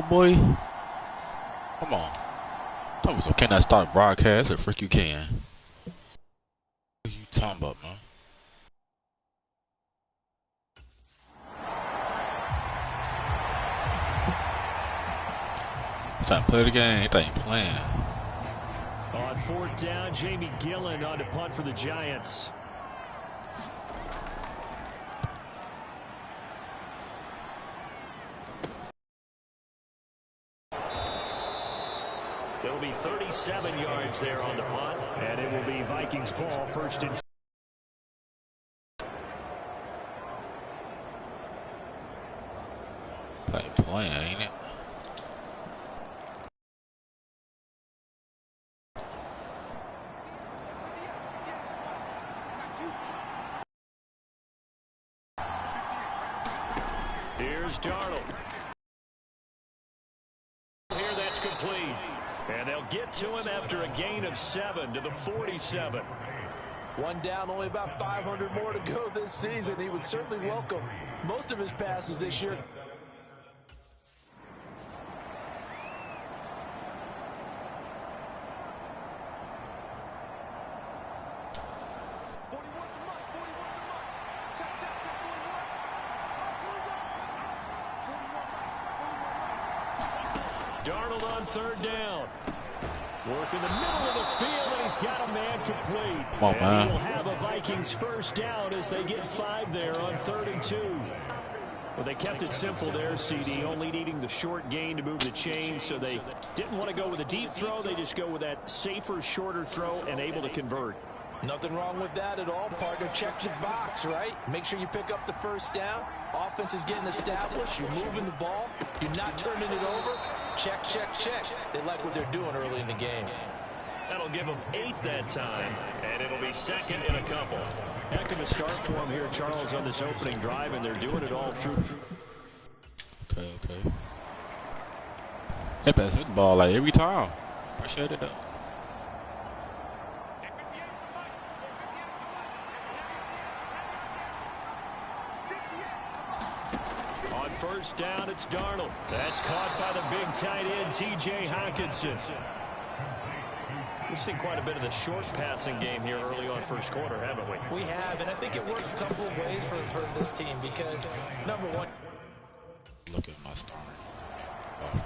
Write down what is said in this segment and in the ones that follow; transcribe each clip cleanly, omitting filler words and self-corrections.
little boy. Come on. Tell me so can I start broadcast? The frick you can. What you talking about, man? Trying to play the game, they ain't playing. On fourth down, Jamie Gillen on to punt for the Giants. It'll be 37 yards there on the punt, and it will be Vikings ball, first and 10. Playing, ain't it? Here's Darnold. Here, that's complete. And they'll get to him after a gain of 7 to the 47. One down, only about 500 more to go this season. He would certainly welcome most of his passes this year. Darnold on third down. Work in the middle of the field, and he's got a man complete. Come on, man. And he will have a Vikings first down as they get 5 there on 32. Well, they kept it simple there, CD, only needing the short gain to move the chain, so they didn't want to go with a deep throw. They just go with that safer, shorter throw and able to convert. Nothing wrong with that at all, partner. Check the box, right? Make sure you pick up the first down. Offense is getting established. You're moving the ball. You're not turning it over. Check, check, check. They like what they're doing early in the game. That'll give them 8 that time, and it'll be second and a couple. Heck of a start for them here, Charles, on this opening drive, and they're doing it all through. Okay. They pass hit the ball like every time. Appreciate it, though. First down, it's Darnold. That's caught by the big tight end, T.J. Hockenson. We've seen quite a bit of the short passing game here early on first quarter, haven't we? We have, and I think it works a couple of ways for this team because, number one, look at my star. Oh.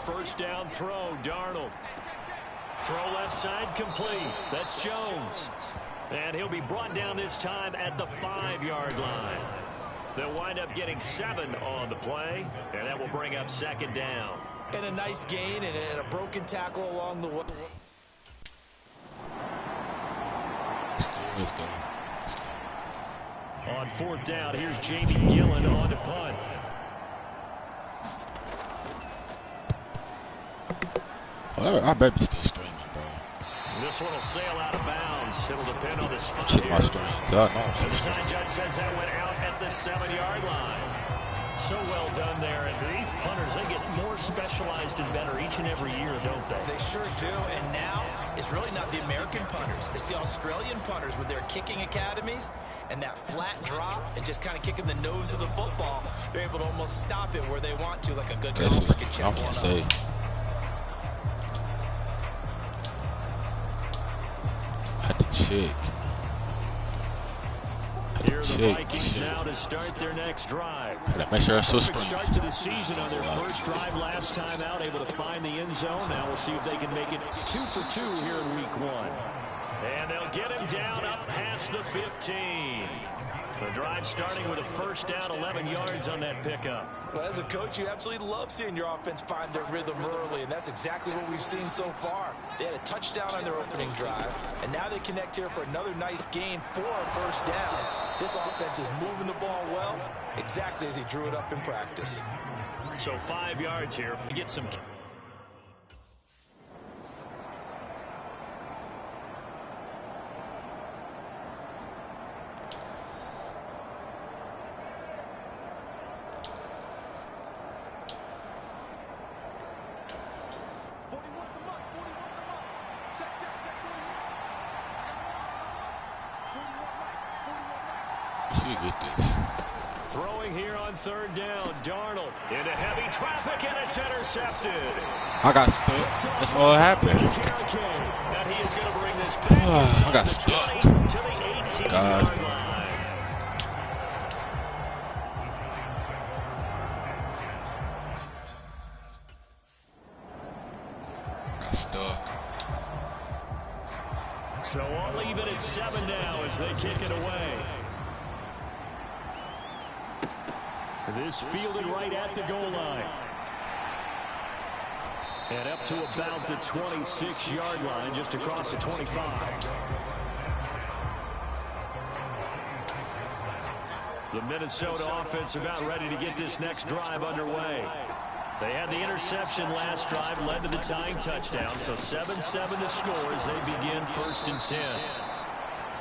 First down throw, Darnold. Throw left side complete. That's Jones. And he'll be brought down this time at the 5-yard line. They'll wind up getting 7 on the play, and that will bring up second down. And a nice gain and a broken tackle along the way. Let's go. On fourth down, here's Jamie Gillen on to punt. I bet it's still streaming, bro. This one will sail out of bounds. It'll depend on the spot. Check my streams. I know I'm The side judge says that went out at the 7-yard line. So well done there. And these punters, they get more specialized and better each and every year, don't they? They sure do. And now it's really not the American punters. It's the Australian punters with their kicking academies and that flat drop and just kind of kicking the nose of the football. They're able to almost stop it where they want to, like a good golfer can check one up. Check. Here are the Vikings now to start their next drive. Make sure I still screen. Start to the season on their first drive last time out, able to find the end zone. Now we'll see if they can make it 2 for 2 here in week 1. And they'll get him down up past the 15. The drive starting with a first down, 11 yards on that pickup. Well, as a coach, you absolutely love seeing your offense find their rhythm early, and that's exactly what we've seen so far. They had a touchdown on their opening drive, and now they connect here for another nice gain for a first down. This offense is moving the ball well, exactly as he drew it up in practice. So 5 yards here. Get some. Should get this. Throwing here on third down. Darnold into heavy traffic, and it's intercepted. I got stuck. That's all that happened. And he is going to bring this back. I got stuck. To the 18-yard line. Got stuck. So all even at 7 now as they kick it away. This fielded right at the goal line. And up to about the 26-yard line, just across the 25. The Minnesota offense about ready to get this next drive underway. They had the interception last drive, led to the tying touchdown, so 7-7 to score as they begin 1st and 10.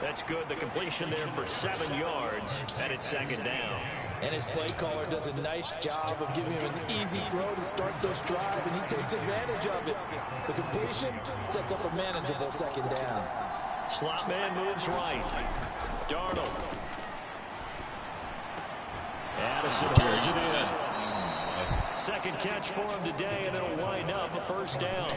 That's good. The completion there for 7 yards, and it's 2nd down. And his play caller does a nice job of giving him an easy throw to start this drive, and he takes advantage of it. The completion sets up a manageable 2nd down. Slot man moves right. Darnold. Addison holds it in. Second catch for him today, and it'll wind up a 1st down.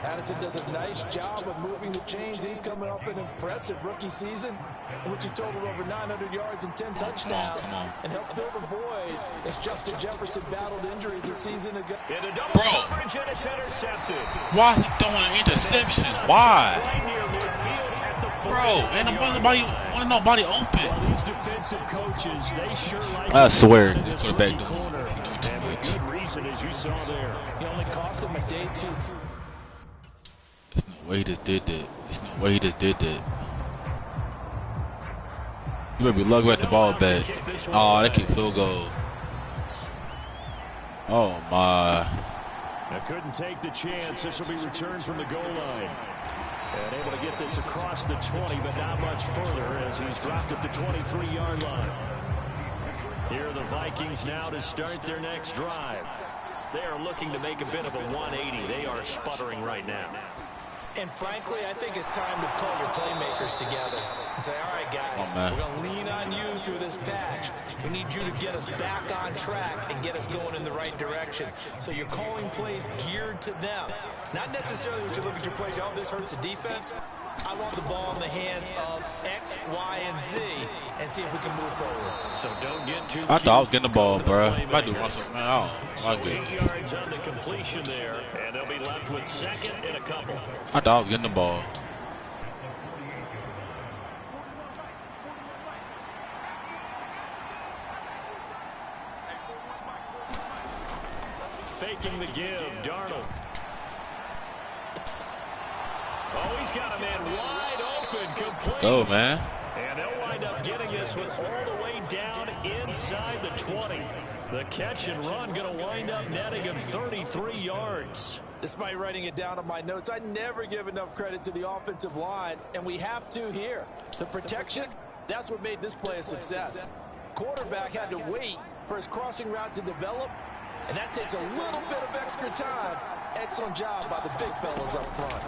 Addison does a nice job of moving the chains. He's coming off an impressive rookie season, in which he totaled over 900 yards and 10 touchdowns, and helped fill the void as Justin Jefferson battled injuries a season ago. Into double coverage, and it's intercepted. Why he throwing interceptions? Why? Right near midfield at the Bro, ain't nobody open. Well, these defensive coaches, they sure like I swear, this this quarterback rookie corner. doing too And with much. good reason, as you saw there. He only cost him a day 2. There's no way he just did that. There's no way he just did that. You better be lucky at the ball back. Oh, that kick field goal. Oh my. I couldn't take the chance. This will be returned from the goal line. And able to get this across the 20, but not much further as he's dropped at the 23-yard line. Here are the Vikings now to start their next drive. They are looking to make a bit of a 180. They are sputtering right now. And frankly, I think it's time to call your playmakers together and say, all right, guys, we're going to lean on you through this patch. We need you to get us back on track and get us going in the right direction. So you're calling plays geared to them. Not necessarily when you look at your plays, oh, this hurts the defense. I want the ball in the hands of X, Y, and Z and see if we can move forward. So don't get too I thought I was getting the ball, bro. I might do something. Oh, my so 8 goodness. yards on the completion there, and they'll be left with 2nd and a couple. I thought I was getting the ball. Faking the give, Darnold. Oh, he's got a man wide open, complete. Go, man. And they'll wind up getting this one all the way down inside the 20. The catch and run going to wind up netting him 33 yards. Despite writing it down on my notes, I never give enough credit to the offensive line, and we have to here. The protection, that's what made this play a success. Quarterback had to wait for his crossing route to develop, and that takes a little bit of extra time. Excellent job by the big fellas up front.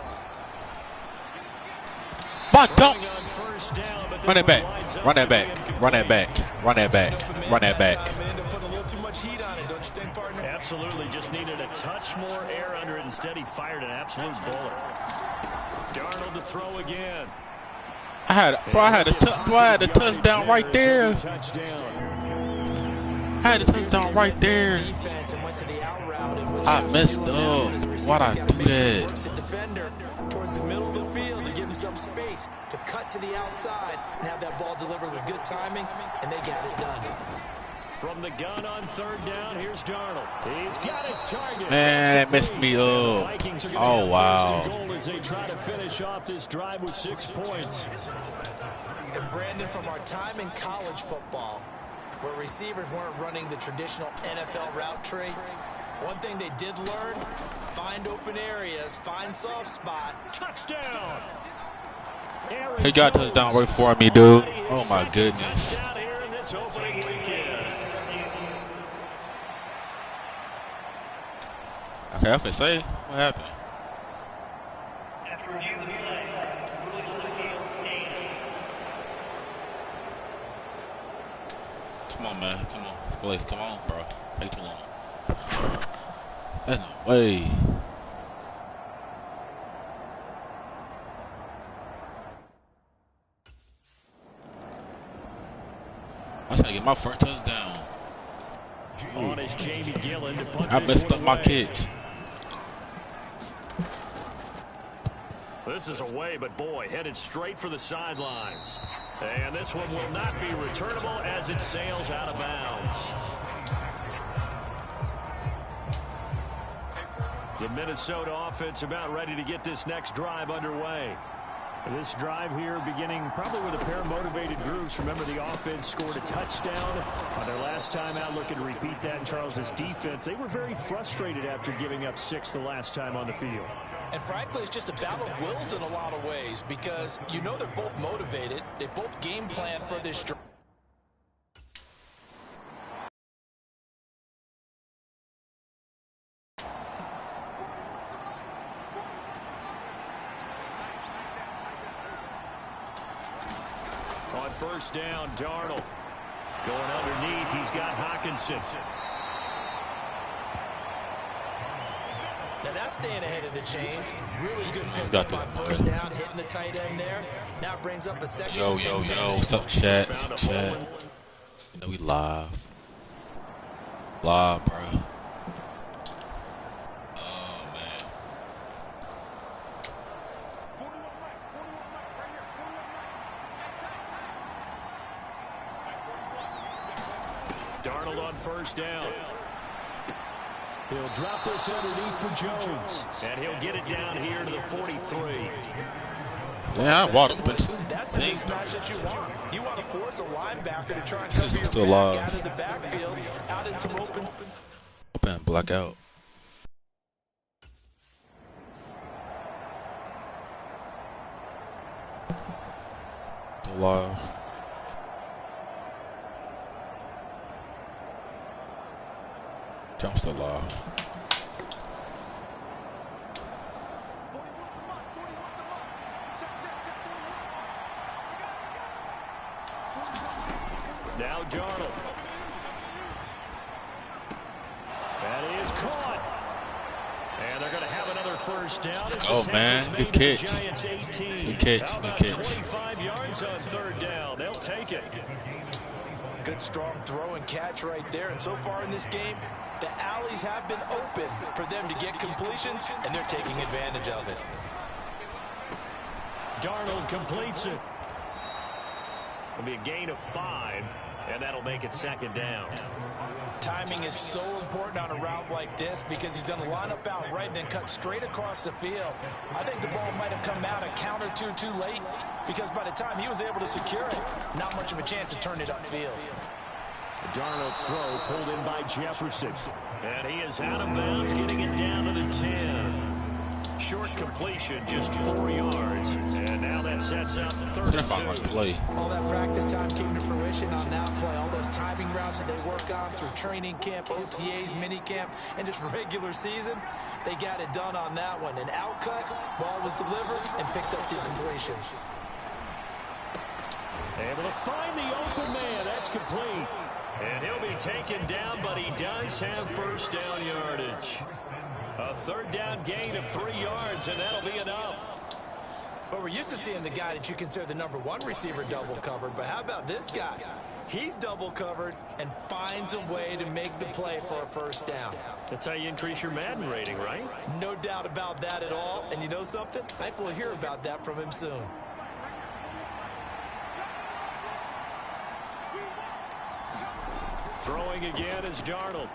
But don't On first down, but run this it back. one winds up Run that to back. be Run that back. Run that back. Run that back. Put a little too much heat on it, don't you think, partner? Absolutely, just needed a touch more air under it. Instead, he fired an absolute bullet. Darnold to throw again. I had a touchdown right there. Touchdown. I had a touchdown right there. Defense and went to the out route, in which I messed up. Why'd I do that? Works the defender towards the middle of the field to give himself space to cut to the outside and have that ball delivered with good timing, and they got it done. From the gun on third down, here's Darnold. He's got his target. Man, that messed me up. Vikings are gonna Oh, have wow. first and goal as they try to finish off this drive with 6 points. And Brandon, from our time in college football, where receivers weren't running the traditional NFL route tree, one thing they did learn, find open areas, find soft spot. Touchdown! He got touchdown right for me, dude. Oh my goodness. Touchdown here in this opening weekend. Okay, I finna say, what happened? Come on, man. Come on. Play. Come on, bro. Take too long. There's no way. I was trying to get my first touchdown. On is Jamie Gillen to punt I this messed one up my away. kicks. This is away, but boy, headed straight for the sidelines. And this one will not be returnable as it sails out of bounds. The Minnesota offense about ready to get this next drive underway. This drive here beginning probably with a pair of motivated groups. Remember, the offense scored a touchdown on their last time out, looking to repeat that in Charles's defense. They were very frustrated after giving up 6 the last time on the field. And frankly, it's just a battle of wills in a lot of ways because you know they're both motivated. They both game plan for this drive. On first down, Darnold going underneath. He's got Hockenson. Now that's staying ahead of the chains. Really good Got pick up this. on first down, hitting the tight end there. Now it brings up a second. Yo. What's up, chat? What's up, chat? You know we live. Live, bro. Oh, man. Darnold on first down. He'll drop this underneath for Jones. And he'll get it down here to the 43. Yeah, I walked up into That's the mismatch that you want. You want to force a linebacker to try and This cover is still your live. back out of the backfield, out in some open. Open blackout. Still live. I'm still live. Now Darnold. That is caught. And they're going to have another first down. Let's go, man. Good catch. Good catch. Good catch. 25 yards on third down. They'll take it. Good strong throw and catch right there. And so far in this game, the alleys have been open for them to get completions, and they're taking advantage of it. Darnold completes it. It'll be a gain of 5, and that'll make it second down. Timing is so important on a route like this because he's going to line up out right and then cut straight across the field. I think the ball might have come out a count or two too late because by the time he was able to secure it, not much of a chance to turn it upfield. Darnold's throw pulled in by Jefferson. And he is out of bounds, getting it down to the 10. Short completion, just 4 yards. And now that sets up third and 2. All that practice time came to fruition on that play. All those timing routes that they work on through training camp, OTAs, minicamp, and just regular season, they got it done on that one. An outcut, ball was delivered, and picked up the completion. Able to find the open man. That's complete. And he'll be taken down, but he does have first down yardage. A third down gain of 3 yards, and that'll be enough. But we're used to seeing the guy that you consider the #1 receiver double covered. But how about this guy? He's double covered and finds a way to make the play for a first down. That's how you increase your Madden rating, right? No doubt about that at all. And you know something? I think we'll hear about that from him soon. Throwing again is Darnold.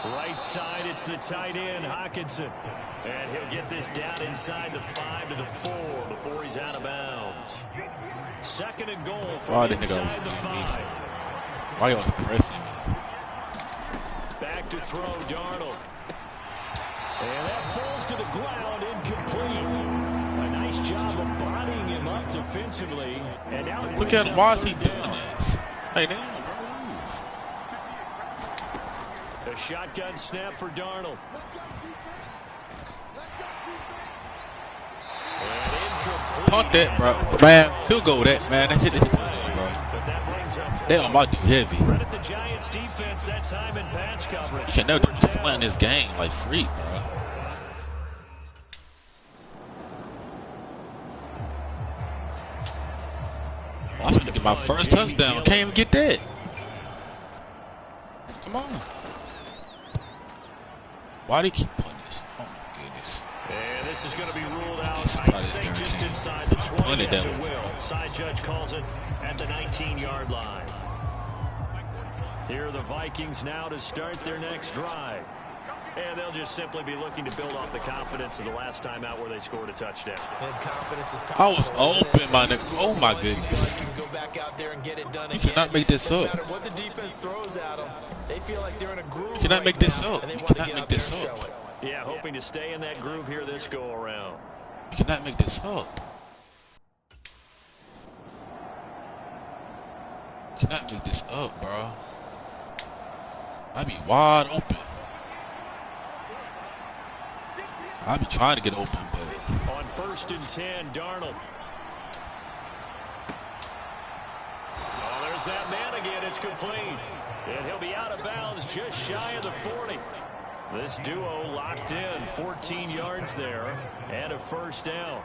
Right side, it's the tight end, Hockenson. And he'll get this down inside the 5 to the 4 before he's out of bounds. Second and goal from inside the 5. Why you was pressing me? Back to throw, Darnold. And that falls to the ground, incomplete. A nice job of bodying him up defensively. And now Look at why is he doing this? Hey, damn, bro. A shotgun snap for Darnold. And incomplete. Punt that, bro. Man, field goal that, man. That shit is field goal, bro. But that brings They on my dude heavy. Credit the Giants defense that time in pass coverage. You can never do a slant in this game like freak, bro. I'm trying to get my first touchdown. Can't even get that. Come on. Why do you keep putting this? Oh my goodness. And this is going to be ruled out. This I think guaranteed. just inside the 20. Yes, that it one. will. Side judge calls it at the 19-yard line. Here are the Vikings now to start their next drive. And they'll just simply be looking to build off the confidence of the last time out where they scored a touchdown. And confidence is I was powerful, open, my nigga. Oh my goodness. You can go back out there and get it done You again. cannot make this No up. matter what the defense throws at them, they feel like they're in a groove. You cannot right make this now, up. and they You want to cannot get make out there this and up. show it. Yeah, hoping to stay in that groove here this go around. You cannot make this up. You cannot make this up, bro. I be wide open. I be trying to get open, but On 1st and 10, Darnold. Oh, there's that man again. It's complete. And he'll be out of bounds just shy of the 40. This duo locked in. 14 yards there and a first down.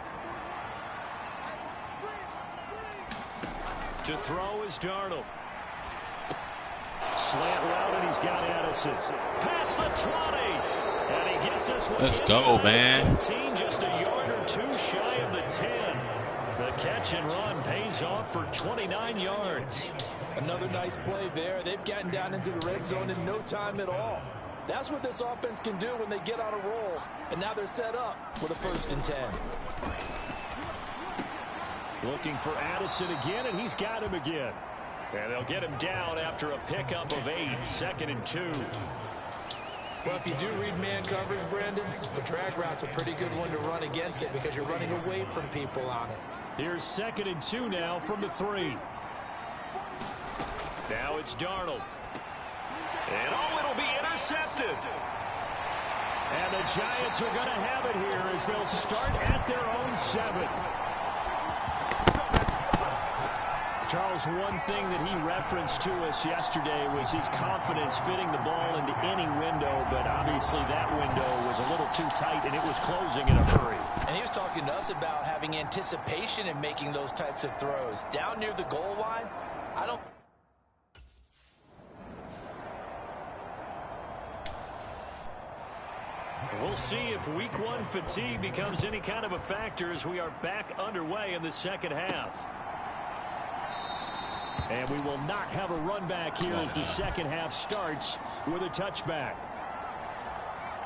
To throw is Darnold. Slant route, and he's got Addison. Past the 20. And he gets this one. Let's go, man. 15, just a yard or two shy of the 10. The catch and run pays off for 29 yards. Another nice play there. They've gotten down into the red zone in no time at all. That's what this offense can do when they get on a roll. And now they're set up with a 1st and 10. Looking for Addison again, and he's got him again. And they'll get him down after a pickup of 8, 2nd and 2. Well, if you do read man coverage, Brandon, the drag route's a pretty good one to run against it because you're running away from people on it. Here's 2nd and 2 now from the 3. Now it's Darnold. And oh, it'll be intercepted. And the Giants are going to have it here as they'll start at their own 7. Charles, one thing that he referenced to us yesterday was his confidence fitting the ball into any window, but obviously that window was a little too tight and it was closing in a hurry. And he was talking to us about having anticipation in making those types of throws. Down near the goal line, I don't... We'll see if week 1 fatigue becomes any kind of a factor as we are back underway in the second half. And we will not have a run back here as the second half starts with a touchback.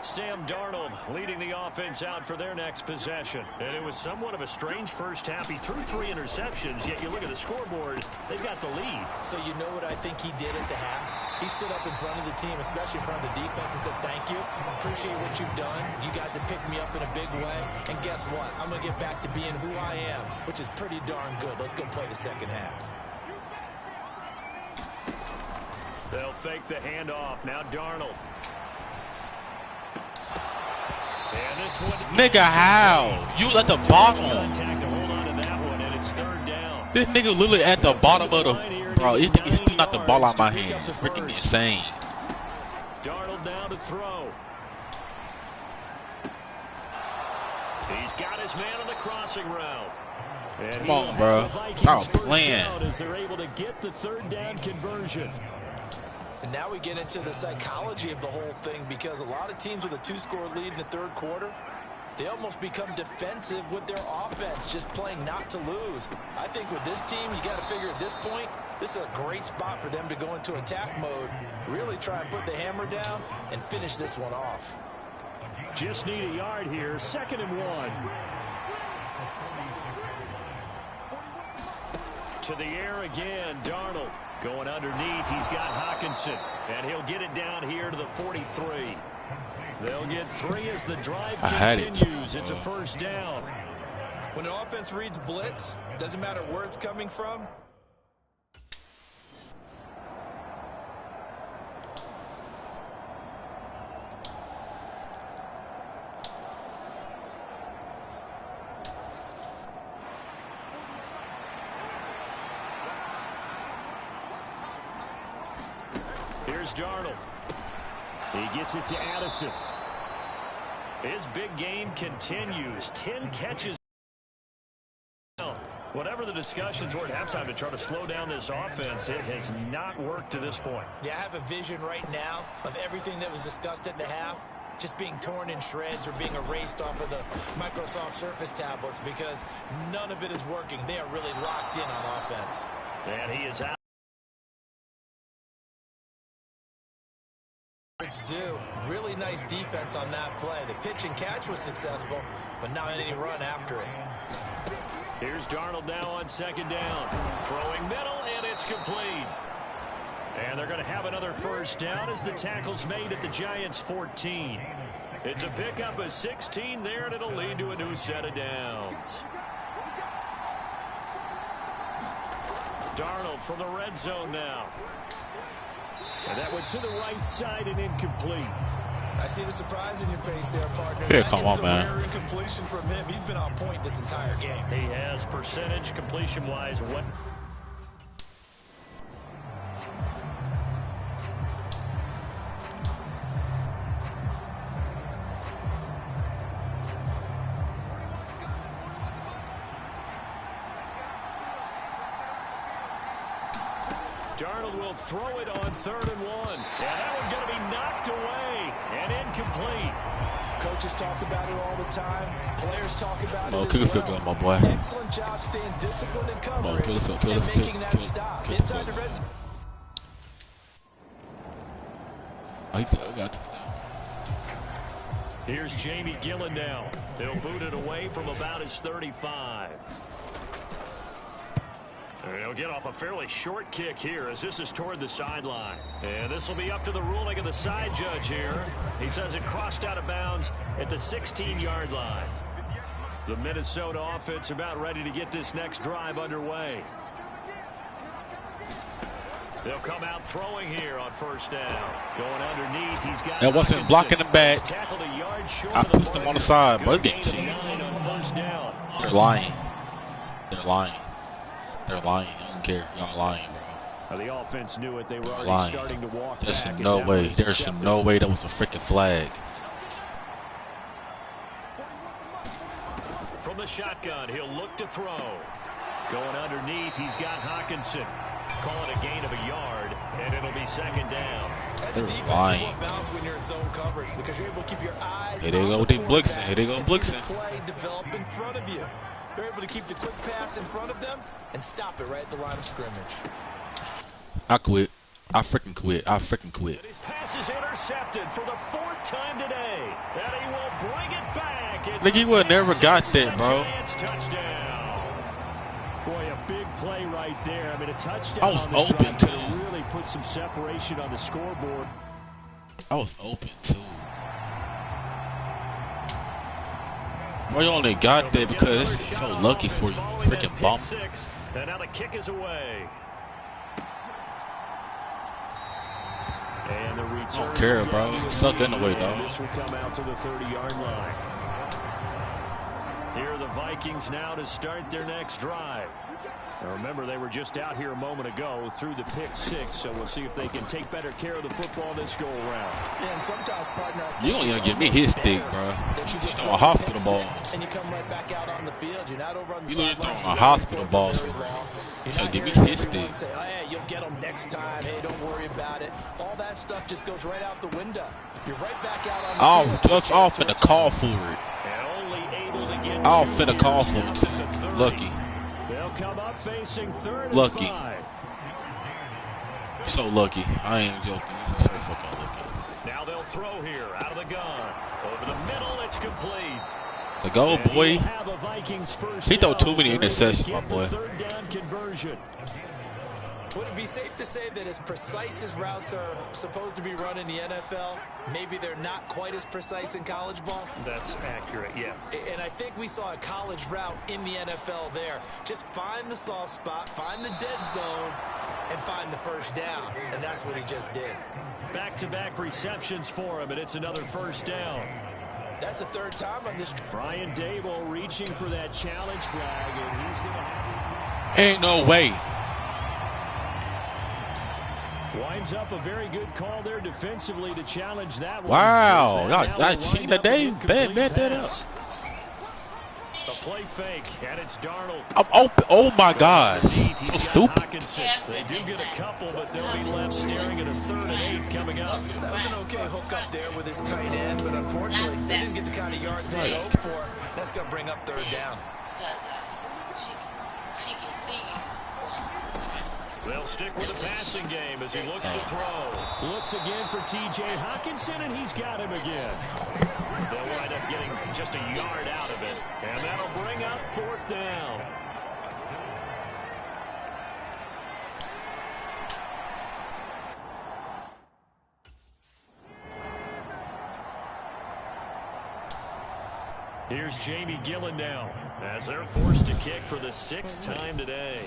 Sam Darnold leading the offense out for their next possession. And it was somewhat of a strange first half. He threw 3 interceptions, yet you look at the scoreboard, they've got the lead. So you know what I think he did at the half? He stood up in front of the team, especially in front of the defense, and said, thank you. Appreciate what you've done. You guys have picked me up in a big way. And guess what? I'm going to get back to being who I am, which is pretty darn good. Let's go play the second half. They'll fake the handoff. Now Darnold. And this one, nigga, how? You at the bottom. contact to hold on to that one, and it's 3rd down. This nigga literally at the bottom of the... Bro, he think he's still not the ball out my hand. Freaking insane. Darnold down to throw. He's got his man on the crossing route. And Come on, bro. Stop playing. As they're able to get the 3rd down conversion. And now we get into the psychology of the whole thing because a lot of teams with a 2-score lead in the 3rd quarter, they almost become defensive with their offense, just playing not to lose. I think with this team, you got to figure at this point, this is a great spot for them to go into attack mode, really try and put the hammer down and finish this one off. Just need a yard here, 2nd and 1. To the air again, Darnold. Going underneath, he's got Hawkinson. And he'll get it down here to the 43. They'll get 3 as the drive continues. It's a 1st down. When an offense reads blitz, doesn't matter where it's coming from. Here's Darnold. He gets it to Addison. His big game continues. 10 catches. Whatever the discussions were at halftime to try to slow down this offense, it has not worked to this point. Yeah, I have a vision right now of everything that was discussed at the half just being torn in shreds or being erased off of the Microsoft Surface tablets because none of it is working. They are really locked in on offense. And he is out. It's due. Really nice defense on that play. The pitch and catch was successful, but not any run after it. Here's Darnold now on second down. Throwing middle, and it's complete. And they're going to have another first down as the tackle's made at the Giants' 14. It's a pickup of 16 there, and it'll lead to a new set of downs. Darnold from the red zone now. And that went to the right side and incomplete. I see the surprise in your face there, partner. Yeah, come on, man. Rare incompletion from him. He's been on point this entire game. He has percentage completion-wise. What? Darnold will throw it on 3rd and 1. And that one's going to be knocked away and incomplete. Coaches talk about it all the time. Players talk about it kick as the well. field goal, my boy. Excellent job staying disciplined and coverage kill the field, kill and the field, making that kill- stop kill the inside field the red zone. I got this now. Here's Jamie Gillen now. He'll boot it away from about his 35. And he'll get off a fairly short kick here as this is toward the sideline. And this will be up to the ruling of the side judge here. He says it crossed out of bounds at the 16-yard line. The Minnesota offense about ready to get this next drive underway. They'll come out throwing here on first down. Going underneath, he's got That wasn't blocking the back. I pushed him on the side, but Good it's gain of 9 on first down. They're lying. They're lying. They're lying. I don't care. Y'all lying, bro. The offense knew it. They were already Lying. starting to walk There's back. no way. There's no way that was a freaking flag. From the shotgun, he'll look to throw. Going underneath, he's got Hawkinson. Call it a gain of a yard, and it'll be second down. As a They're defense, lying. you want balance when you're in zone coverage because you're able to keep your eyes Here they on go the with they quarterback blitzing. Here they go and see the blitzing. play develop in front of you. They're able to keep the quick pass in front of them and stop it right at the line of scrimmage. I quit. I freaking quit. I freaking quit. His pass is intercepted for the 4th time today, and he will bring it back. It's Nigga, you would never got that, bro. Giants touchdown. Boy, a big play right there. I mean, a touchdown. I was on this open, drive too. to really put some separation on the scoreboard. I was open too. Well, you only got that because it's so lucky for you. Freaking bump. And now the kick is away. And the return. I don't care, bro. down to Suck in the way, and dog. This will come out to the 30-yard line. Here are the Vikings now to start their next drive. Now remember, they were just out here a moment ago through the pick 6, so we'll see if they can take better care of the football this go-around. Yeah, and sometimes, partner, You don't even give me his stick, bro. that you just You throwing hospital pick balls. six and you come right back out on the field. You're not over on the You literally sidelines throwing together hospital for balls very for real. long. You're So not give me hearing his everyone stick. say, oh, yeah, you'll get them next time. Hey, don't worry about it. All that stuff just goes right out the window. You're right back out on the field. I'll finna call for it. And only able to get I'll 2 finna call years for it at too. the 30. Lucky. They'll come up facing 3rd and Lucky. 5. You're so lucky. I ain't joking. You're so fucking lucky. Now they'll throw here out of the gun. Over the middle, it's complete. The go, And boy. he'll have a Vikings first He throw down, too many so they interceptions, my get the boy. 3rd down conversion. Would it be safe to say that as precise as routes are supposed to be run in the NFL, maybe they're not quite as precise in college ball? That's accurate, yeah. And I think we saw a college route in the NFL there. Just find the soft spot, find the dead zone, and find the first down. And that's what he just did. Back-to-back receptions for him, and it's another first down. That's the 3rd time on this. Brian Dable reaching for that challenge flag, and he's going to have Ain't no way. Winds up a very good call there defensively to challenge that one. Wow, y'all seen that day? Bet that up. A play fake, and it's Darnold. I'm open. Oh my gosh, so stupid. They do get a couple, but they'll be left staring at a 3rd and 8 coming up. That was an okay hook up there with his tight end, but unfortunately, they didn't get the kind of yards they hoped for. That's going to bring up 3rd down. They'll stick with the passing game as he looks to throw. Looks again for T.J. Hockenson, and he's got him again. They'll wind up getting just a yard out of it, and that'll bring up 4th down. Here's Jamie Gillen now, as they're forced to kick for the 6th time today.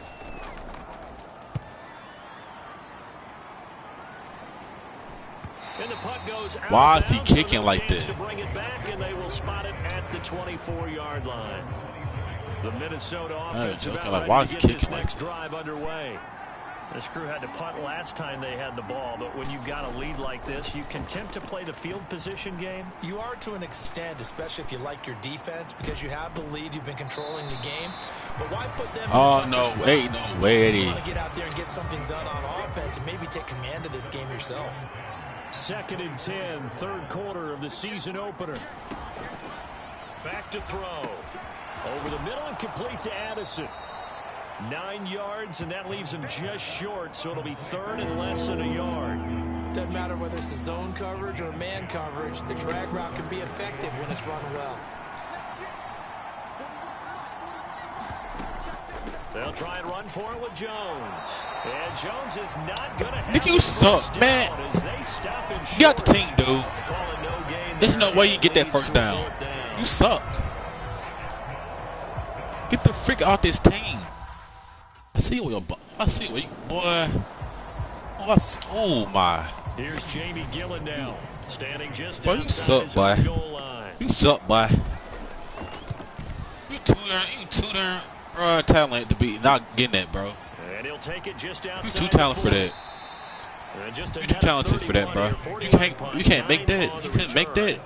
And the punt goes out. Why is he kicking like this? To bring it back, and they will spot it at the 24-yard line. The Minnesota offense about ready to get this next drive underway. This crew had to punt last time they had the ball, but when you've got a lead like this, you content to play the field position game? You are to an extent, especially if you like your defense, because you have the lead, you've been controlling the game. But why put them in no way, no way. You want to get out there and get something done on offense and maybe take command of this game yourself. 2nd and 10, 3rd quarter of the season opener. Back to throw. Over the middle and complete to Addison. 9 yards, and that leaves him just short, so it'll be 3rd and less than a yard. Doesn't matter whether it's a zone coverage or man coverage, the drag route can be effective when it's run well. They'll try and run for it with Jones. And Jones is not going to have Nick, you suck, man. You got the team, dude. There's no way you get that 1st down. You suck. Get the frick out this team. I see where you, boy. Oh my. Here's Jamie Gillen now, standing just boy, you suck, boy. You suck, boy. You too darn talent to be not getting that, bro. And he'll take it just outside. You too talented for that. You too talented for that, bro. You can't make that. You couldn't make that.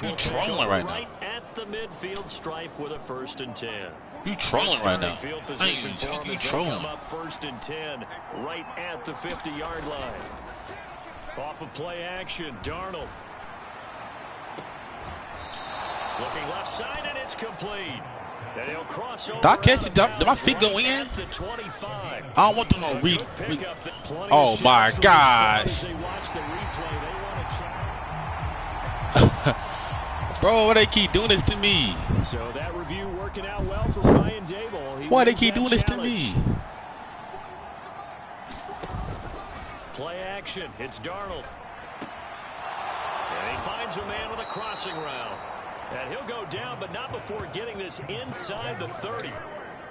You trolling right now. At the midfield stripe with a 1st and 10. You trolling right now. I ain't even joking. You trolling. Up 1st and 10, right at the 50-yard line. Off of play action, Darnold. Looking left side, and it's complete. And he'll cross over. Did I catch it? Did my feet go in? I don't want them to read. Oh my gosh. Bro, why they keep doing this to me? So that review working out well for Brian Dable. Why they keep doing this to me? Play action. It's Darnold. And he finds a man with a crossing route. And he'll go down, but not before getting this inside the 30.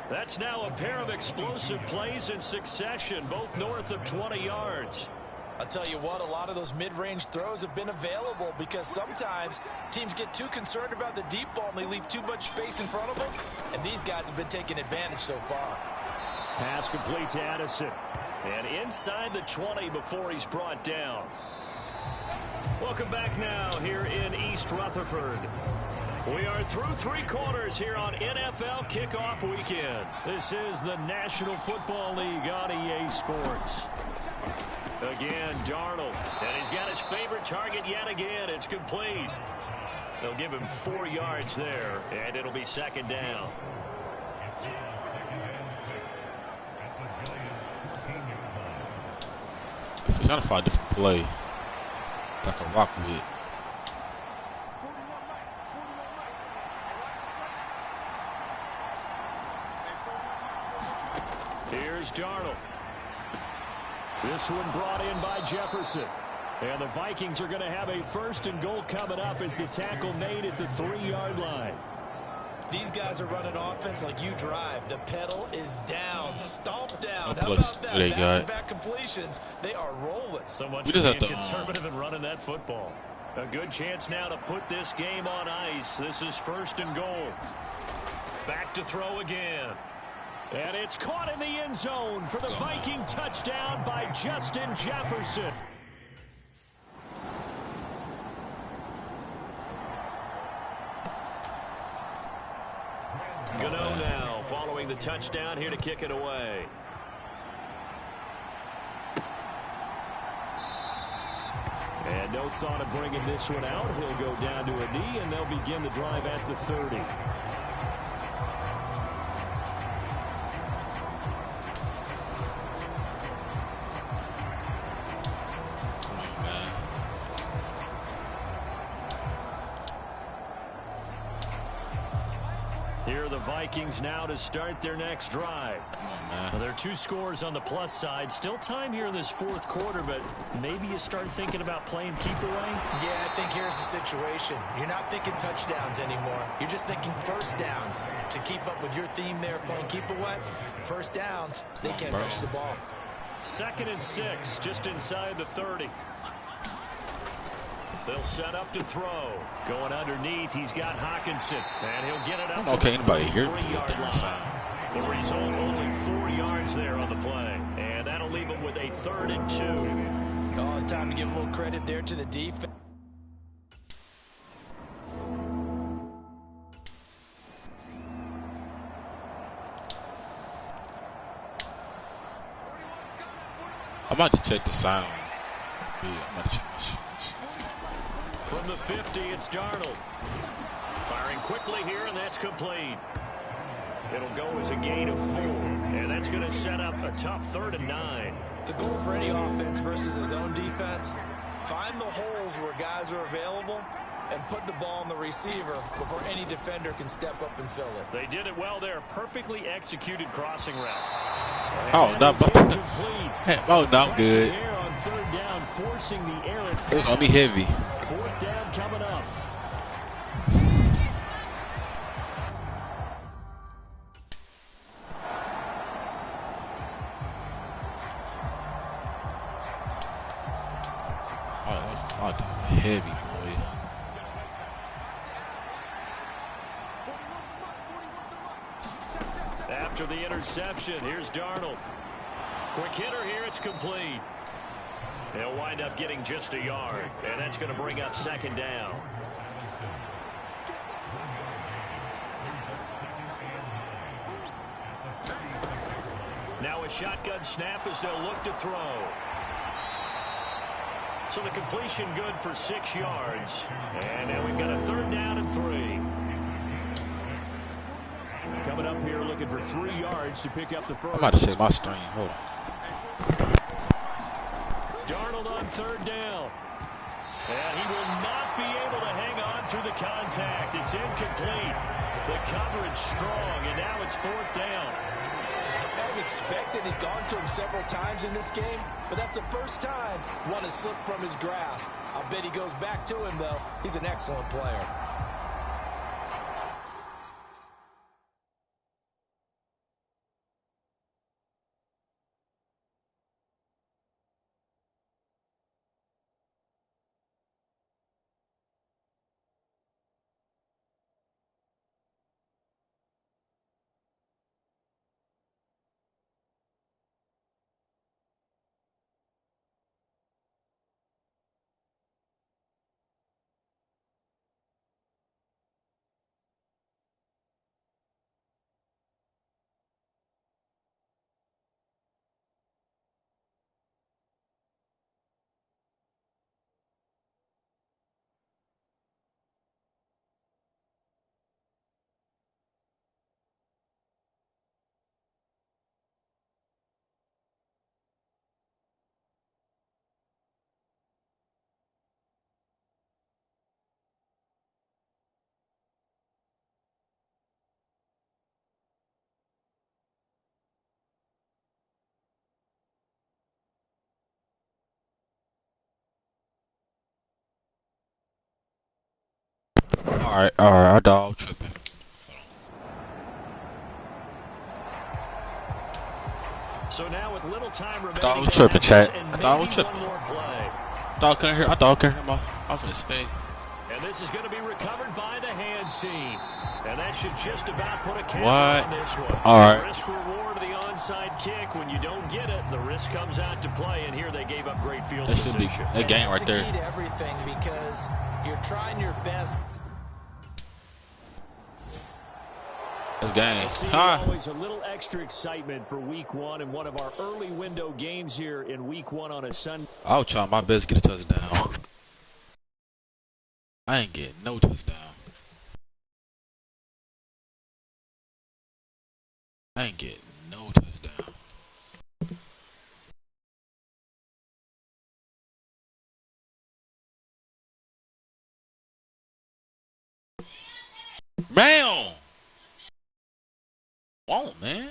That's now a pair of explosive plays in succession, both north of 20 yards. I'll tell you what, a lot of those mid-range throws have been available because sometimes teams get too concerned about the deep ball and they leave too much space in front of them, and these guys have been taking advantage so far. Pass complete to Addison. And inside the 20 before he's brought down. Welcome back now here in East Rutherford. We are through 3 quarters here on NFL Kickoff Weekend. This is the National Football League on EA Sports. Again, Darnold, and he's got his favorite target yet again. It's complete. They'll give him 4 yards there, and it'll be 2nd down. It's trying to find a different play that I can rock with. Here's Darnold. This one brought in by Jefferson. And the Vikings are going to have a 1st and goal coming up as the tackle made at the 3-yard line. These guys are running offense like you drive. The pedal is down, stomped down. How about that? Back-to-back completions, they are rolling. So much for being conservative and running that football. A good chance now to put this game on ice. This is 1st and goal. Back to throw again. And it's caught in the end zone for the Viking touchdown by Justin Jefferson. Gano now following the touchdown here to kick it away. And no thought of bringing this one out. He'll go down to a knee, and they'll begin the drive at the 30. Here are the Vikings now to start their next drive. Well, there are 2 scores on the plus side. Still time here in this 4th quarter, but maybe you start thinking about playing keep away? Yeah, I think here's the situation. You're not thinking touchdowns anymore. You're just thinking first downs. To keep up with your theme there, playing keep away, first downs, they can't touch the ball. 2nd and 6, just inside the 30. They'll set up to throw. Going underneath, he's got Hawkinson. And he'll get it up to the 3-yard line. The result, only 4 yards there on the play. And that'll leave him with a 3rd and 2. Oh, it's time to give a little credit there to the defense. I'm about to check the sound. Yeah, I'm about to check my shit. From the 50, it's Darnold. Firing quickly here, and that's complete. It'll go as a gain of 4, and that's going to set up a tough 3rd and 9. The goal for any offense versus his own defense, find the holes where guys are available and put the ball in the receiver before any defender can step up and fill it. They did it well there. Perfectly executed crossing route. Oh, no, oh, no, I'm good. On 3rd down, forcing the error. It was going to be heavy. 4th down coming up. Oh, that was fucking heavy, boy. After the interception, here's Darnold. Quick hitter here, it's complete. They'll wind up getting just a yard, and that's going to bring up 2nd down. Now a shotgun snap as they'll look to throw. So the completion good for 6 yards. And now we've got a 3rd down and 3. Coming up here looking for 3 yards to pick up the first. I'm about to check my screen. Hold on. Darnold on 3rd down. And he will not be able to hang on through the contact. It's incomplete. The coverage strong, and now it's 4th down. As expected, he's gone to him several times in this game, but that's the first time one has slipped from his grasp. I'll bet he goes back to him, though. He's an excellent player. Alright, I dog tripping. So now with little time remaining, I thought I was tripping, chat. I thought I was tripping. I thought I couldn't hear my. I was gonna say. And this is going to be recovered by the hands team. And that should just about put a cap What? on this one. All right. Risk reward of the onside kick. When you don't get it, the risk comes out to play. And here they gave up great field That should position. be that game right there. That's the key to everything because you're trying your best. That's game. Always a little extra excitement for week one and one of our early window games here in week one on a Sunday. I was trying my best to get a touchdown. I ain't getting no touchdown. I ain't getting no touchdown. Man! Won't, man.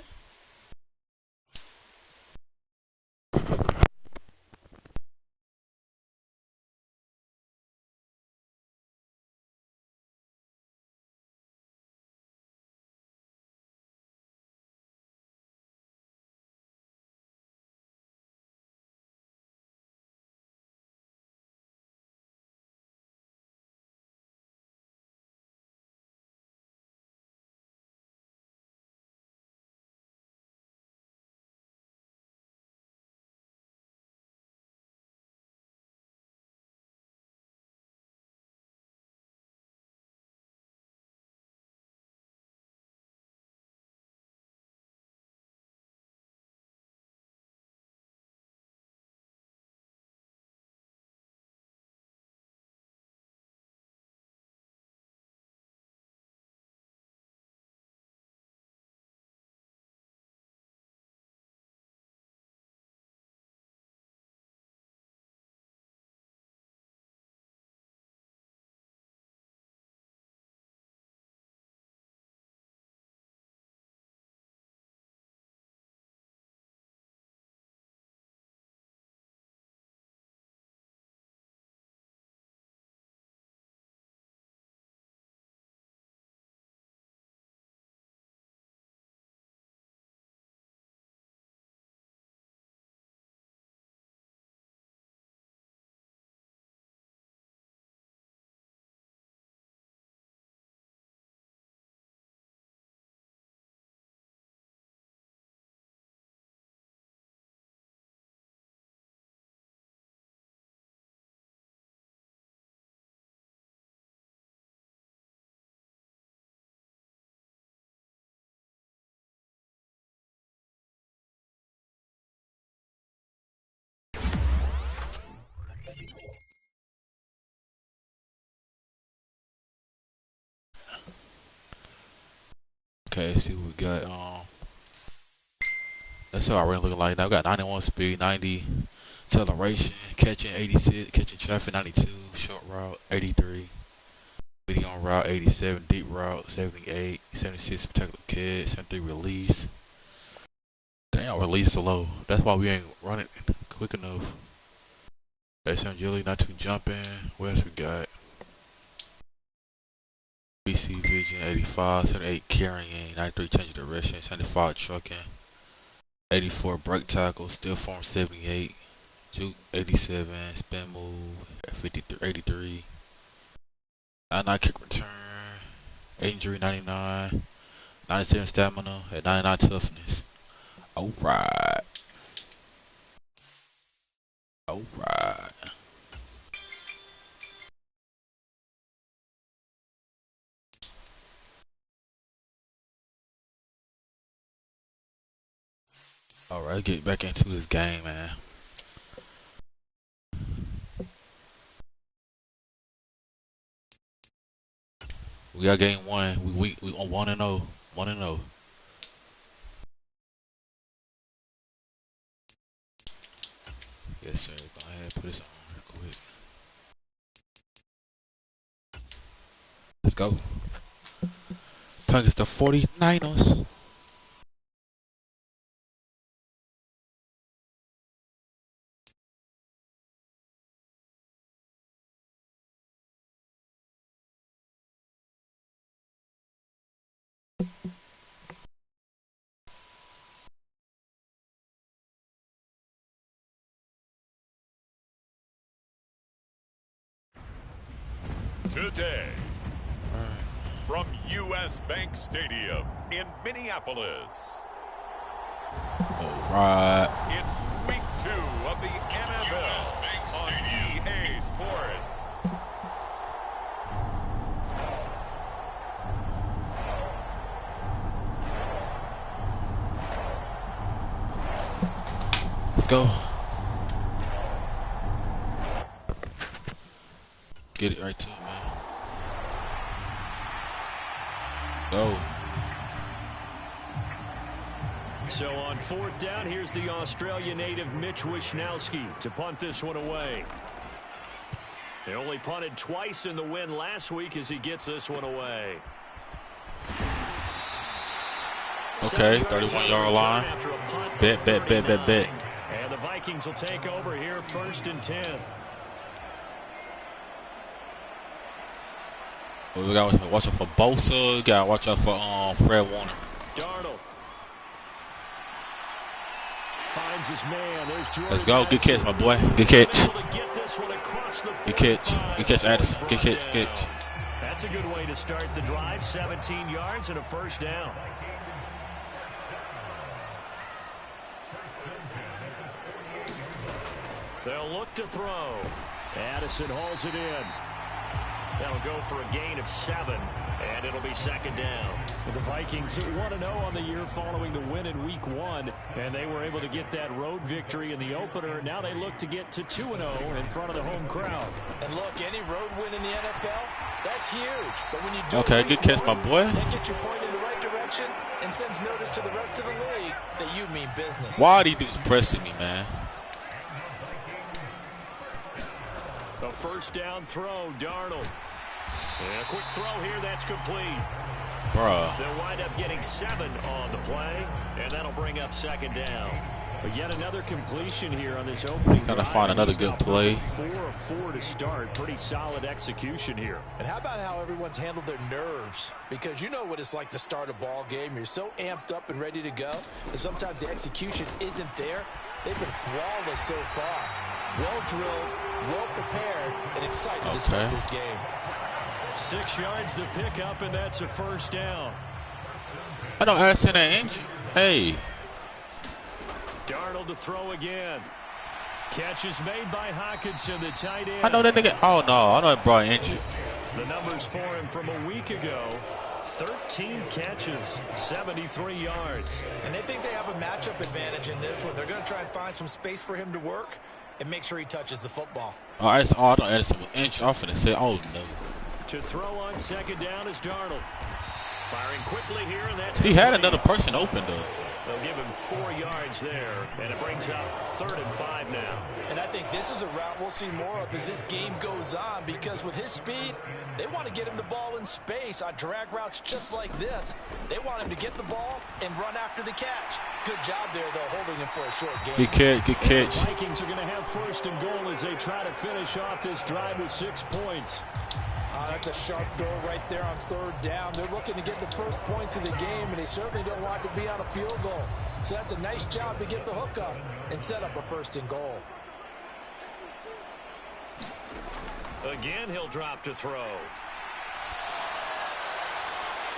Okay, let's see what we got. That's how I really looking like now. We got 91 speed, 90 acceleration, catching 86, catching traffic 92, short route 83, medium route 87, deep route 78, 76 protective catch, 73 release. Damn, release slow. That's why we ain't running quick enough. SM agility, not too jumping. What else we got? BC vision 85, 78 carrying, 93 change of direction, 75 trucking, 84 brake tackle, still form 78, juke 87, spin move 53, 83, 99 kick return, injury 99, 97 stamina, at 99 toughness. Alright. Alright. Alright, get back into this game, man. We got game one. We on 1-0. 1-0. Yes, sir. Go ahead, put this on real quick. Let's go. Playing against the 49ers. Today. from U.S. Bank Stadium in Minneapolis. All right. It's week 2 of the NFL on EA Sports. Let's go. Get it right to it, man. Go. So on 4th down, here's the Australia native Mitch Wishnowsky to punt this one away. He only punted twice in the win last week as he gets this one away. Okay, 31-yard line. Bet. And the Vikings will take over here 1st and 10. Well, we got to watch out for Bosa. We got to watch out for Fred Warner. Darnold finds his man. There's Jordan. Let's go. Good catch, my boy. Good catch. Good catch. Good catch, Addison. Good catch. That's a good way to start the drive. 17 yards and a 1st down. They'll look to throw. Addison hauls it in. That'll go for a gain of 7, and it'll be 2nd down. The Vikings 1-0 on the year following the win in Week 1, and they were able to get that road victory in the opener. Now they look to get to 2-0 in front of the home crowd. And look, any road win in the NFL, that's huge. But when you do good catch, my boy. That gets your point in the right direction and sends notice to the rest of the league that you mean business. Why are these dudes pressing me, man? A 1st down throw, Darnold. And a quick throw here, that's complete. Bruh. They'll wind up getting 7 on the play, and that'll bring up 2nd down. But yet another completion here on this opening drive. Gotta find another good play. 4 of 4 to start. Pretty solid execution here. And how about how everyone's handled their nerves? Because you know what it's like to start a ball game. You're so amped up and ready to go, and sometimes the execution isn't there. They've been flawless so far. Well drilled, well prepared, and excited to start this game. 6 yards the pickup, and that's a 1st down. I know Addison ain't injured. Hey. Darnold to throw again. Catch is made by Hawkinson, the tight end. I know that nigga. Oh, no. I know that bro injured. The numbers for him from a week ago. 13 catches, 73 yards. And they think they have a matchup advantage in this one. They're going to try and find some space for him to work and make sure he touches the football. Oh, I thought Addison was inch off and say, oh, no. To throw on 2nd down is Darnold. Firing quickly here, and that's... He had another person open, though. They'll give him 4 yards there, and it brings up 3rd and 5 now. And I think this is a route we'll see more of as this game goes on, because with his speed, they want to get him the ball in space on drag routes just like this. They want him to get the ball and run after the catch. Good job there, though, holding him for a short game. Good catch. The Vikings are going to have 1st and goal as they try to finish off this drive with 6 points. That's a sharp throw right there on 3rd down. They're looking to get the first points of the game, and they certainly don't want to be on a field goal. So that's a nice job to get the hook up and set up a 1st and goal. Again, he'll drop to throw.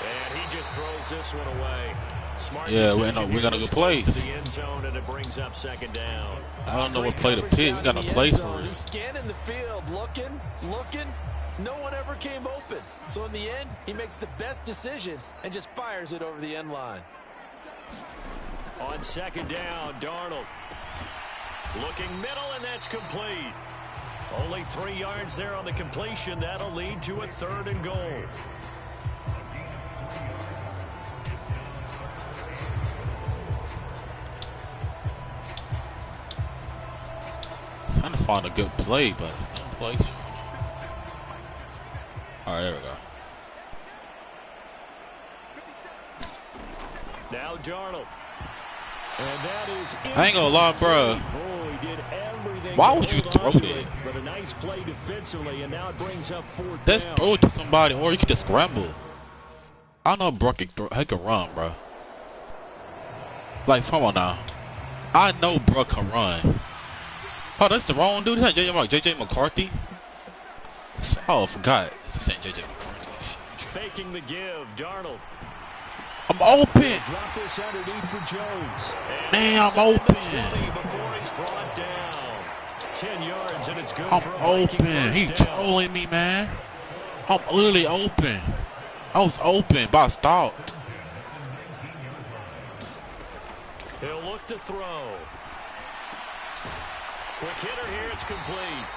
And he just throws this one away. Smart we're gonna go plays. To the end zone, and it brings up 2nd down. I don't know what play to pick. We got no play for it. He's scanning the field, looking. No one ever came open. So in the end, he makes the best decision and just fires it over the end line. On 2nd down, Darnold. Looking middle, and that's complete. Only 3 yards there on the completion. That'll lead to a 3rd and goal. Trying to find a good play, but no place. All right, there we go. Now Darnold. And that is I ain't gonna lie, bro. Oh, he did everything. Why would you throw that? But a nice play defensively, and now it brings up 4th Let's down. throw it to somebody, or you could just scramble. I know bro can run, bro. Like, come on now. I know bro can run. Oh, that's the wrong dude. Is that JJ McCarthy? Oh, I forgot. This ain't JJ McCarthy. faking the give. Darnold. I'm open. Drop this underneath for Jones. Man, I'm open. 20 before he's brought down. 10 yards, and it's good I'm for a Viking open. He first down. trolling me, man. I'm literally open. I was open, but I stopped. He'll look to throw. Quick hitter here, it's complete.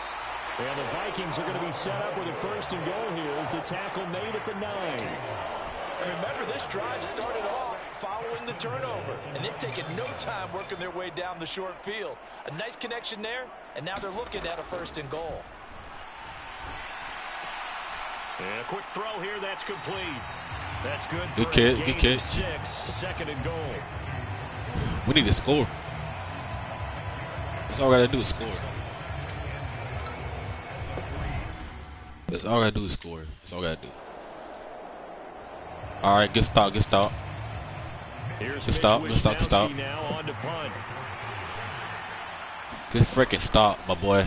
And the Vikings are going to be set up with a first and goal here as the tackle made at the 9. And remember, this drive started off following the turnover, and they've taken no time working their way down the short field. A nice connection there, and now they're looking at a first and goal. And a quick throw here, that's complete. That's good for Good catch, a good gain of catch. 6, second and goal. We need to score. That's all I gotta do is score. That's all I gotta do is score. That's all I gotta do. All right, good stop, good stop. Here's Good stop, good stop, good stop. now on to punt. Good freaking stop, my boy.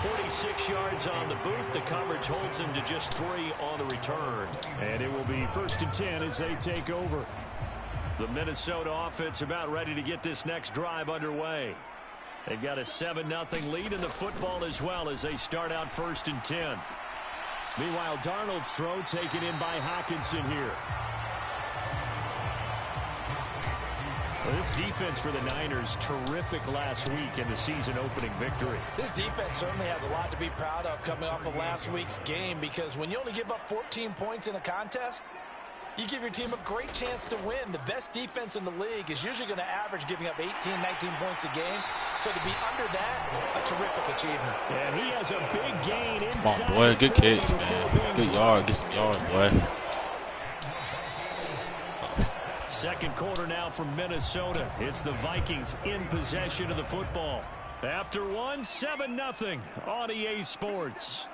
46 yards on the boot. The coverage holds him to just 3 on the return. And it will be first and 10 as they take over. The Minnesota offense about ready to get this next drive underway. They've got a 7-0 lead in the football as well as they start out first and 10. Meanwhile, Darnold's throw taken in by Hockenson here. Well, this defense for the Niners, terrific last week in the season-opening victory. This defense certainly has a lot to be proud of coming off of last week's game, because when you only give up 14 points in a contest, you give your team a great chance to win. The best defense in the league is usually going to average giving up 18, 19 points a game. So to be under that, a terrific achievement. And he has a big gain Come inside. on, boy. Good catch, man. Good yard. Get some yards, boy. Second quarter now from Minnesota. It's the Vikings in possession of the football. After one, 7-0 on EA Sports.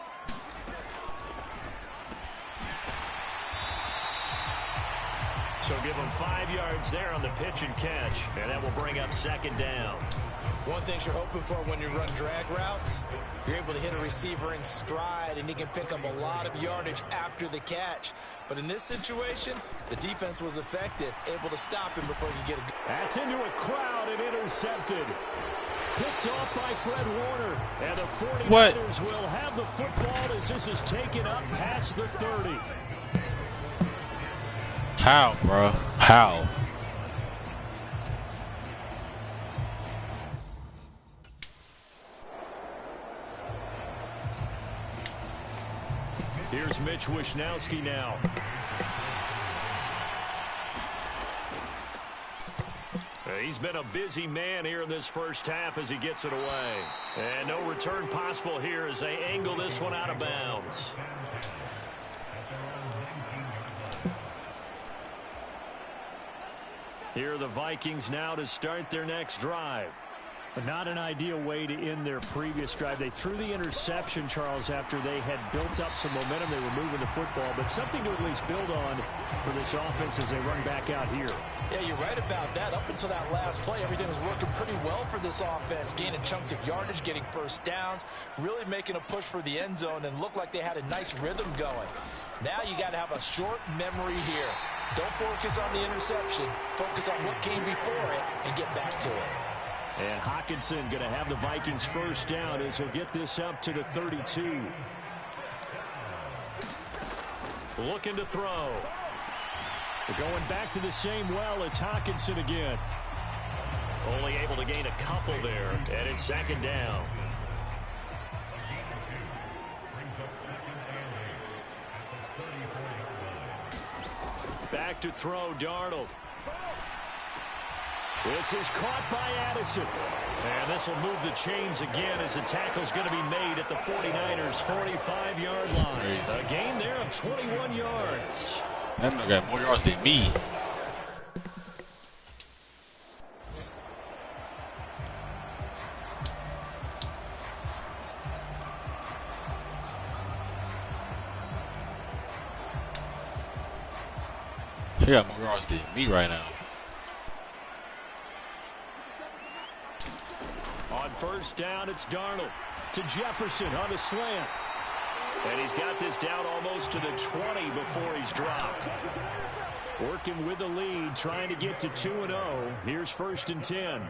So give them 5 yards there on the pitch and catch. And that will bring up second down. One thing you're hoping for when you run drag routes, you're able to hit a receiver in stride, and he can pick up a lot of yardage after the catch. But in this situation, the defense was effective, able to stop him before he could get a... That's into a crowd and intercepted. Picked off by Fred Warner. And the 49ers will have the football as this is taken up past the 30. How, bro? How? Here's Mitch Wishnowsky now. He's been a busy man here in this first half as he gets it away. And no return possible here as they angle this one out of bounds. Here are the Vikings now to start their next drive. But not an ideal way to end their previous drive. They threw the interception, Charles, after they had built up some momentum. They were moving the football, but something to at least build on for this offense as they run back out here. Yeah, you're right about that. Up until that last play, everything was working pretty well for this offense, gaining chunks of yardage, getting first downs, really making a push for the end zone, and looked like they had a nice rhythm going. Now you got to have a short memory here. Don't focus on the interception. Focus on what came before it and get back to it. And Hockenson going to have the Vikings first down as he'll get this up to the 32. Looking to throw. Going back to the same well, it's Hockenson again. Only able to gain a couple there, and it's second down. Back to throw, Darnold. This is caught by Addison. And this will move the chains again as the tackle's going to be made at the 49ers' 45-yard line. A gain there of 21 yards. That man got more yards than me. He got more yards than me right now. On first down, it's Darnold to Jefferson on a slant. And he's got this down almost to the 20 before he's dropped. Working with the lead, trying to get to 2-0. Here's 1st and 10.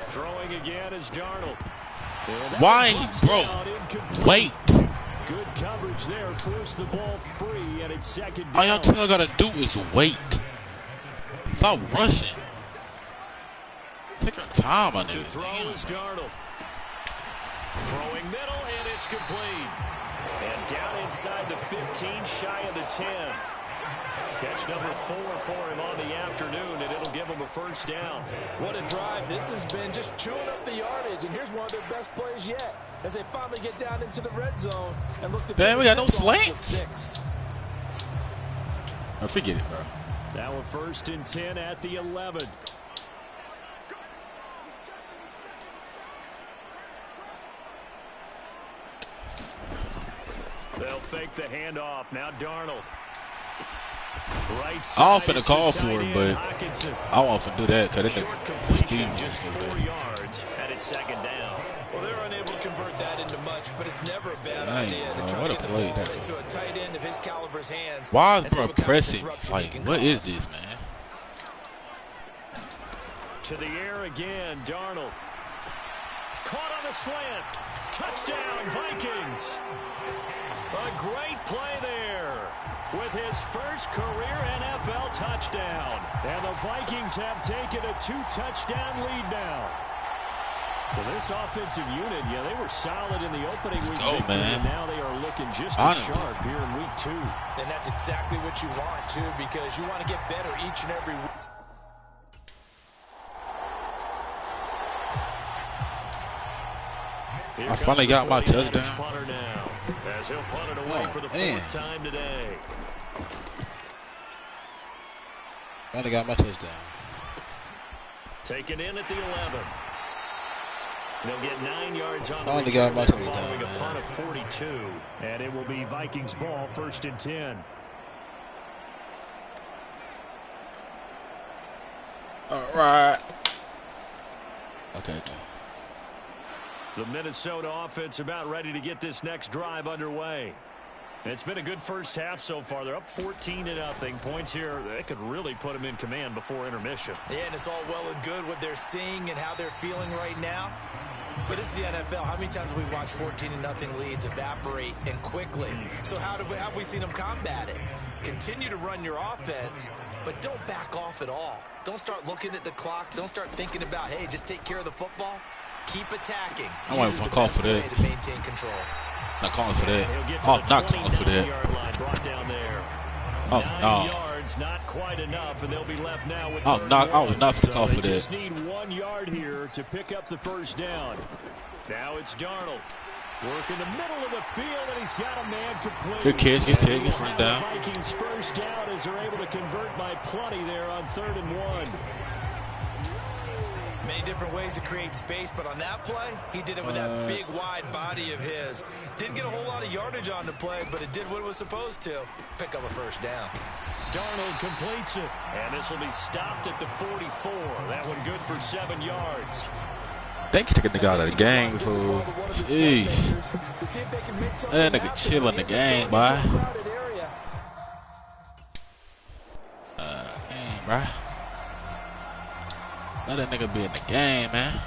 Throwing again is Darnold. Why, bro? Wait. Good coverage there. Force the ball free, and it's 2nd down. All y'all tell gotta do is wait. Stop rushing. Take your time on it. To throw is Darnold. Throwing middle, and it's complete. And down inside the 15, shy of the 10. Catch number 4 for him on the afternoon, and it'll give him a 1st down. What a drive this has been, just chewing up the yardage, and here's one of their best plays yet as they finally get down into the red zone and look to... Man, we got no slants. I forget it, bro. Now a 1st and 10 at the 11. They'll fake the handoff. Now Darnold. Right side, I don't finna call for it, but I want to do that because they speed just 4 yards, and it's 2nd down. Well, they're unable to convert that into much, but it's never a bad Dang, idea bro, to try what to a get the play ball that into a tight end of his caliber's hands. Why is bro pressing? Like, what is this, man? To the air again, Darnold. Caught on a slant. Touchdown, Vikings. A great play there with his first career NFL touchdown. And the Vikings have taken a 2-touchdown lead now. Well, this offensive unit, yeah, they were solid in the opening week victory, and now they are looking just as sharp here in week 2. And that's exactly what you want, too, because you want to get better each and every week. I finally got my touchdown. Now, as he'll punt it away for the 4th time today. Finally got my touchdown. Taken in at the 11. They'll get 9 yards on Finally the got my return touchdown, following a man. punt of 42. And it will be Vikings ball, 1st and 10. All right. Okay. The Minnesota offense about ready to get this next drive underway. It's been a good first half so far. They're up 14-0. Points here, they could really put them in command before intermission. Yeah, and it's all well and good what they're seeing and how they're feeling right now. But it's the NFL. How many times have we watched 14-0 leads evaporate and quickly? So how have we seen them combat it? Continue to run your offense, but don't back off at all. Don't start looking at the clock. Don't start thinking about, hey, just take care of the football. Keep attacking. I want to call for that. To maintain control. Not calling for that. Oh, not calling for that. Oh, no. Yards, not quite enough, and they'll be left now with I was not going to call for that. Just need 1 yard here to pick up the 1st down. Now it's Darnold. Working the middle of the field, and he's got a man complete. Good catch, good take, good first down. Vikings 1st down as they're able to convert by plenty there on 3rd and 1. Many different ways to create space, but on that play, he did it with that big, wide body of his. Didn't get a whole lot of yardage on the play, but it did what it was supposed to. Pick up a 1st down. Darnold completes it, and this will be stopped at the 44. That one good for 7 yards. Thank you to get the guy out of the game, fool. Jeez. That nigga chilling the game, boy. Damn, bro. Let that nigga be in the game, man.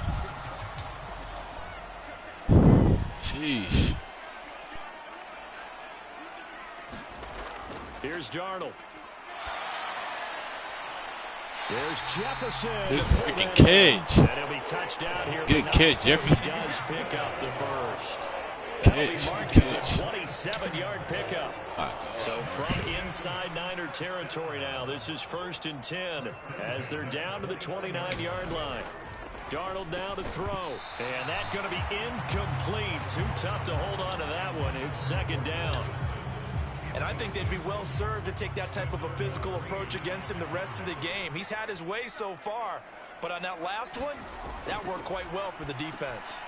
Jeez. Here's Darnold. There's Jefferson. Good freaking catch. And he'll be touchdown here. Good catch, Jefferson. He does pick up the 1st. Catch. 27-yard pickup. So from inside Niner territory now, this is 1st and 10 as they're down to the 29-yard line. Darnold now to throw, and that's going to be incomplete. Too tough to hold on to that one. It's 2nd down. And I think they'd be well served to take that type of a physical approach against him the rest of the game. He's had his way so far, but on that last one, that worked quite well for the defense.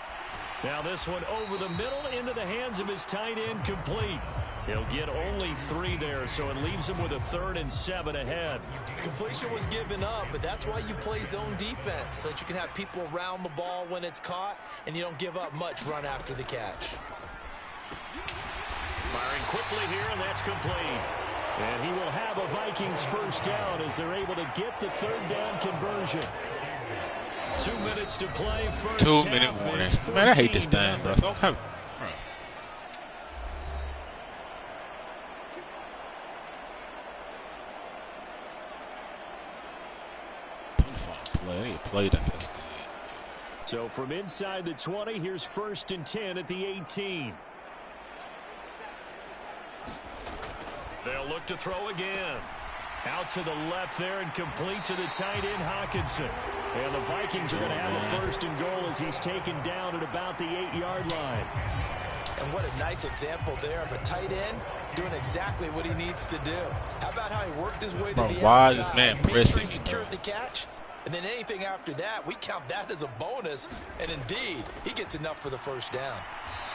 Now this one over the middle into the hands of his tight end, complete. He'll get only 3 there, so it leaves him with a 3rd and 7 ahead. Completion was given up, but that's why you play zone defense, so that you can have people around the ball when it's caught, and you don't give up much run after the catch. Firing quickly here, and that's complete. And he will have a Vikings first down as they're able to get the 3rd down conversion. 2 minutes to play. First 2-minute warning. Man, I hate this thing, bro. So okay. Play that that's good. So from inside the 20, here's 1st and 10 at the 18. They'll look to throw again. Out to the left there and complete to the tight end, Hawkinson. And the Vikings are going to have a 1st and goal as he's taken down at about the 8-yard line. And what a nice example there of a tight end doing exactly what he needs to do. How about how he worked his way to the outside? Why is this man pressing? He secured the catch. And then anything after that, we count that as a bonus. And indeed, he gets enough for the first down.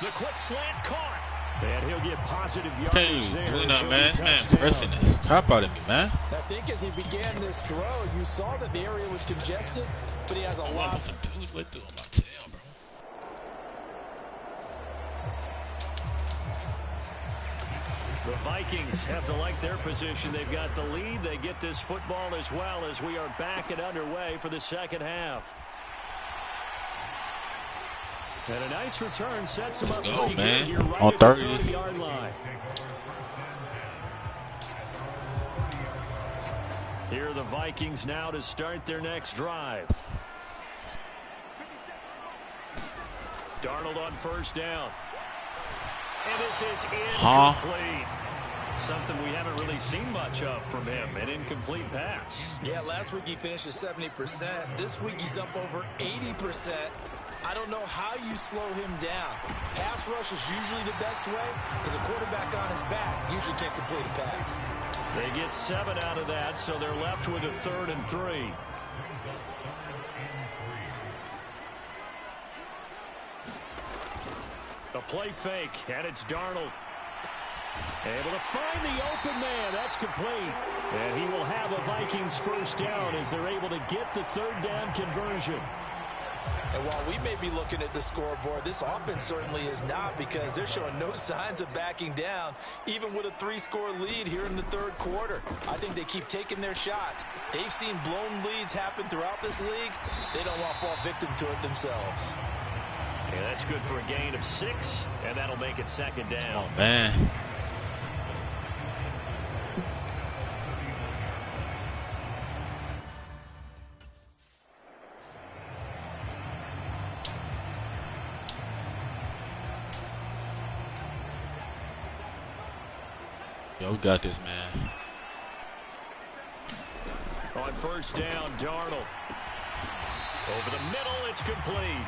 The quick slant caught. And he'll get positive yardage there. Doing that, man. Man, pressing this crap out of me, man. I think as he began this throw, you saw that the area was congested, but he has a lot of... some dudes right through my tail, bro. The Vikings have to like their position. They've got the lead. They get this football as well as we are back and underway for the second half. And a nice return sets him up pretty good here right on at the 30. 30-yard line. Here are the Vikings now to start their next drive. Darnold on 1st down. And this is incomplete. Something we haven't really seen much of from him, an incomplete pass. Yeah, last week he finished at 70%. This week he's up over 80%. I don't know how you slow him down. Pass rush is usually the best way because a quarterback on his back usually can't complete a pass. They get 7 out of that, so they're left with a 3rd and 3. A play fake, and it's Darnold. Able to find the open man. That's complete. And he will have a Vikings first down as they're able to get the 3rd down conversion. And while we may be looking at the scoreboard, this offense certainly is not, because they're showing no signs of backing down, even with a 3-score lead here in the 3rd quarter. I think they keep taking their shots. They've seen blown leads happen throughout this league. They don't want to fall victim to it themselves. Yeah, that's good for a gain of 6, and that'll make it 2nd down. Oh, man. Yo, we got this, man. On 1st down, Darnold. Over the middle, it's complete.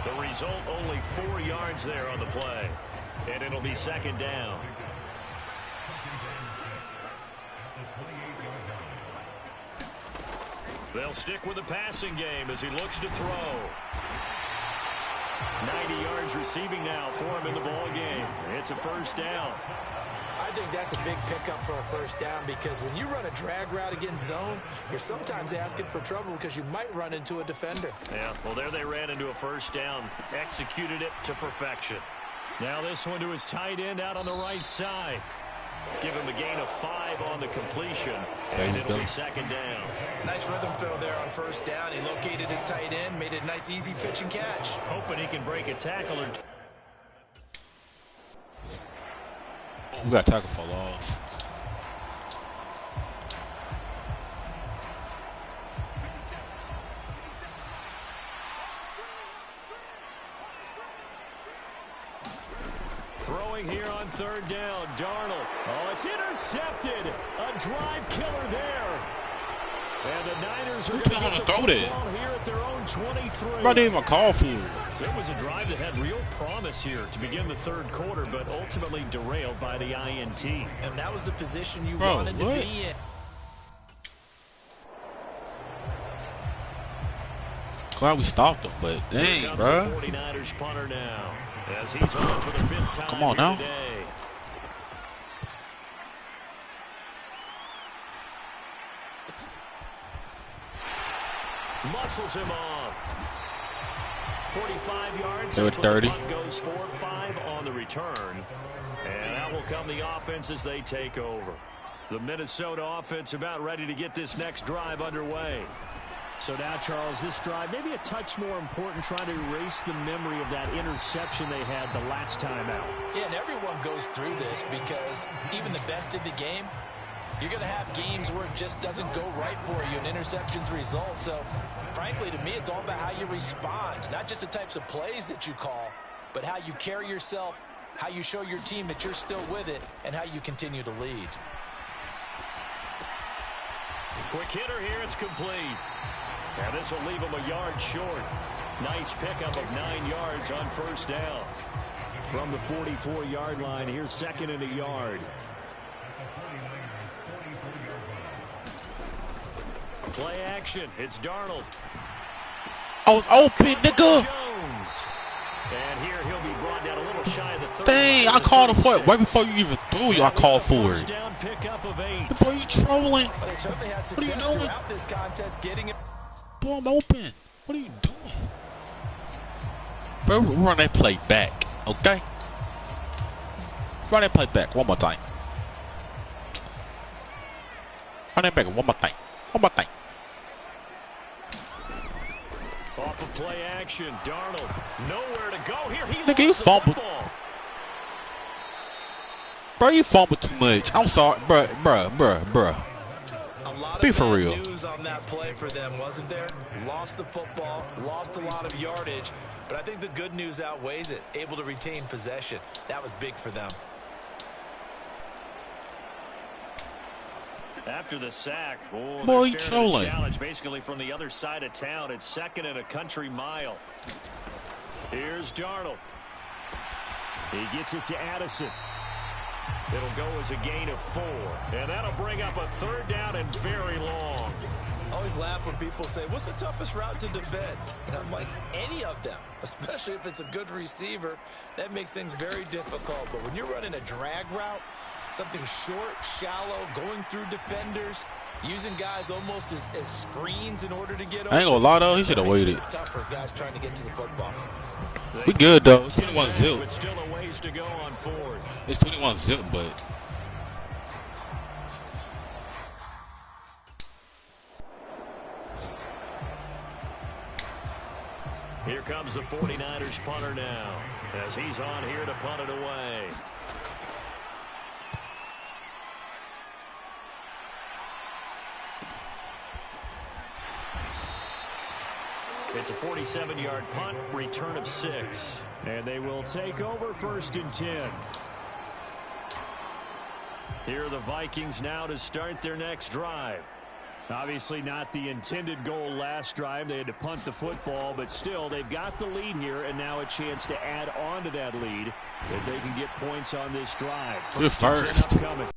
The result, only 4 yards there on the play. And it'll be 2nd down. They'll stick with the passing game as he looks to throw. 90 yards receiving now for him in the ball game. It's a 1st down. I think that's a big pickup for a 1st down, because when you run a drag route against zone, you're sometimes asking for trouble because you might run into a defender. Yeah, well, there they ran into a 1st down. Executed it to perfection. Now this one to his tight end out on the right side. Give him a gain of 5 on the completion, and it'll be 2nd down. Nice rhythm throw there on 1st down. He located his tight end, made it a nice, easy pitch and catch. Hoping he can break a tackle or two. We got tackle for loss. Throwing here on 3rd down, Darnold. Oh, it's intercepted. A drive killer there. And the Niners are going to get the football here at their own 23. I didn't even call for it. So it was a drive that had real promise here to begin the 3rd quarter, but ultimately derailed by the INT. And that was the position you wanted to be in. Glad we stopped him, but dang, bro. 49ers punter now, as he's on for the 5th time. Come on now. Today. Muscles him off. 45 yards. They were 30. The punt goes 4-5 on the return. And that will come the offense as they take over. The Minnesota offense about ready to get this next drive underway. So now, Charles, this drive maybe a touch more important, trying to erase the memory of that interception they had the last time out. Yeah, and everyone goes through this because even the best in the game, you're going to have games where it just doesn't go right for you and interceptions result. So, frankly, to me, it's all about how you respond, not just the types of plays that you call, but how you carry yourself, how you show your team that you're still with it, and how you continue to lead. Quick hitter here, it's complete. And this will leave him a yard short. Nice pickup of 9 yards on first down. From the 44-yard line, here's 2nd and a yard. Play action. It's Darnold. I was open, nigga. Jones. And here he'll be brought down a little shy of the 30. Dang, I called for it right before you even threw it. I called for it. Down pickup of 8. Boy, you trolling? But they certainly had What are you success doing? throughout this contest getting it. Boy, I'm open. What are you doing? Bro, run that play back, okay? Run that play back one more time. Run that back one more time. One more time. Off of play action, Darnold. Nowhere to go here. He Nigga, you lost the fumbled. football. Bro, you fumbled too much. I'm sorry, bro. A lot Be of for bad real. news on that play for them, wasn't there? Lost the football, lost a lot of yardage, but I think the good news outweighs it. Able to retain possession. That was big for them. After the sack, oh, Boy, you they're staring at a trolling. challenge basically from the other side of town. It's 2nd and a country mile. Here's Darnold. He gets it to Addison. It'll go as a gain of 4. And that'll bring up a 3rd down and very long. I always laugh when people say, what's the toughest route to defend? And I'm like, any of them, especially if it's a good receiver. That makes things very difficult. But when you're running a drag route, something short, shallow, going through defenders, using guys almost as screens in order to get over. I ain't gonna lie though, he should have waited. It's tough for guys trying to get to the football. We good though. It's 21 But zip. still a ways to go on 4th. It's 21 zip, but Here comes the 49ers punter now, as he's on here to punt it away. It's a 47-yard punt, return of 6. And they will take over 1st and 10. Here are the Vikings now to start their next drive. Obviously not the intended goal last drive. They had to punt the football, but still they've got the lead here, and now a chance to add on to that lead if they can get points on this drive. Good first. Upcoming.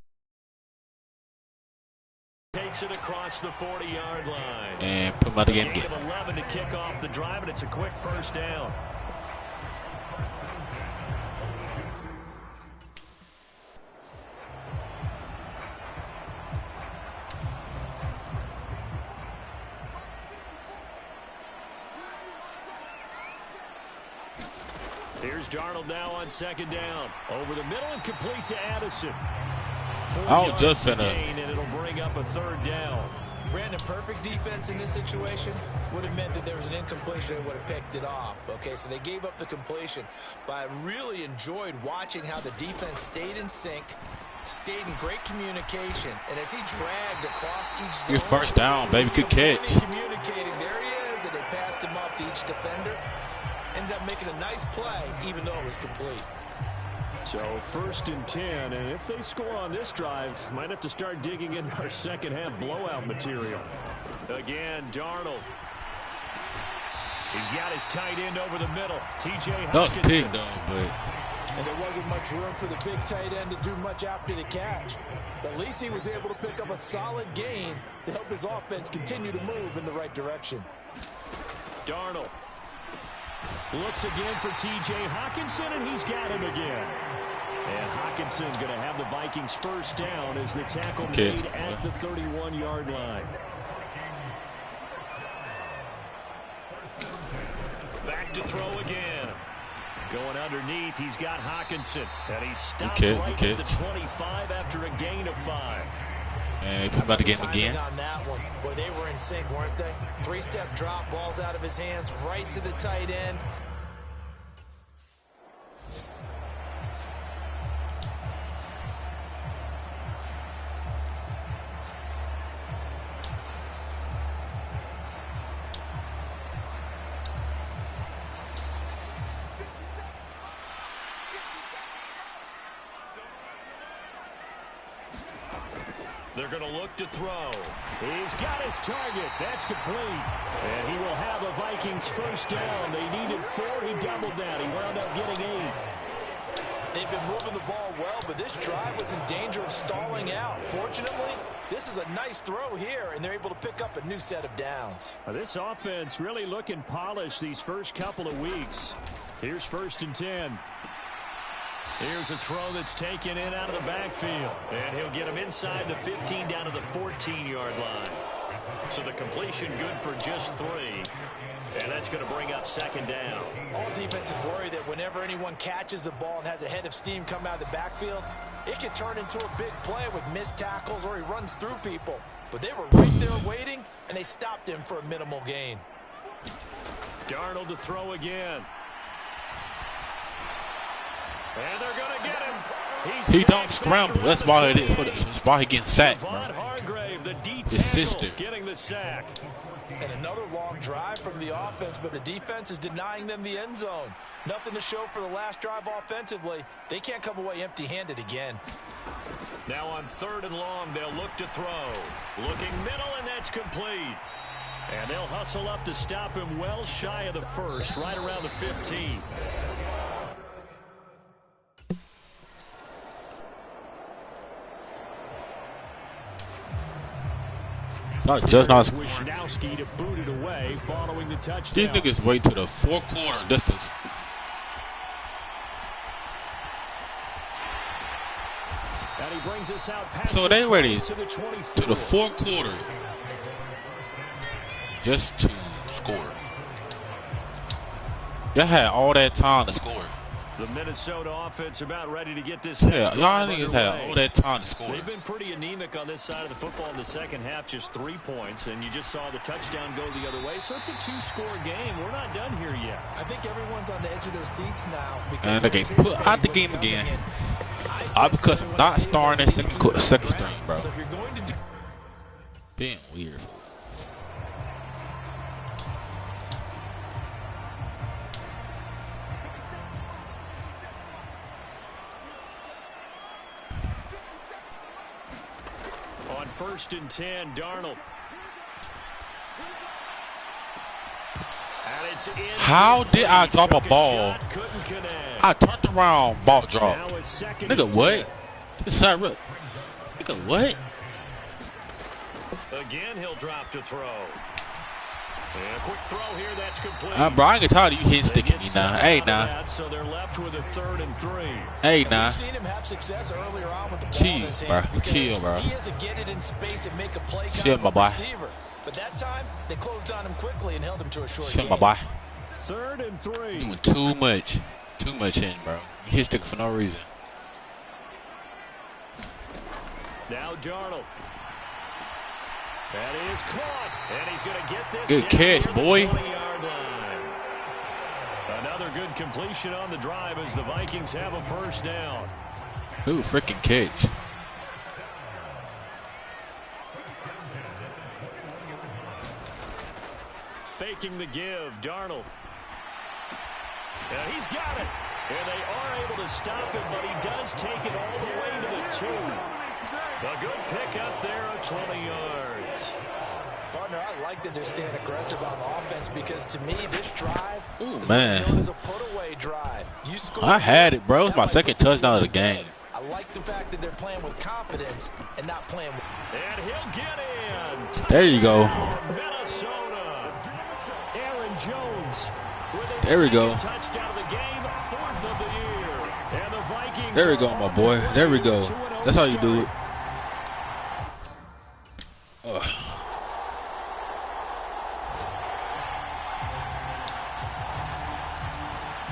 Takes it across the 40-yard line. and put him out again. Gain of 11 to kick off the drive, and it's a quick 1st down. Here's Darnold now on 2nd down. Over the middle and complete to Addison. I was just finna. Gain, and it'll bring up a 3rd down. Brandon, perfect defense in this situation would have meant that there was an incompletion. They would have picked it off. Okay, so they gave up the completion. But I really enjoyed watching how the defense stayed in sync, stayed in great communication, and as he dragged across each zone. Your 1st down, baby. Good catch. Communicating, there he is, and they passed him off to each defender. Ended up making a nice play, even though it was complete. So 1st and 10, and if they score on this drive, might have to start digging in our second-half blowout material. Again, Darnold. He's got his tight end over the middle. T.J. That was Hockenson. big though, but And there wasn't much room for the big tight end to do much after the catch. But at least he was able to pick up a solid gain to help his offense continue to move in the right direction. Darnold looks again for T.J. Hockenson, and he's got him again. And Hockenson going to have the Vikings first down as the tackle made at the 31-yard line. Back to throw again. Going underneath, he's got Hockenson. And he stops right at the 25 after a gain of 5. And come about to get him again. On that one. Boy, they were in sync, weren't they? 3-step drop, balls out of his hands, right to the tight end. They're going to look to throw. He's got his target. That's complete. And he will have a Vikings first down. They needed 4. He doubled that. He wound up getting 8. They've been moving the ball well, but this drive was in danger of stalling out. Fortunately, this is a nice throw here, and they're able to pick up a new set of downs. This offense really looking polished these first couple of weeks. Here's 1st and 10. Here's a throw that's taken in out of the backfield. And he'll get him inside the 15 down to the 14-yard line. So the completion good for just 3. And that's going to bring up 2nd down. All defenses worry that whenever anyone catches the ball and has a head of steam come out of the backfield, it can turn into a big play with missed tackles or he runs through people. But they were right there waiting, and they stopped him for a minimal gain. Darnold to throw again. And they're going to get him. He don't scramble. That's why it is. That's why he getting sacked, bro. His sister. Getting the sack. And another long drive from the offense, but the defense is denying them the end zone. Nothing to show for the last drive offensively. They can't come away empty-handed again. Now on 3rd and long, they'll look to throw. Looking middle, and that's complete. And they'll hustle up to stop him well shy of the 1st, right around the 15. Not just not scoring. To boot it away following the touchdown. These niggas wait to the 4th quarter. Distance. And he brings us out past So they ready to the 4th quarter just to score. Y'all had all that time to score. The Minnesota offense about ready to get this. Yeah, y'all niggas had all that time to score. They've been pretty anemic on this side of the football in the second half, just 3 points, and you just saw the touchdown go the other way. So it's a 2-score game. We're not done here yet. I think everyone's on the edge of their seats now. And they get put out the game again. Because I'm not starting that second string, bro. So if you're going to do Being weird. On 1st and 10, Darnold. And it's in. How did I drop a ball? I turned around, ball drop. Nigga, what? Nigga, what? Again, he'll drop to throw. And a quick throw here, that's complete. Bro, I can tell you he ain't sticking me now. Hey, now. So they're left with a 3rd and 3. Hey, now. We've seen him have success earlier on with the ball Chill, in his bro. hands Chill, bro. He has to get it in space and make a play. Chill, my boy. Receiver. But that time, they closed on him quickly and held him to a short Chill, game. my boy. 3rd and 3. Doing too much. Too much in, bro. You hit stick for no reason. Now Darnold. That is caught. And he's going to get this. Good catch, boy. 20-yard line. Another good completion on the drive as the Vikings have a first down. Ooh, freaking catch. Faking the give, Darnold. And he's got it. And they are able to stop him, but he does take it all the way to the 2. A good pick up there of 20 yards. Partner, I like that they're staying aggressive on the offense because to me, this drive is man. known as a put-away drive. You score, I had it, bro. It's my second touchdown of the game. I like the fact that they're playing with confidence and not playing with... And he'll get in. There you go. Minnesota. Aaron And Jones with his There we go. touchdown of the game, 4th of the year. And the Vikings There we go, my boy. There we go. That's how you do it.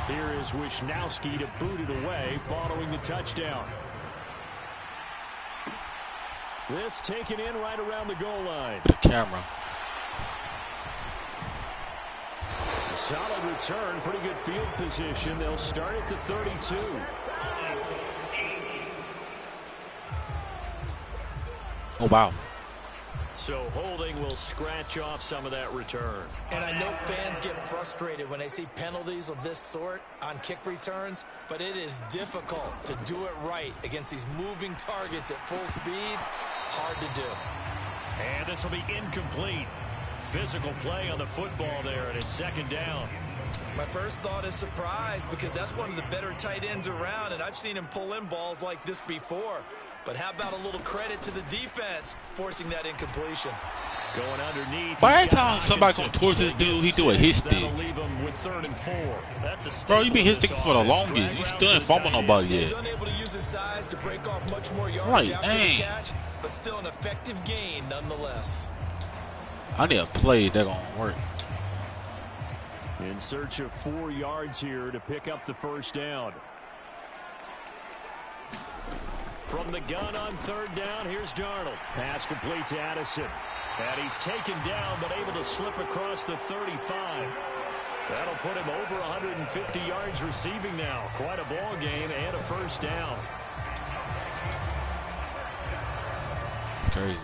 Here is Wisnowski to boot it away following the touchdown. This taken in right around the goal line. The camera. A solid return, pretty good field position. They'll start at the 32. Oh, wow. So holding will scratch off some of that return. And I know fans get frustrated when they see penalties of this sort on kick returns, but it is difficult to do it right against these moving targets at full speed. Hard to do. And this will be incomplete. Physical play on the football there, and it's 2nd down. My first thought is surprise, because that's one of the better tight ends around, and I've seen him pull in balls like this before. But how about a little credit to the defense forcing that incompletion? Going underneath. By every time somebody comes towards this dude, he do a hit stick. Leave him with 3rd and 4. That's a Bro, you been hit sticking for the longest. You still ain't fumble nobody yet. He's unable to use his size to break off much more Right, yardage after dang. the catch, but still an effective gain nonetheless. I need a play that gonna work. In search of 4 yards here to pick up the 1st down. From the gun on 3rd down, here's Darnold. Pass complete to Addison. And he's taken down, but able to slip across the 35. That'll put him over 150 yards receiving now. Quite a ball game and a 1st down. Crazy.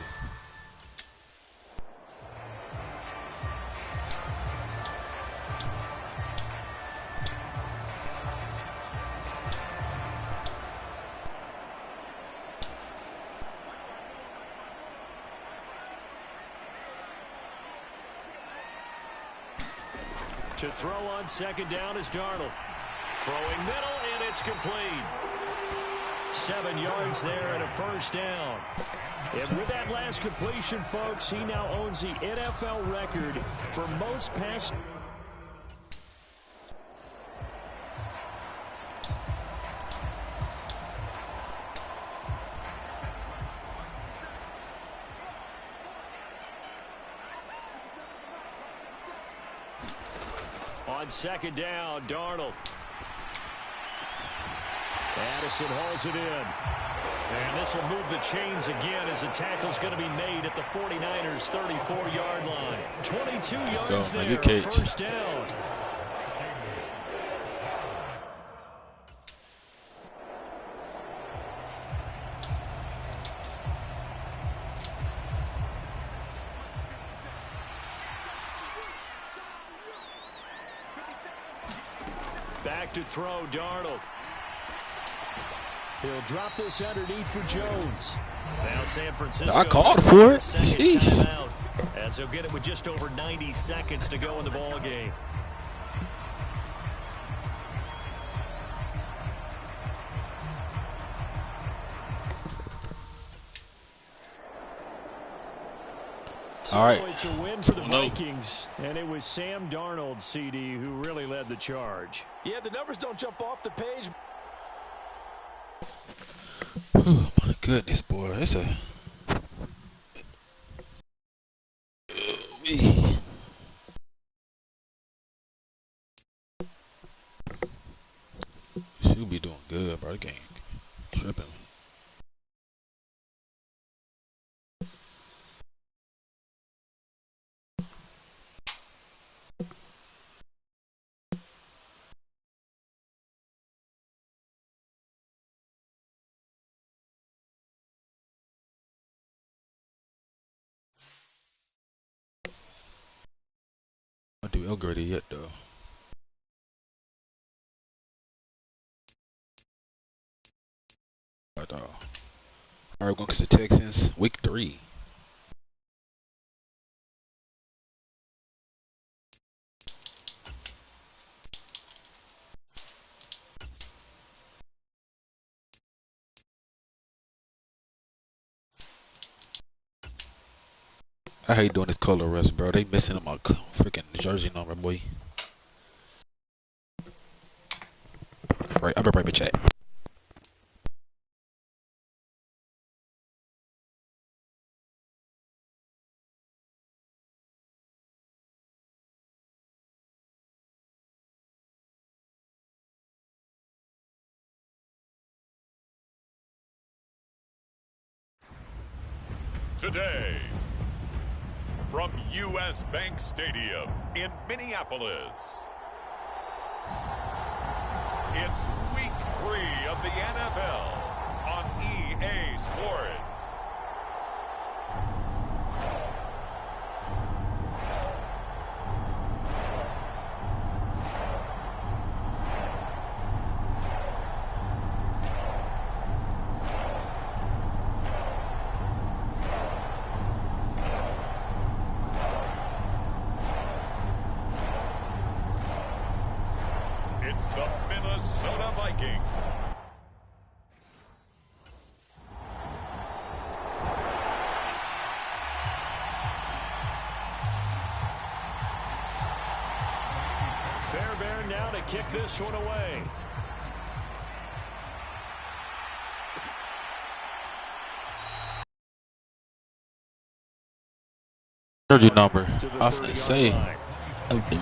To throw on 2nd down is Darnold. Throwing middle, and it's complete. 7 yards there and a 1st down. And with that last completion, folks, he now owns the NFL record for most pass. On 2nd down, Darnold. Addison hauls it in. And this will move the chains again as the tackle's going to be made at the 49ers' 34-yard line. 22 yards there, 1st down. Back to throw, Darnold. He'll drop this underneath for Jones. Now San Francisco. I called for it. Sheesh. Timeout, as he'll get it with just over 90 seconds to go in the ball game. All right. So it's a win for the Vikings, and it was Sam Darnold, CD, who really led the charge. Yeah, the numbers don't jump off the page. Oh my goodness, boy. It's a should be doing good, bro. The game tripping. I do upgrade it yet though. All right, we're going to the Texans, week 3. I hate doing this color rush, bro. They missing my freaking jersey number, boy. Right, I'll be right back, chat. Today, from U.S. Bank Stadium in Minneapolis, it's Week 3 of the NFL on EA Sports. It's the Minnesota Vikings. Fairbairn now to kick this one away. Jersey number. I was gonna say. Oh, dude.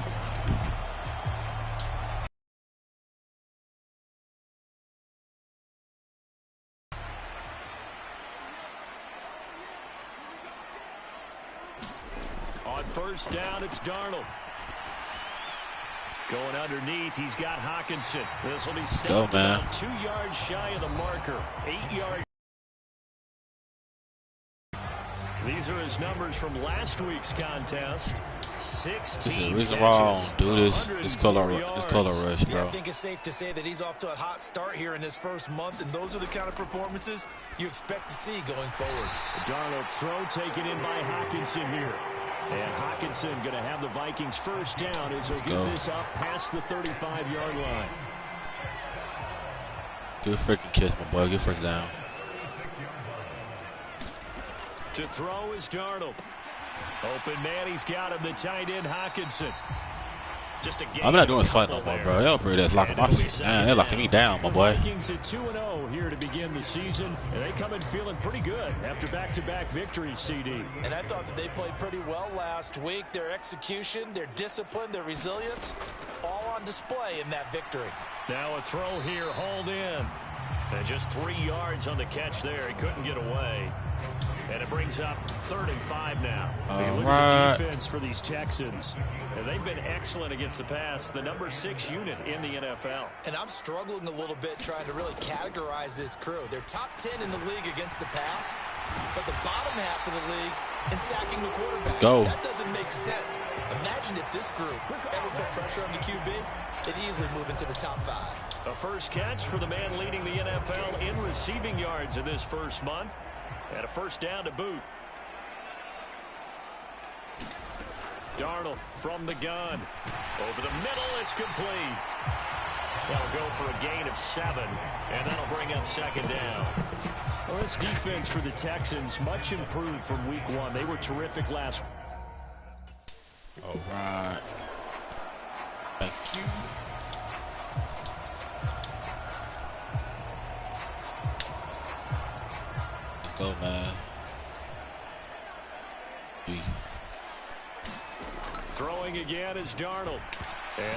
On first down, it's Darnold. Going underneath, he's got Hockenson. This will be stopped about 2 yards shy of the marker. 8 yards. These are his numbers from last week's contest. 16 This is the reason why I don't do this color rush, bro. Yeah, I think it's safe to say that he's off to a hot start here in his first month, and those are the kind of performances you expect to see going forward. Darnold's throw taken in by Hockenson here. And Hockenson going to have the Vikings first down as he'll get this up past the 35-yard line. Good freaking catch, my boy. Good first down. To throw is Darnold. Open man, he's got him, the tight end Hockenson. Just a game. I'm not doing slight no more, bro. They're pretty locking my shit. Man, they're locking me down, my boy. Vikings at 2-0 here to begin the season, and they come in feeling pretty good after back-to-back victories, CD. And I thought that they played pretty well last week. Their execution, their discipline, their resilience, all on display in that victory. Now a throw here, hauled in. And just 3 yards on the catch there. He couldn't get away. And it brings up 3rd and 5 now. Look at the defense for these Texans. And they've been excellent against the pass, the number 6 unit in the NFL. And I'm struggling a little bit trying to really categorize this crew. They're top 10 in the league against the pass, but the bottom half of the league in sacking the quarterback. That doesn't make sense. Imagine if this group ever put pressure on the QB, they'd easily move into the top 5. A first catch for the man leading the NFL in receiving yards in this first month. And a first down to boot. Darnold from the gun. Over the middle, it's complete. That'll go for a gain of 7, and that'll bring up 2nd down. Well, this defense for the Texans, much improved from week 1. They were terrific last week. All right. Thank you. Let's go, man. Throwing again is Darnold.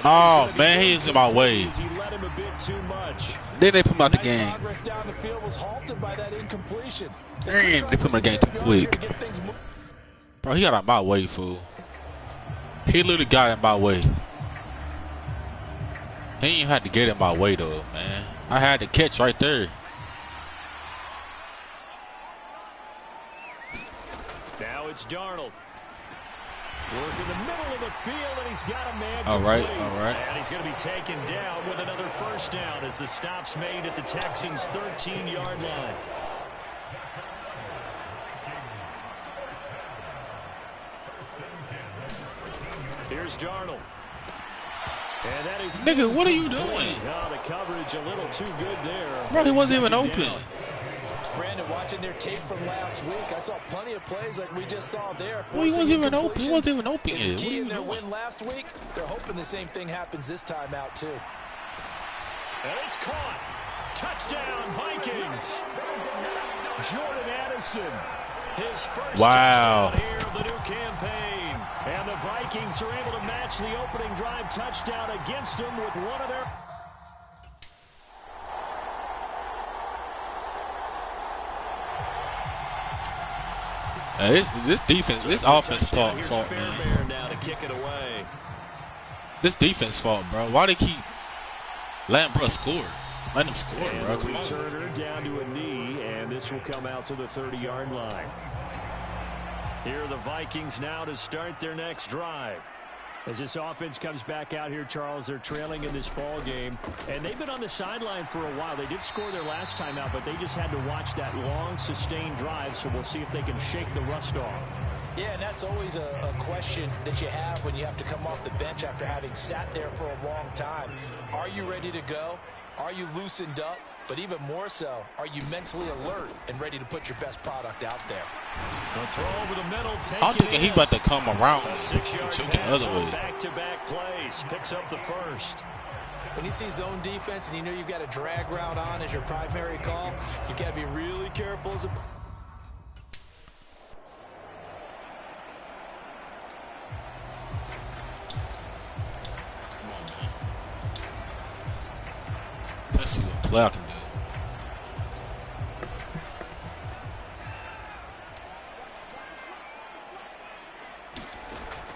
Oh, man, he's in my way. He let him a bit too much. Then they put him out the game. Progress down the field was halted by that incompletion. Damn, they put him in the game too quick. Bro, he got out my way, fool. He literally got in my way. He ain't had to get in my way, though, man. I had to catch right there. Now it's Darnold. Work in the middle of the field, and he's got a man. All right. And he's going to be taken down with another first down as the stop's made at the Texans' 13-yard line. Here's Darnold. And that is Nigga, what are you doing? Oh, the coverage a little too good there. Bro, he wasn't even open. Brandon, watching their tape from last week, I saw plenty of plays like we just saw there. Well, he wasn't even open. He wasn't even open yet. What are you doing? Win last week. They're hoping the same thing happens this time out too. And it's caught. Touchdown, Vikings. Jordan Addison, his first touchdown here of the new campaign. And the Vikings are able to match the opening drive touchdown against them with one of their... This defense, this offense fault, man. Now to kick it away. This defense fault, bro. Why they keep letting bro score? Let him score, and bro. Come on. Returner down to a knee, and this will come out to the 30-yard line. Here are the Vikings now to start their next drive. As this offense comes back out here, Charles, they're trailing in this ball game, and they've been on the sideline for a while. They did score their last time out, but they just had to watch that long, sustained drive, so we'll see if they can shake the rust off. Yeah, and that's always a question that you have when you have to come off the bench after having sat there for a long time. Are you ready to go? Are you loosened up? But even more so, are you mentally alert and ready to put your best product out there? A throw over the middle. I'm thinking he about to come around and choke the other way. Back-to-back plays. Picks up the first. When you see zone defense and you know you've got a drag route on as your primary call, you got to be really careful as a... Let's see what play I can do.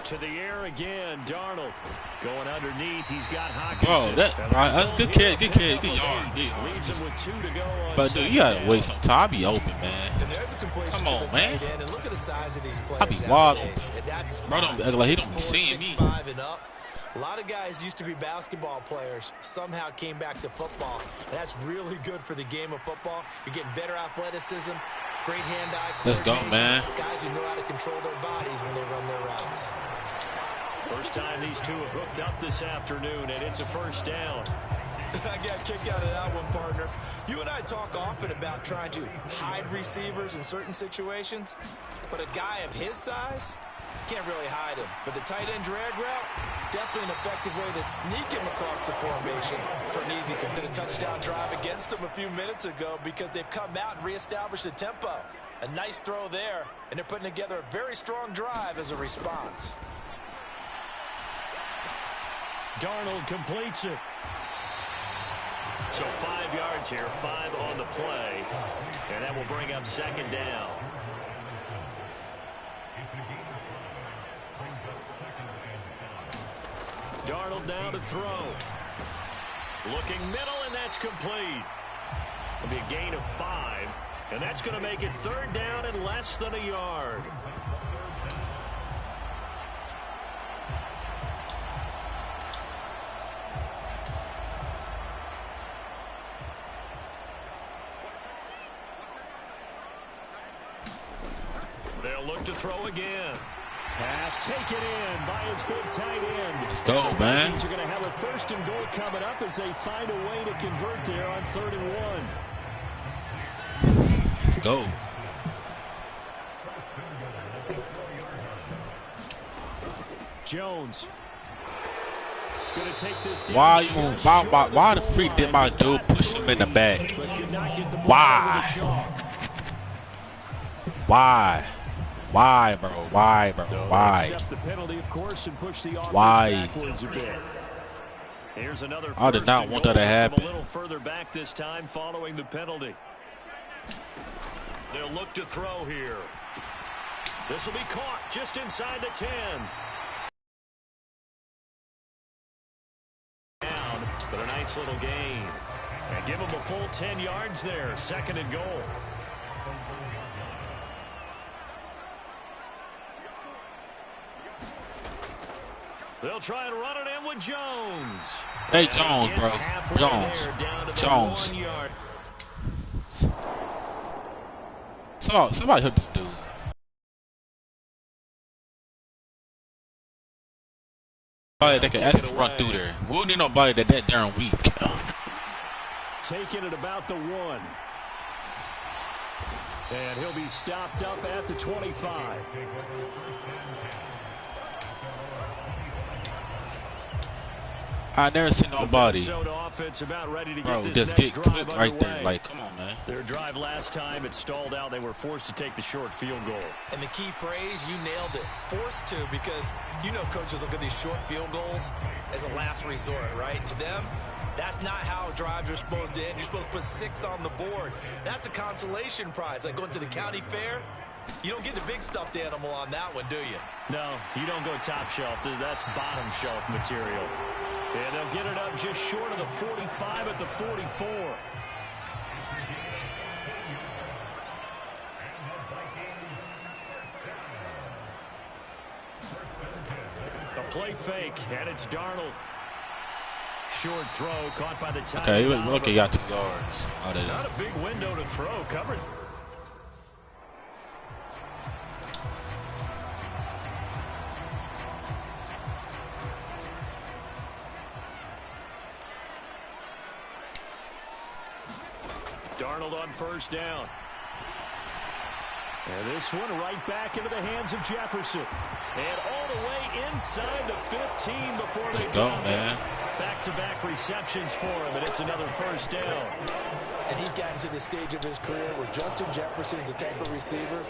To the air again, Darnold going underneath. He's got Hawkins. Bro, that's good kid, good yard. Leaves him with 2 to go. But dude, you gotta wait some time. I be open, man. And there's a completion Come on, man. and look at the size of these players. I be wide open. Bro, don't act like he don't be seeing me. And up. A lot of guys used to be basketball players, somehow came back to football. And that's really good for the game of football. You're getting better athleticism, great hand-eye coordination. Let's go, man. Guys who know how to control their bodies when they run their routes. First time these two have hooked up this afternoon, and it's a first down. I got a kick out of that one, partner. You and I talk often about trying to hide receivers in certain situations, but a guy of his size, can't really hide him. But the tight end drag route, definitely an effective way to sneak him across the formation for an easy a touchdown drive against him a few minutes ago because they've come out and reestablished the tempo. A nice throw there, and they're putting together a very strong drive as a response. Darnold completes it. So 5 yards here, 5 on the play, and that will bring up second down. Darnold now to throw. Looking middle, and that's complete. It'll be a gain of 5, and that's going to make it third down and less than a yard. They'll look to throw again. Pass taken in by his big tight end. Let's go, man. Vikings are going to have a first and goal coming up as they find a way to convert there on 3rd and 1. Let's go. Jones. Going to take this down. Why the freak did my dude push him in the back? Why? Why, bro? Why, bro? Why? Accept the penalty, of course, and push the offense Why? backwards a bit. Here's another I did not want that to happen. A little further back this time following the penalty. They'll look to throw here. This will be caught just inside the 10. Down, but a nice little gain. And give him a full 10 yards there. 2nd and goal. They'll try and run it in with Jones. Hey, Jones, bro. Jones. Somebody hit this dude. Nobody that can actually run through there. We don't need nobody that darn weak. Taking it about the 1. And he'll be stopped up at the 25. I never seen nobody, About ready to bro, get just get cooked right there. Like, come on, man. Their drive last time, it stalled out. They were forced to take the short field goal. And the key phrase, you nailed it. Forced to, because you know coaches look at these short field goals as a last resort, right? To them, that's not how drives are supposed to end. You're supposed to put 6 on the board. That's a consolation prize. Like going to the county fair, you don't get the big stuffed animal on that one, do you? No, you don't go top shelf. That's bottom shelf material. And they'll get it up just short of the 45 at the 44. A play fake, and it's Darnold. Short throw caught by the tight end. Okay, look, he got 2 yards. Oh, Not a big window to throw. Covered. Darnold on first down. And this one right back into the hands of Jefferson. And all the way inside the 15 before they go, man. Back-to-back receptions for him, and it's another first down. And he's gotten to the stage of his career where Justin Jefferson's the type of receiver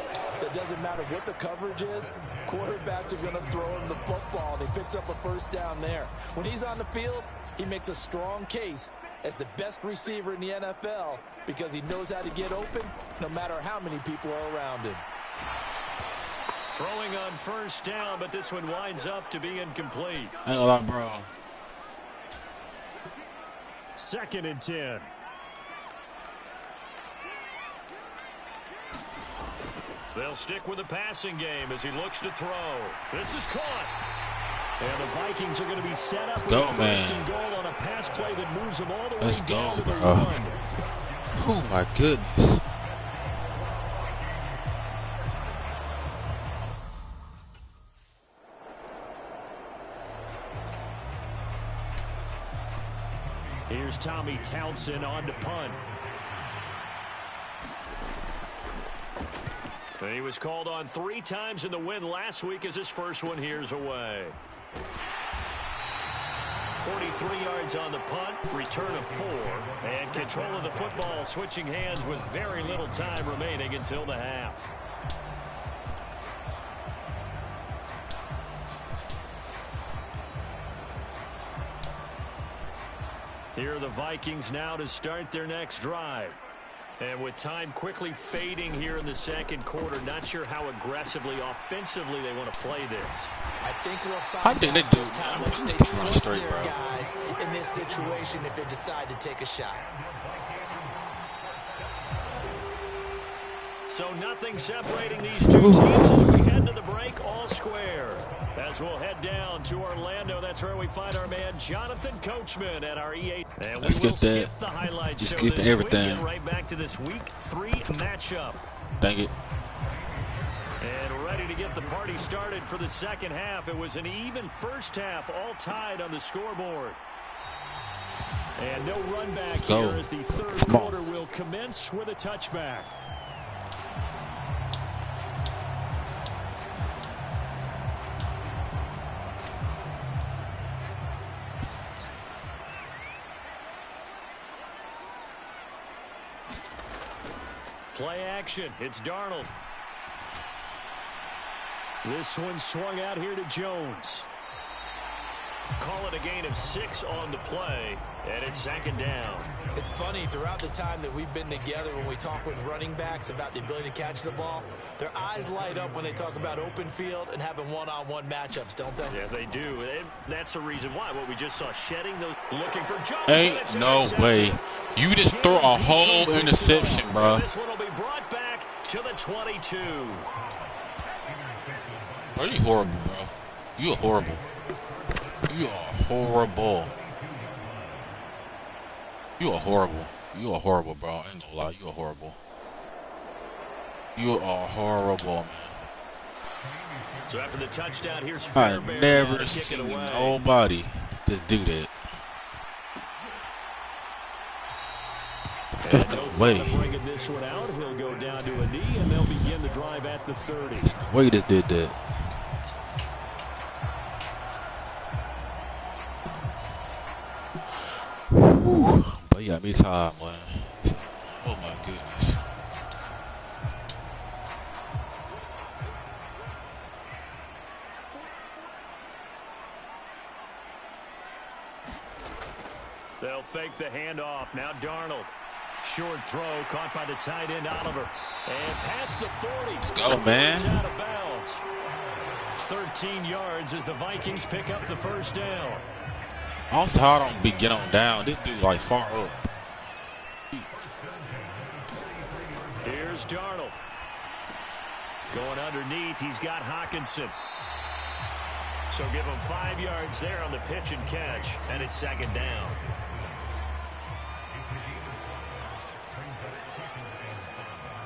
that doesn't matter what the coverage is, quarterbacks are going to throw him the football, and he picks up a first down there. When he's on the field, he makes a strong case as the best receiver in the NFL because he knows how to get open no matter how many people are around him. Throwing on first down, but this one winds up to be incomplete. I ain't gonna lie, bro. 2nd and 10. They'll stick with the passing game as he looks to throw. This is caught. And the Vikings are going to be set up with first and goal on a pass play that moves them all the way down to the run. Oh, my goodness. Here's Tommy Townsend on to punt. He was called on 3 times in the win last week as his first one here's away. 43 yards on the punt, return of 4, and control of the football switching hands with very little time remaining until the half. Here are the Vikings now to start their next drive. And with time quickly fading here in the second quarter, not sure how aggressively, offensively they want to play this. I think we'll find out just how much they trust their guys in this situation if they decide to take a shot. So nothing separating these two teams as we head to the break, all square. As we'll head down to Orlando, that's where we find our man Jonathan Coachman at our E8. And we will skip the highlights. Just skipping everything. Right back to this week 3 matchup. Dang it. And ready to get the party started for the second half. It was an even first half, all tied on the scoreboard. And no run back here as the third quarter will commence with a touchback. Play action. It's Darnold. This one swung out here to Jones. Call it a gain of 6 on the play, and it's 2nd down. It's funny, throughout the time that we've been together, when we talk with running backs about the ability to catch the ball, their eyes light up when they talk about open field and having one-on-one matchups, don't they? Yeah, they do. And that's the reason why. What we just saw, shedding those, looking for Jones. Ain't no way. You just throw a whole interception, bro. This one will be brought back to the 22. Bro, you horrible, bro. You are horrible. You are horrible. You are horrible. You are horrible, bro. I ain't gonna lie. You are horrible. You are horrible, man. So after the touchdown, here's I've never seen nobody just do that. And no way. Bringing this one out, he'll go down to a knee, and they'll begin the drive at the 30. There's no way this did that. Whew. But you got me tired, man. Oh my goodness. They'll fake the handoff. Now Darnold. Short throw caught by the tight end Oliver. And past the 40. Let's go, man. Out of bounds. 13 yards as the Vikings pick up the first down. Also, how I don't be get on down. This dude like far up. Here's Darnold. Going underneath, he's got Hawkinson. So give him 5 yards there on the pitch and catch, and it's second down.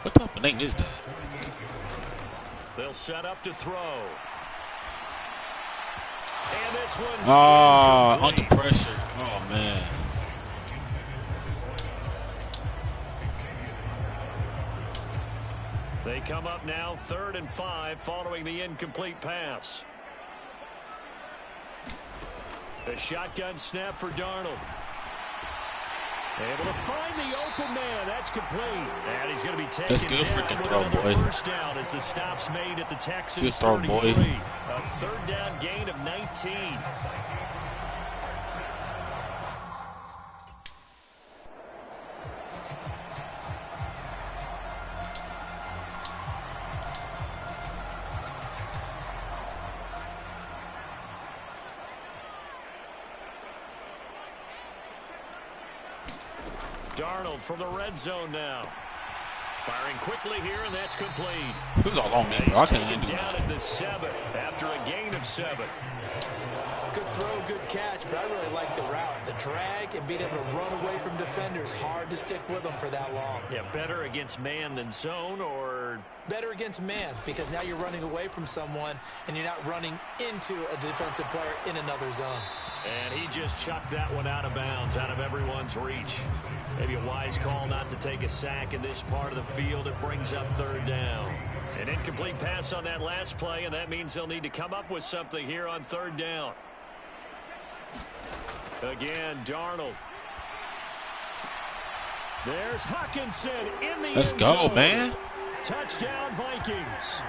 What type of name is that? They'll set up to throw. And this one's under pressure. Oh, man. They come up now 3rd and 5 following the incomplete pass. The shotgun snap for Darnold. Able to find the open man. That's complete. And he's going to be taken That's good freaking throw, boy. First down as the stop's made at the Texans. Good throw, 33. boy. A 3rd down gain of 19. Darnold from the red zone now. Firing quickly here, and that's complete. Who's all on me, bro? I can't even do down that. at the 7 after a gain of 7. Good throw, good catch, but I really like the route. The drag and being able to run away from defenders. Hard to stick with them for that long. Yeah, better against man than zone, or better against man, because now you're running away from someone and you're not running into a defensive player in another zone. And he just chucked that one out of bounds, out of everyone's reach. Maybe a wise call not to take a sack in this part of the field. It brings up 3rd down. An incomplete pass on that last play, and that means they'll need to come up with something here on 3rd down. Again, Darnold. There's Hawkinson in the Let's end go, zone. man. Touchdown, Vikings.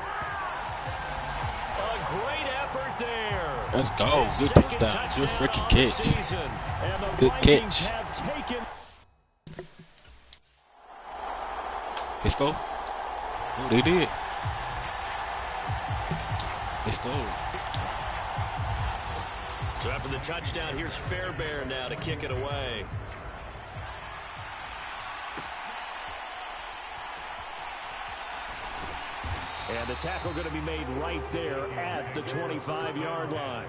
A great effort there. Let's go. Good touchdown. Good freaking catch. Good catch. Let's go. Oh, they did. Let's go. So after the touchdown, here's Fairbairn now to kick it away. And the tackle going to be made right there at the 25-yard line.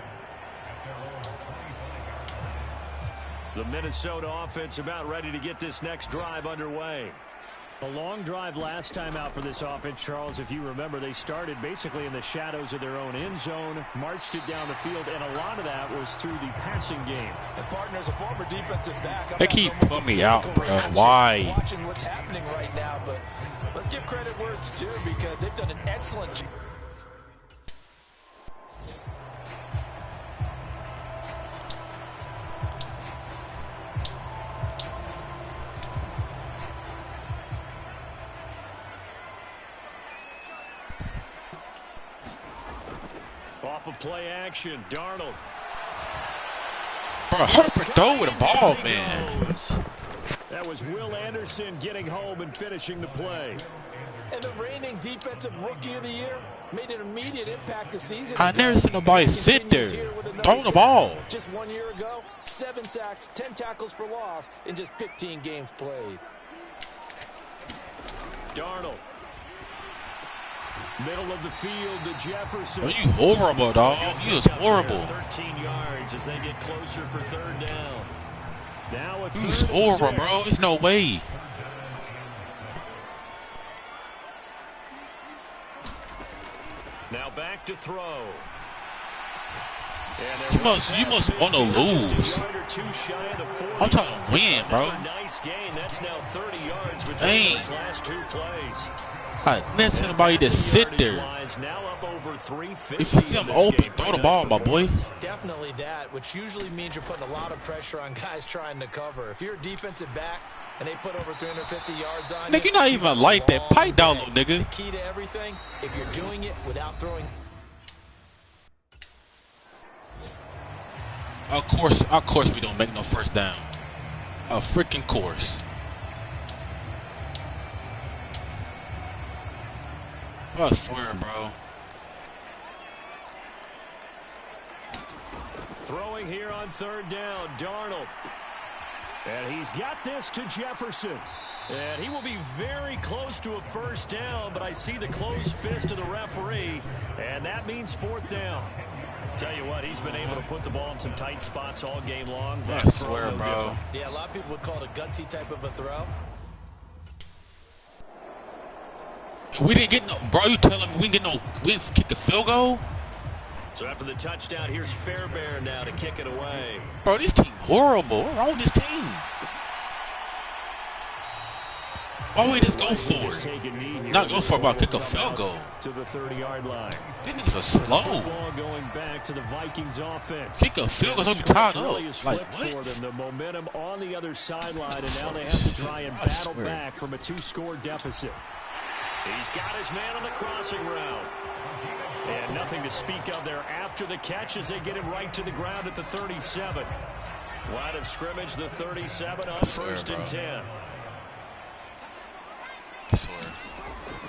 The Minnesota offense about ready to get this next drive underway. A long drive last time out for this offense, Charles. If you remember, they started basically in the shadows of their own end zone, marched it down the field, and a lot of that was through the passing game. The partner's a former defensive back. They keep putting me out, bro. Why? Watching what's happening right now, but let's give credit where it's due because they've done an excellent job. Off of play action, Darnold. Bro, Herbert throw with a ball, man. That was Will Anderson getting home and finishing the play. And the reigning defensive rookie of the year made an immediate impact this season. I never seen nobody sit there. Throw the ball. Just 1 year ago, 7 sacks, 10 tackles for loss in just 15 games played. Darnold. Middle of the field to Jefferson. Oh, you horrible, dog. You is horrible. 13 yards as they get closer for 3rd down. Now a You is horrible, bro. There's no way. Now back to throw. You must want to lose. I'm trying to win, bro. Nice gain. That's now 30 yards between Dang. those last two plays. I never seen anybody just sit there. Now up over 350. If you see him open, throw the ball, my boy. Definitely that, which usually means you're putting a lot of pressure on guys trying to cover. If you're a defensive back and they put over 350 yards on Nigga, you're not even like that. Pipe down, little nigga. The key to everything, if you're doing it without throwing. Of course we don't make no first down. A freaking course. I swear, bro. Throwing here on third down, Darnold. And he's got this to Jefferson. And he will be very close to a first down, but I see the closed fist of the referee, and that means fourth down. Tell you what, he's been able to put the ball in some tight spots all game long. I swear, bro. Yeah, a lot of people would call it a gutsy type of a throw. We didn't get no, bro. You telling me we didn't kick a field goal? So after the touchdown, here's Fairbairn now to kick it away. Bro, this team horrible. What's wrong with this team? Why we just go for it? Not go for it, but kick a field goal. To the 30-yard line. These niggas are slow. Ball going back to the Vikings offense. Kick a field goal, so we tied up. Like what? The momentum on the other sideline, and now they have to try and battle back from a 2-score deficit. He's got his man on the crossing route. And nothing to speak of there after the catch as they get him right to the ground at the 37. Line of scrimmage, the 37 on first and 10. I swear.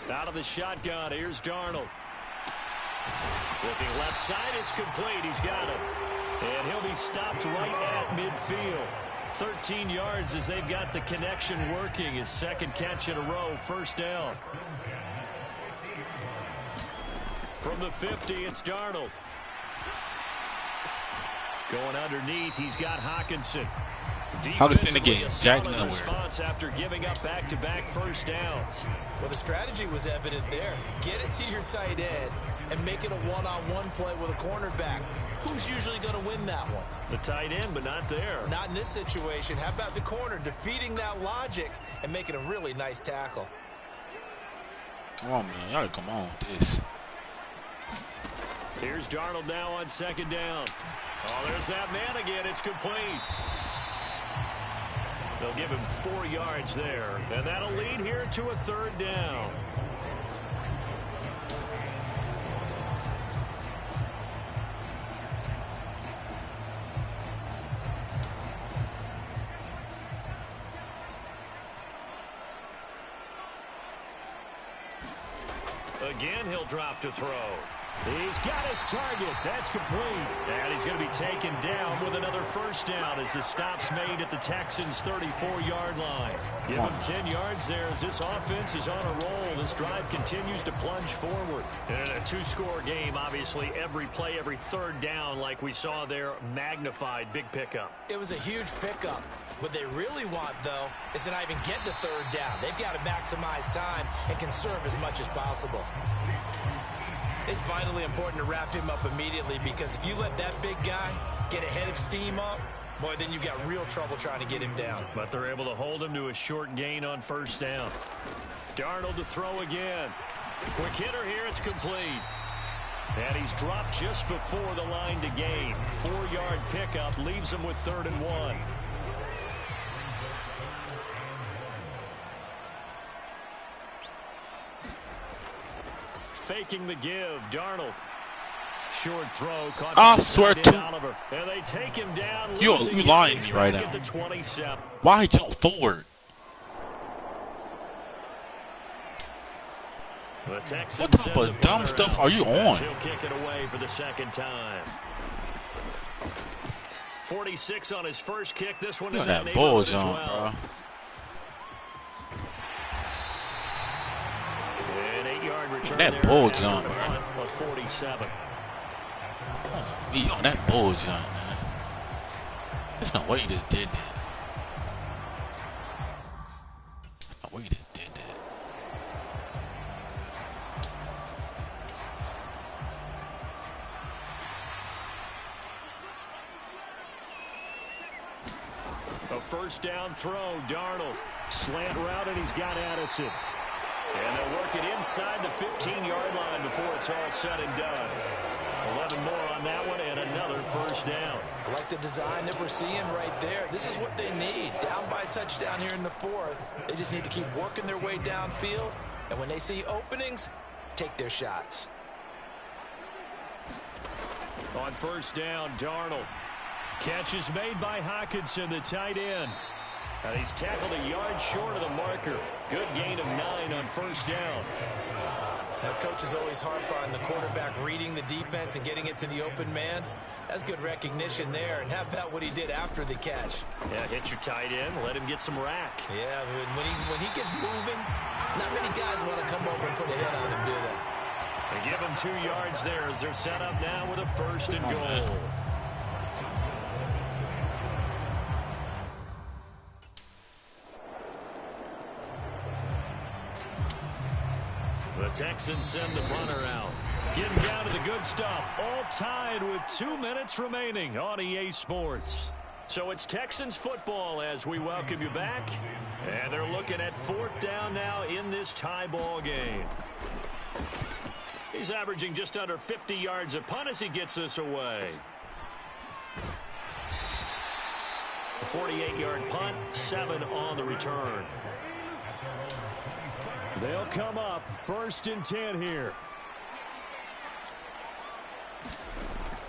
Out of the shotgun, here's Darnold. Looking left side, it's complete. He's got it. And he'll be stopped right at midfield. 13 yards as they've got the connection working. His second catch in a row, first down. From the 50, it's Darnold. Going underneath, he's got Hawkinson. Hawkinson again, Jack nowhere. Response after giving up back-to-back first downs. Well, the strategy was evident there. Get it to your tight end and make it a one-on-one play with a cornerback. Who's usually going to win that one? The tight end, but not there. Not in this situation. How about the corner defeating that logic and making a really nice tackle? Come on, man. Y'all come on with this. Here's Darnold now on second down. Oh, there's that man again. It's complete. They'll give him 4 yards there, and that'll lead here to a third down. Again, he'll drop to throw. He's got his target. That's complete. And he's going to be taken down with another first down as the stop's made at the Texans' 34-yard line. Give him 10 yards there as this offense is on a roll. This drive continues to plunge forward. And a 2-score game, obviously, every play, every third down, like we saw there, magnified. Big pickup. It was a huge pickup. What they really want, though, is to not even get to third down. They've got to maximize time and conserve as much as possible. It's vitally important to wrap him up immediately because if you let that big guy get a head of steam up, boy, then you've got real trouble trying to get him down. But they're able to hold him to a short gain on first down. Darnold to throw again. Quick hitter here, it's complete. And he's dropped just before the line to gain. 4-yard pickup leaves him with 3rd and 1. Faking the give, Darnold. Short throw. Caught I swear to Oliver. And they take him down. you lying to me right now. Why jump forward? What type of dumb stuff are you on? He'll kick it away for the second time. 46 on his first kick. This one in that bull jump, bro. That bull jump, bro. 47. Me on that bull jump, man. There's no way you just did that. No way you just did that. first down throw. Darnold. Slant route, and he's got Addison. And they'll work it inside the 15-yard line before it's all said and done. 11 more on that one, and another first down. I like the design that we're seeing right there. This is what they need. Down by a touchdown here in the fourth. They just need to keep working their way downfield. And when they see openings, take their shots. On first down, Darnold. Catch is made by Hockenson, the tight end. And he's tackled a yard short of the marker. Good gain of 9 on first down. Now, coaches always harp on the quarterback reading the defense and getting it to the open man. That's good recognition there. And how about what he did after the catch? Yeah, hit your tight end, let him get some rack. Yeah, when he gets moving, not many guys want to come over and put a hit on him, do they? They give him 2 yards there as they're set up now with a first and goal. The Texans send the runner out. Getting down to the good stuff. All tied with 2 minutes remaining on EA Sports. So it's Texans football as we welcome you back. And they're looking at 4th down now in this tie ball game. He's averaging just under 50 yards a punt as he gets this away. A 48-yard punt, 7 on the return. They'll come up 1st and 10 here.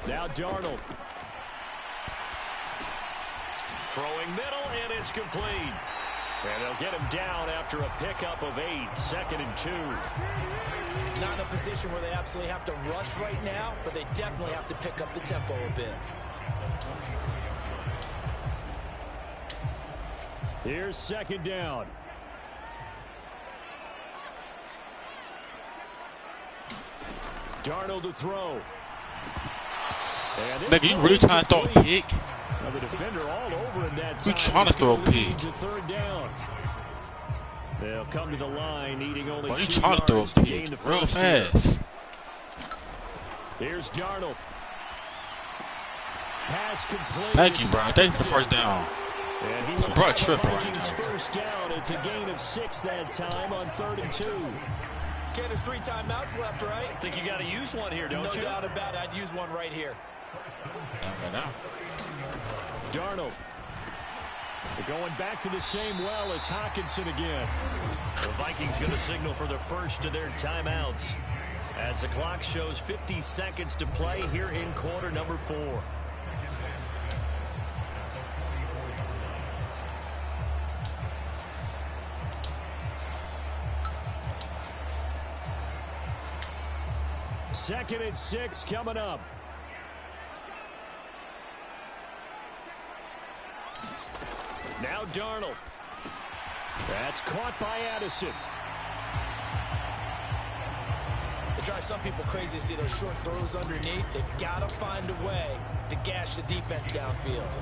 Now Darnold. Throwing middle, and it's complete. And they'll get him down after a pickup of 8, 2nd and 2. Not in a position where they absolutely have to rush right now, but they definitely have to pick up the tempo a bit. Here's 2nd down. Darnold to throw. Nigga, you really trying to throw a pick? The defender all over him that time. You trying to throw a pick? To 3rd down. They'll come to the line, needing only 2 you yards trying to throw a to gain pick the real first down. fast? Here's Darnold. Pass complete. Thank you, bro. Thank you for first down. And he will Bro, have tripping right Vikings now. first down. It's a gain of 6 that time on 3rd and 2. Ken, there's 3 timeouts left, right? I think you got to use one here, don't No you? doubt about it. I'd use one right here. Darnold. They're going back to the same well. It's Hockenson again. The Vikings going to signal for the first of their timeouts as the clock shows 50 seconds to play here in quarter number 4. Second and 6 coming up. Now Darnold. That's caught by Addison. It drives some people crazy to see those short throws underneath. They've got to find a way to gash the defense downfield.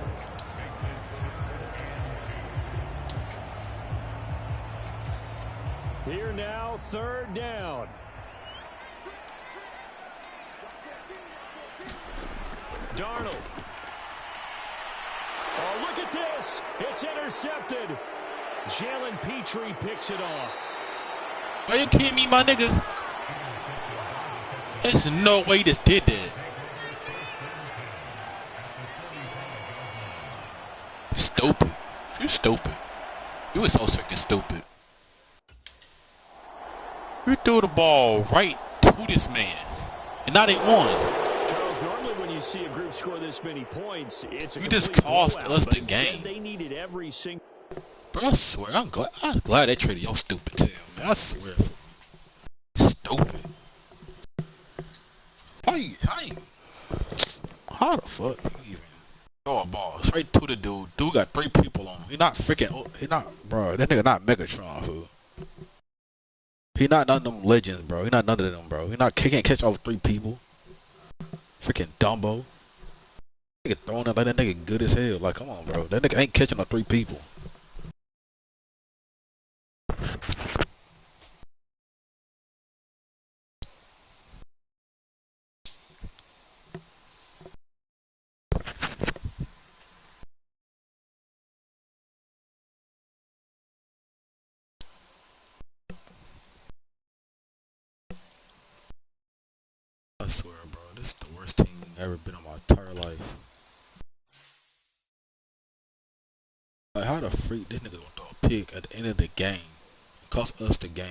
Here now, 3rd down. Darnold. Oh, look at this. It's intercepted. Jalen Petrie picks it off. Are you kidding me, my nigga? There's no way you just did that. Stupid. You stupid. You was so freaking stupid. You threw the ball right to this man. And now they won. Charles, normally when you see a group score this many points, it's a You just complete cost blowout, us but the instead game. They needed every single. Bro, I swear, I'm glad they traded your stupid tail, man. I swear. Stupid. How the fuck you even throw a ball straight to the dude? Dude got 3 people on him. Bro, that nigga not Megatron, fool. He not none of them legends, bro. He not none of them, bro. He can't catch over 3 people. Freaking Dumbo. Nigga throwing it like that nigga good as hell. Like, come on, bro. That nigga ain't catching no 3 people. swear, bro, this is the worst team I've ever been in my entire life. Like, how the freak this nigga gonna throw a pick at the end of the game? It cost us the game.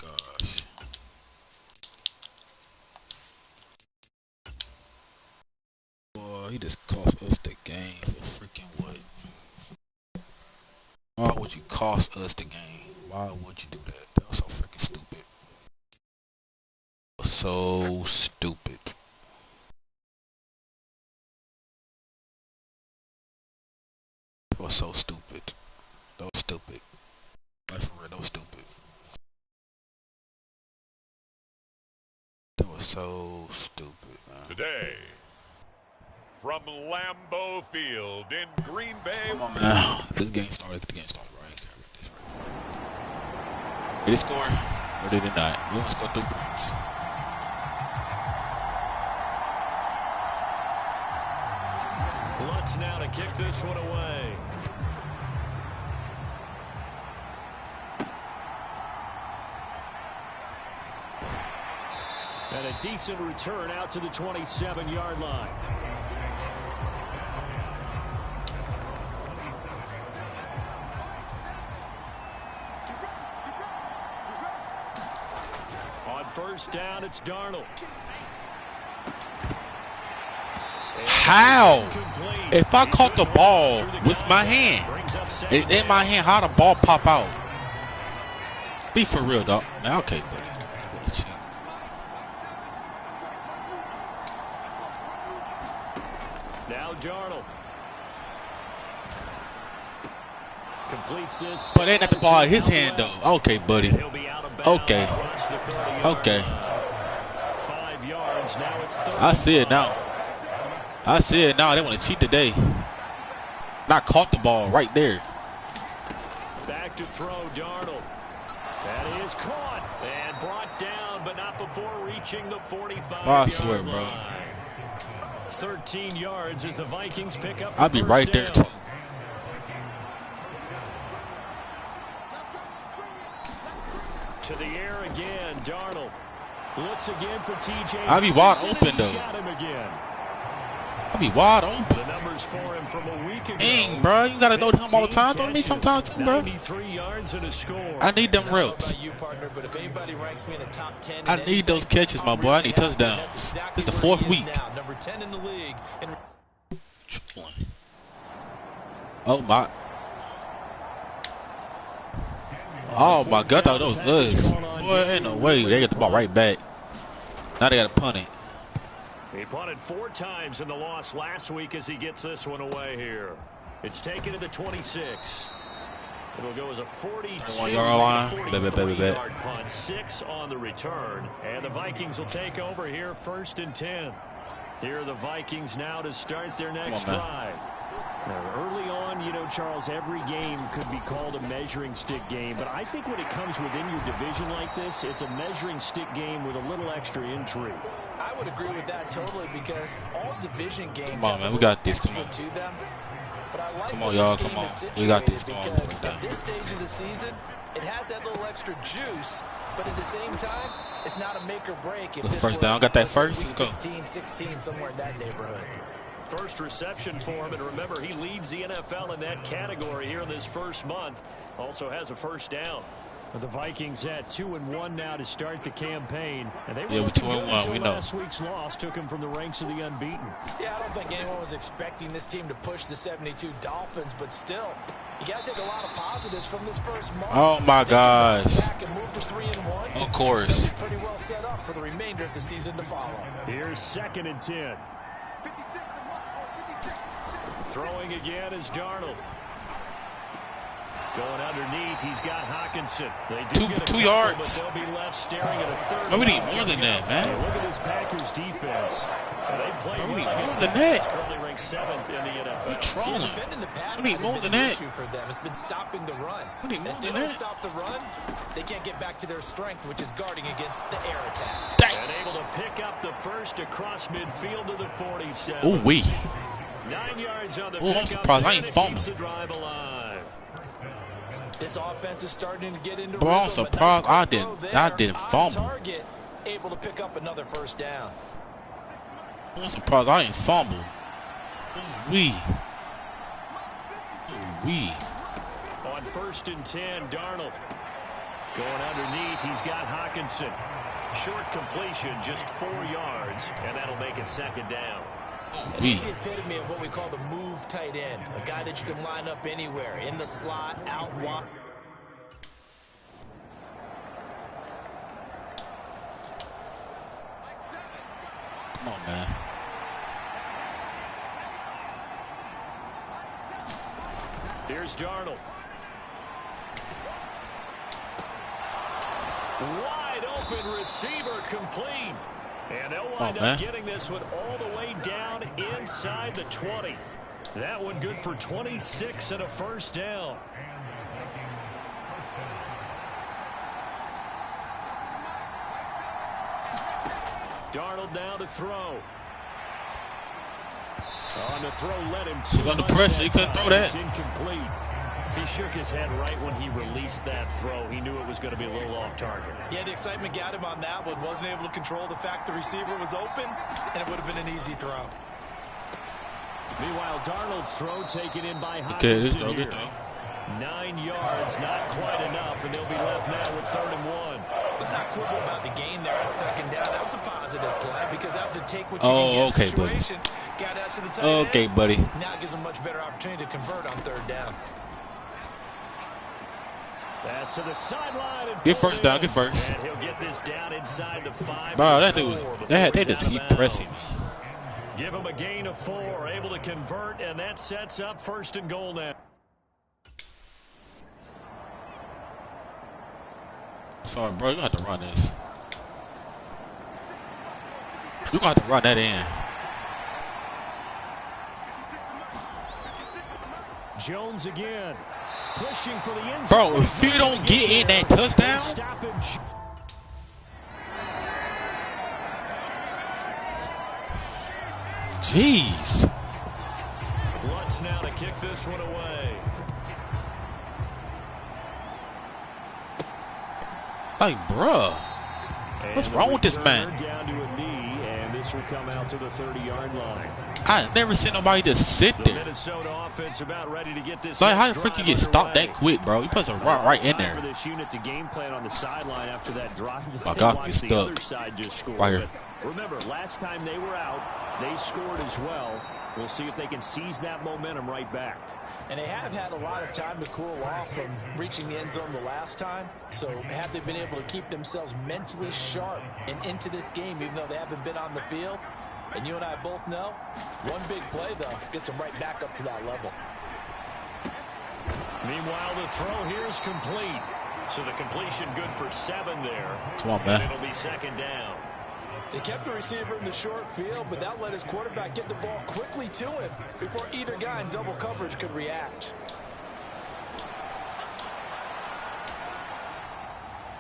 Gosh. Boy, he just cost us the game for freaking what? Why would you cost us the game? Why would you do that? That was so freaking stupid. So stupid. That was so stupid. That was stupid. Like for real, that was stupid. That was so stupid, man. Today, from Lambeau Field in Green Bay. Come on, man. This game started. The game started right. Did they score? Or did they not? We only scored 3 points. Lutz now to kick this one away. And a decent return out to the 27-yard line. On first down, it's Darnold. How? If I caught the ball with my hand, in my hand, how the ball pop out? Be for real, dog. Man, okay, buddy. Now Darnold completes this. But ain't that the ball in his hand, though? Okay, buddy. Okay. Okay. 5 yards. Now it's 30. I see it now. I see it now. They want to cheat today. Not caught the ball right there. Back to throw, Darnold. That is caught and brought down, but not before reaching the 45. I swear, bro. 13 yards as the Vikings pick up. I'll be right there too. To the air again, Darnold looks again for TJ. I'll be wide open though. Got him again. I'll be wide open. The numbers for him from a week ago. Dang, bro, you gotta throw to him all the time. Throw to me sometimes too, bro. 93 yards and a score. I need them reps. I need those catches, my boy. I need touchdowns. This is the 4th week. Number 10 in the league. Oh my. Oh my God, I thought that was us. Boy, ain't no way. They get the ball right back. Now they gotta punt it. He punted 4 times in the loss last week as he gets this one away here. It's taken to the 26. It'll go as a 41-yard line. 43-yard punt, 6 on the return. And the Vikings will take over here, 1st and 10. Here are the Vikings now to start their next drive. Now, early on, you know, Charles, every game could be called a measuring stick game. But I think when it comes within your division like this, it's a measuring stick game with a little extra intrigue. I would agree with that totally because all division games. Come on, man. We got this. Come on. Come on, y'all. Come on. We got this. Come on. At this stage of the season, it has that little extra juice, but at the same time, it's not a make or break. The first down. Got that first. Let's go. 15, 16, somewhere in that neighborhood. First reception for him, and remember, he leads the NFL in that category here in this first month. Also has a first down. The Vikings at 2-1 now to start the campaign, and they were we're 2-1. We know. Last week's loss took him from the ranks of the unbeaten. Yeah, I don't think anyone was expecting this team to push the 72 Dolphins, but still, you got to take a lot of positives from this first month. Oh my gosh! Of course. Pretty well set up for the remainder of the season to follow. Here's 2nd and 10. Throwing again is Darnold. Going underneath, he's got Hawkinson. They do get two yards. But they'll be left staring at a 3rd. No, we need more than that, man. Look at this Packers defense. They play we need well more than that. Currently ranked 7th in the NFL. We're trolling. Defending the pass We need more than that. issue for them. It's been stopping the run. We need more If they than don't that. stop the run, they can't get back to their strength, which is guarding against the air attack. Dang. And able to pick up the first across midfield to the 47. Ooh wee. 9 yards on the Oh, I'm pickup, surprised I and ain't it fumbling. keeps the drive alive. This offense is starting to get into Bro, I'm rhythm. surprised I Nice didn't on fumble. target, able to pick up another first down. I'm surprised I ain't fumble. We. On 1st and 10, Darnold. Going underneath, he's got Hawkinson. Short completion, just 4 yards, and that'll make it 2nd down. And he's the epitome of what we call the move tight end. A guy that you can line up anywhere, in the slot, out wide. Come on, man. Here's Darnold. Wide open receiver complete. And they'll wind up getting this one all the way down inside the 20. That one good for 26 and a first down. Darnold now to throw. On the throw, let him. He's under pressure. He couldn't throw that. It's incomplete. He shook his head right when he released that throw. He knew it was going to be a little off target. Yeah, the excitement got him on that one. Wasn't able to control the fact the receiver was open, and it would have been an easy throw. Meanwhile, Darnold's throw taken in by Hawkinson. Good here. throw. 9 yards, not quite enough, and they'll be left now with 3rd and 1. Let's not quibble about the gain there on 2nd down. That was a positive play because that was a take what you Oh, can get situation. Got out to the tight end. Okay, buddy. Now it gives him a much better opportunity to convert on 3rd down. Pass to the sideline. Get first down. Get first. And he'll get this down inside the 5. Bro, that dude was. They just keep pressing. Give him a gain of 4, able to convert, and that sets up 1st and goal now. Sorry, bro. You got to run this. You got to run that in. Jones again. Pushing for the end Bro, zone. if you don't get in that touchdown. Stoppage. Jeez. Lutz now to kick this one away. Like, bruh. What's wrong with this man? Down to a knee, and this will come out to the 30-yard line. I never seen nobody just sit The there. Minnesota offense about ready to get this. Like, how the frick you get stopped that quick, bro? You put some right in For there. this unit to game plan on the sideline after that drive. My God, he's The stuck. other side just scored. Right here. But remember, last time they were out, they scored as well. We'll see if they can seize that momentum right back. And they have had a lot of time to cool off from reaching the end zone the last time. So have they been able to keep themselves mentally sharp and into this game, even though they haven't been on the field? And you and I both know, one big play, though, gets them right back up to that level. Meanwhile, the throw here is complete. So the completion good for 7 there. Come on, man. And it'll be 2nd down. They kept the receiver in the short field, but that let his quarterback get the ball quickly to him before either guy in double coverage could react.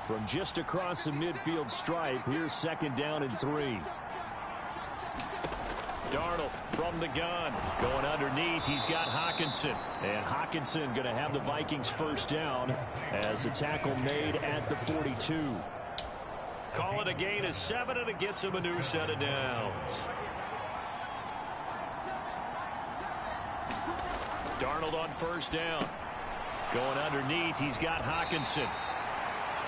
From just across the midfield stripe, here's 2nd down and 3. Darnold from the gun. Going underneath, he's got Hawkinson. And Hawkinson going to have the Vikings first down as a tackle made at the 42. Call it a gain of 7, and it gets him a new set of downs. Darnold on first down. Going underneath, he's got Hawkinson.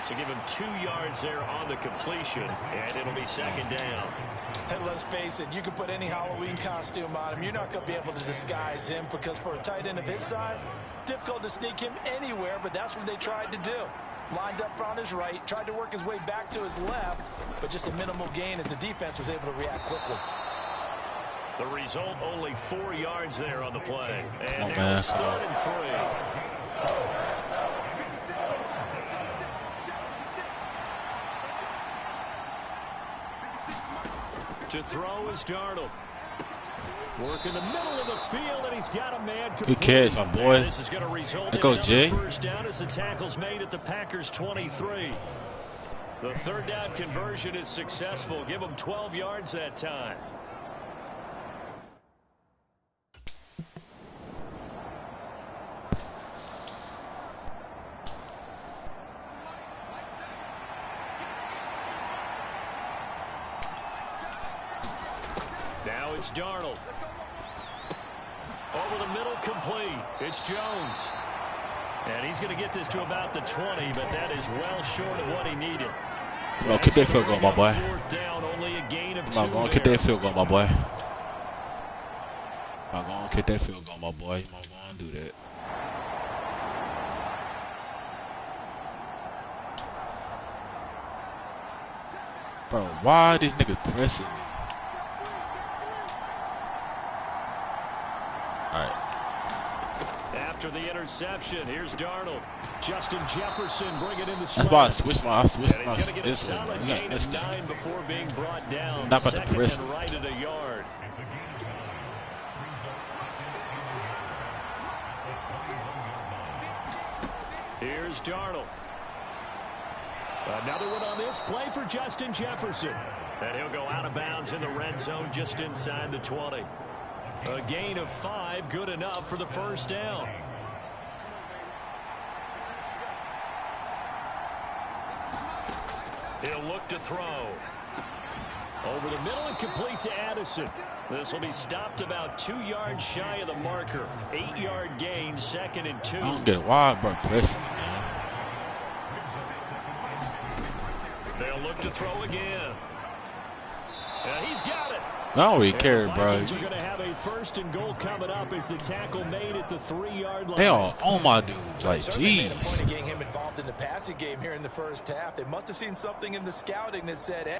So give him 2 yards there on the completion, and it'll be 2nd down. And let's face it, you can put any Halloween costume on him. You're not going to be able to disguise him because for a tight end of his size, difficult to sneak him anywhere, but that's what they tried to do. Lined up on his right, tried to work his way back to his left, but just a minimal gain as the defense was able to react quickly. The result, only 4 yards there on the play. And Oh, man. 3rd and 3. To throw is Darnold. Work in the middle of the field, and he's got a man complete. Good catch, my boy. And this is going to result in Go, another Jay. first down as the tackle's made at the Packers' 23. The 3rd down conversion is successful. Give them 12 yards that time. it's Darnold. Over the middle, complete. It's Jones. And he's going to get this to about the 20, but that is well short of what he needed. Come on, kick that field goal, my boy. Down, only a gain of Come on, go on, kick that field goal, my boy. I'm going to kick that field goal, my boy. I'm going to do that. Bro, why these niggas pressing me? Alright. After the interception, here's Darnold. Justin Jefferson bringing in the That's why I switched my this way. You got this down before being brought down. Not about to press and right at a yard. Here's Darnold. Another one on this play for Justin Jefferson. And he'll go out of bounds in the red zone just inside the 20. A gain of 5, good enough for the first down. He'll look to throw. Over the middle and complete to Addison. This will be stopped about 2 yards shy of the marker. 8-yard gain, 2nd and 2. I don't get it. Why bro pressing me, man? They'll look to throw again. He's got it. I don't really care, bro. Vikings are going to have a 1st and goal coming up as the tackle made at the 3-yard line. They all on my dude. Like, Certainly made a point jeez. of getting him involved in the passing game here in the first half. They must have seen something in the scouting that said, hey.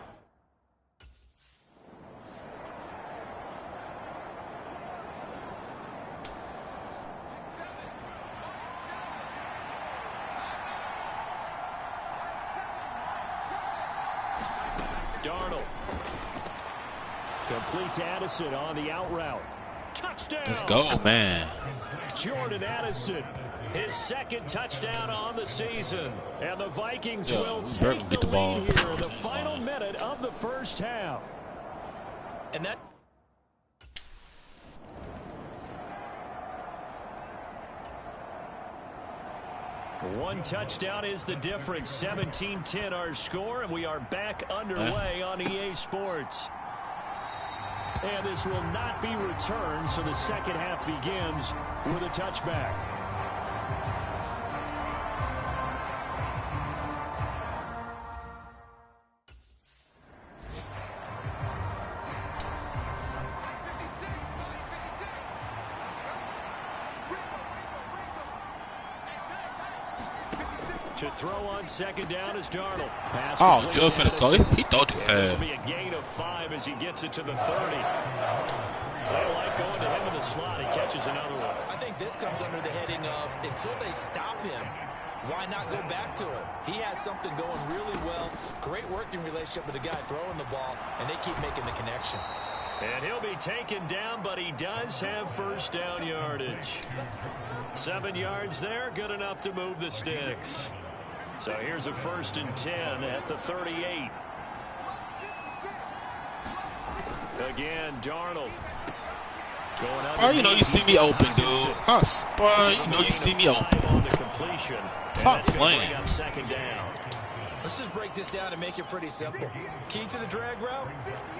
Darnold. Complete to Addison on the out route. Touchdown. Let's go, man. Jordan Addison, his 2nd touchdown on the season. And the Vikings will take get the ball lead here in the final minute of the first half. And that. One touchdown is the difference. 17-10 our score, and we are back underway on EA Sports. And this will not be returned, so the second half begins with a touchback. To throw on 2nd down is Darnold. Oh, Joe finna call it. He thought he This will had. be a gain of 5 as he gets it to the 30. They like going to him in the slot. He catches another one. I think this comes under the heading of until they stop him, why not go back to it? He has something going really well. Great working relationship with the guy throwing the ball, and they keep making the connection. And he'll be taken down, but he does have first down yardage. 7 yards there, good enough to move the sticks. So here's a 1st and 10 at the 38. Again, Darnold. Oh, you know you see me open, dude. Bro, you know you see me open. Stop playing. Let's just break this down and make it pretty simple. Key to the drag route,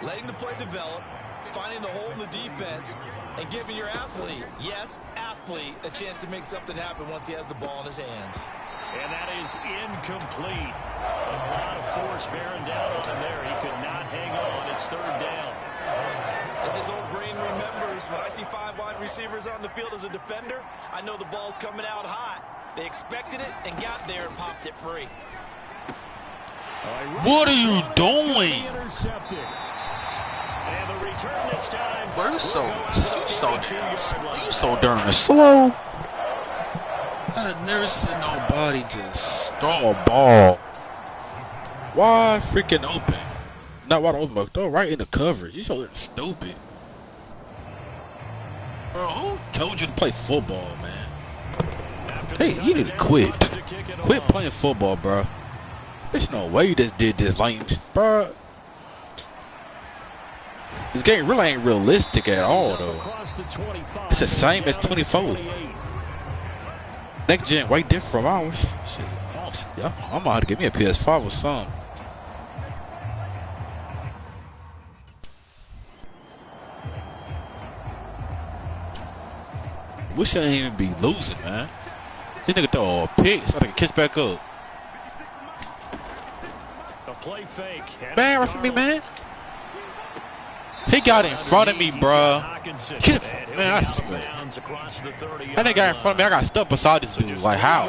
letting the play develop, finding the hole in the defense, and giving your athlete, yes, athlete, a chance to make something happen once he has the ball in his hands. And that is incomplete. A lot of force bearing down on him there. He could not hang on. It's 3rd down. As his old brain remembers, when I see 5 wide receivers on the field as a defender, I know the ball's coming out hot. They expected it and got there and popped it free. What are you doing? And the return this time. Bro, you so darn slow. I've never seen nobody just throw a ball. Why freaking open? Not wide open, but throw right in the coverage. You so stupid. Bro, who told you to play football, man? Hey, you need to quit. Quit playing football, bro. There's no way you just did this, lame, bro. This game really ain't realistic at all, though. It's the same as 24. Next gen way different from ours. Shit, I'm gonna have to give me a PS5 or something. We shouldn't even be losing, man. This nigga throw a pick so they can catch back up. A play fake. Man, right from me, man. He got in front of me, bro. Man, I swear. That nigga got in front of me. I got stuck beside this dude. Like, how?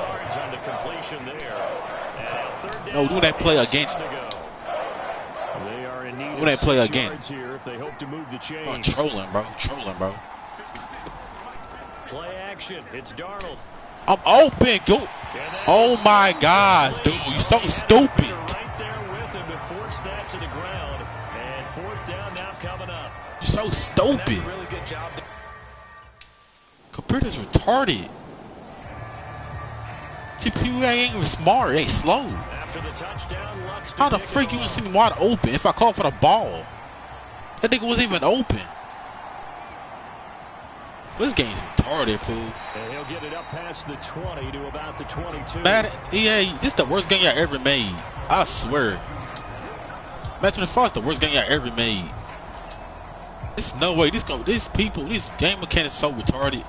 No, do that play again. Do that play again. Oh, trolling, bro. Trolling, bro. Play action. It's Darnold. I'm open. Go. Oh, my gosh, dude. You so stupid. Right there with him to force that to the ground. And fourth down now coming up. You're so stupid. That's a really good job. Computer's retarded. CPU ain't even smart. It ain't slow. After the touchdown, How the freak you gonna see me wide open if I call for the ball? That nigga wasn't even open. This game's retarded, fool. And he'll get it up past the 20 to about the 22. Madden, EA, this the worst game y'all ever made. I swear. Madden 24 is the worst game y'all ever made. There's no way. This game mechanics so retarded.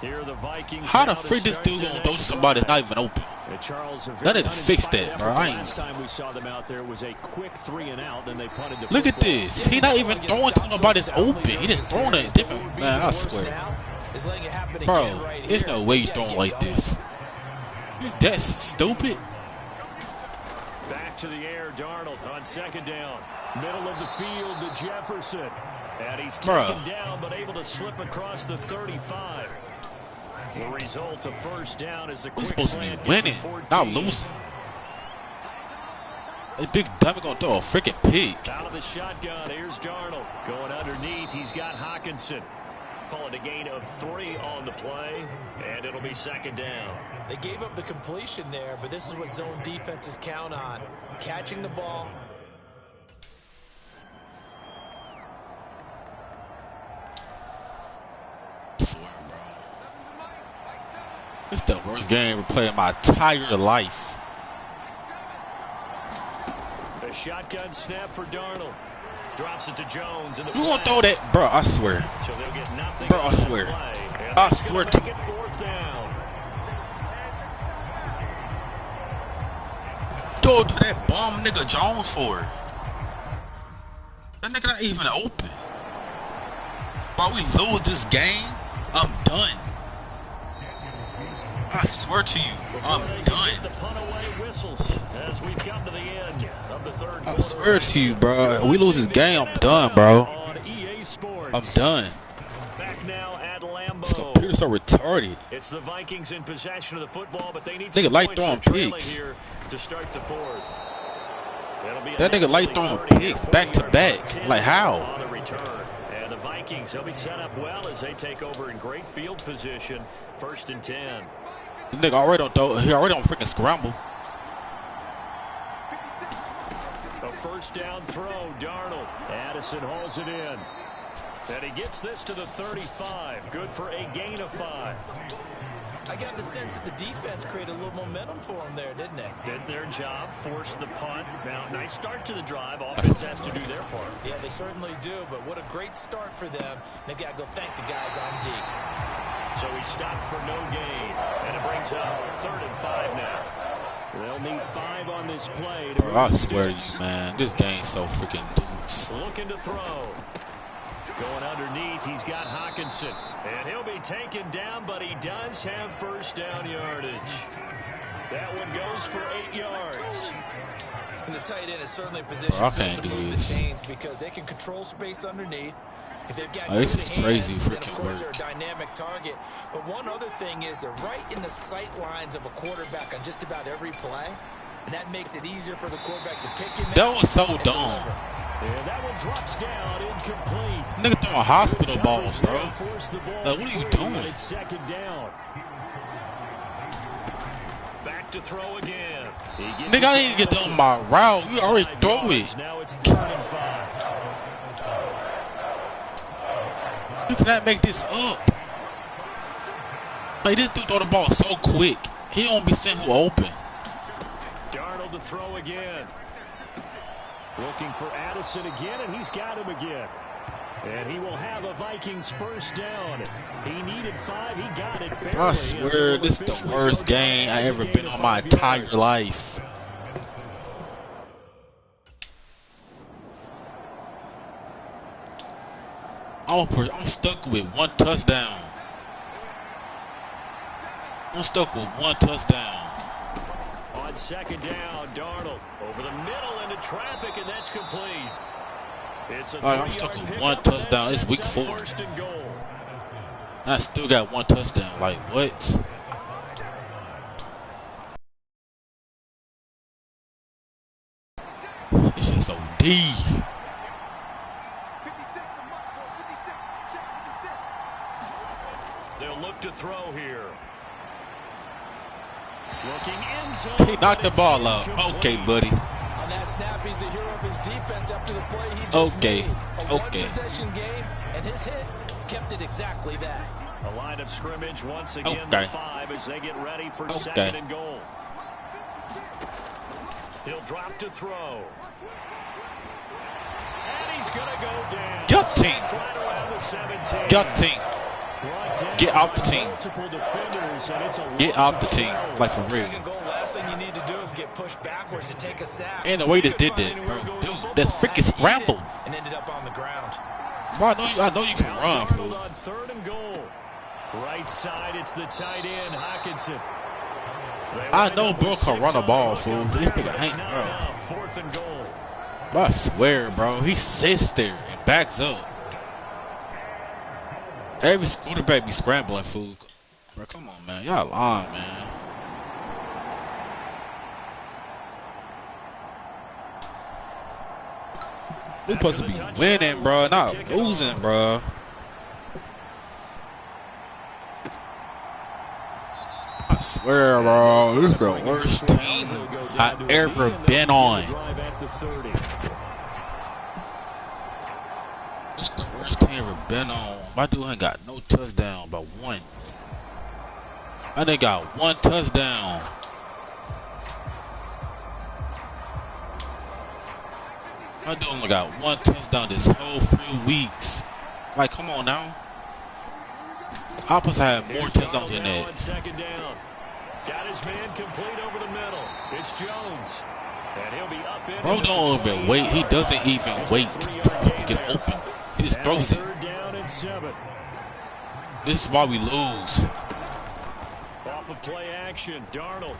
Here are the Vikings. How the freak this dude gonna throw to somebody that's not even open? They didn't fix that, bro. Last time we saw them out there was a quick 3 and out, then they punted the Look at this. He not even throwing to nobody that's open. He just throwing it different. Man, I swear. Bro, there's no way you throwing like this. That's stupid. Back to the air, Darnold on second down. Middle of the field to Jefferson. And he's taken down, but able to slip across the 35. The result of first down is a quick We're supposed to slant be winning, not losing. That big dummy gonna throw a freaking pick. Out of the shotgun, here's Darnold. Going underneath, he's got Hockenson. Call it a gain of 3 on the play, and it'll be second down. They gave up the completion there, but this is what zone defenses count on. Catching the ball. I swear, bro. It's the worst game I've played in my entire life. A shotgun snap for Darnold. Drops it to Jones. You gonna throw that? Bro, I swear. So they'll get nothing. Bro, I swear. I swear to you. Fourth down. Throw it to that bum nigga Jones for it. That nigga not even open. Bro, we lose this game, I'm done. I swear to you, I'm done. The punt away whistles as we've come to the end of the third quarter. I swear to you, bro. We lose this game, I'm done, bro. On EA Sports. I'm done. Back now at Lambeau. This computer's so retarded. It's the Vikings in possession of the football, but they need Nigga some like points throwing for trailing picks. here to start the fourth. That nigga like throwing picks back to back. Like how? On the return. And the Vikings, they'll be set up well as they take over in great field position. 1st and 10. This nigga already don't throw. He already don't freaking scramble. A first down throw, Darnold. Addison hauls it in. And he gets this to the 35. Good for a gain of 5. I got the sense that the defense created a little momentum for them there, didn't they? Did their job, forced the punt. Now, nice start to the drive. Offense has to do their part. Yeah, they certainly do, but what a great start for them. They got to go thank the guys on D. So he stopped for no gain. And it brings up 3rd and 5 now. They'll need 5 on this play. Bro, I swear to you, man. This game's so freaking dudes. Looking to throw. Going underneath, he's got Hockenson. And he'll be taken down, but he does have first down yardage. That one goes for 8 yards. And the tight end is certainly in position to move the chains because they can control space underneath. If they've got good this is crazy hands, then of freaking course work. they're a dynamic target. But one other thing is they're right in the sight lines of a quarterback on just about every play. And that makes it easier for the quarterback to pick him. That was so dumb. And that one drops down, incomplete. Nigga throwing hospital balls, bro. Like, what are you doing? It's second down. Back to throw again. Nigga, I didn't get done my route. You already throw it. Now it's 3rd and 5. You cannot make this up. Like, this dude throw the ball so quick. He don't be seeing who open. Darnold to throw again. Looking for Addison again, and he's got him again. And he will have a Vikings first down. He needed 5. He got it barely. I swear, this is the worst game I ever been on my entire life. I'm stuck with one touchdown. I'm stuck with one touchdown. On second down, Darnold over the middle into traffic, and that's complete. It's a I'm stuck with one touchdown. It's week 4. I still got one touchdown. Like, what? It's just OD. They'll look to throw here. Looking in zone. He knocked the ball out. Okay, buddy. On that snap, he's the hero of his defense after the play he just made. A one-possession game, and his hit kept it exactly that. A line of scrimmage once again, the 5 as they get ready for second and goal. He'll drop to throw. And he's going to go down. Your team. Right around the 17. Your team. Get off the team. Get off the team. Like, for real. Last thing you need to do is get pushed backwards and take a sack. And the way this did that, bro. Dude, that's freaking scramble. And ended up on the ground. Bro, I know you can run, fool. On third and goal. Right side, it's the tight end, Hockenson. I know bro can run a ball, fool. This nigga ain't, bro. 4th and goal. Bro, I swear, bro. He sits there and backs up. Every quarterback be scrambling, fool. Bro, come on, man. Y'all lying, man. We supposed to be winning, bro, not losing, bro. I swear, bro, this is the worst team I ever been on. This is the worst team I ever been on. My dude ain't got no touchdown, but one. I done got one touchdown. My dude only got one touchdown this whole few weeks. Like, come on now. I supposed to have more touchdowns than that. Second down. Got his man complete over the middle. It's Jones. And he'll be up in. Bro don't even wait. He doesn't even wait till people get open. He just throws it. Third down and 7. This is why we lose. Off of play action, Darnold.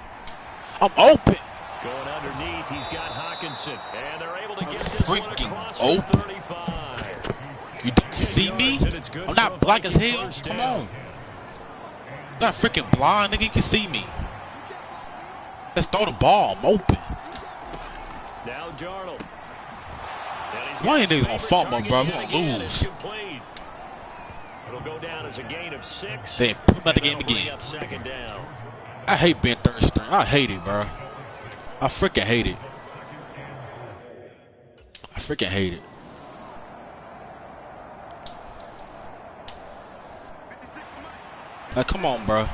I'm open. Going underneath, he's got Hockenson. And they're able to get this freaking one across open. 35. You don't see me? I'm not black as hell. Come on. I'm not freaking blind, nigga. You can see me. Let's throw the ball. I'm open. Now Darnold. Why ain't niggas gonna fumble, bro? We gonna lose. It'll go down as a gain of 6. Then put him out the game again. Second down. I hate being third string. I hate it, bro. I freaking hate it. I freaking hate it. Like, come on, bro.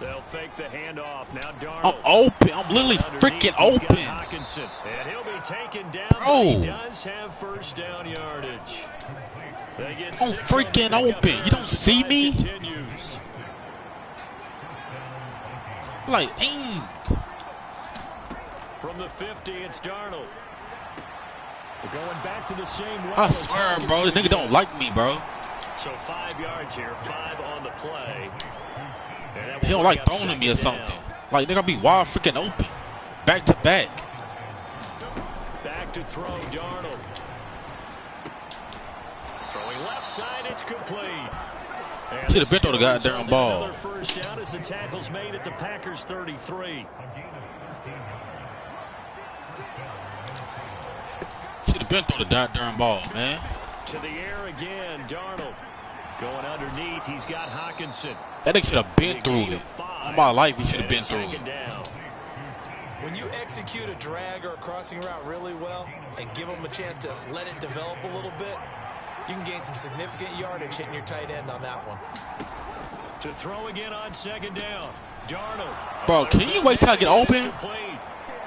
They'll fake the handoff. Now Darnold. I'm open. I'm literally freaking open. And he'll be taken down. Bro. He does have first down yardage. They get I'm freaking open. You don't see me? Continues. Like, dang. From the 50, it's Darnold. We're going back to the same route. I swear, bro, the nigga don't like me, bro. So 5 yards here, 5 on the play. He don't like throwing at me or something. Like, nigga, I be wide freaking open. Back to back. Back to throw, Darnold. Throwing left side, it's complete. Should have been on the goddamn ball. Another first down as the tackle's made at the Packers 33. Should have been through the goddamn ball, man. To the air again, Darnold. Going underneath, he's got Hockenson. That nigga should have been through it. All my life, he should have been through it. When you execute a drag or a crossing route really well and give them a chance to let it develop a little bit, you can gain some significant yardage hitting your tight end on that one. To throw again on second down, Darnold. Bro, can you wait till I get open?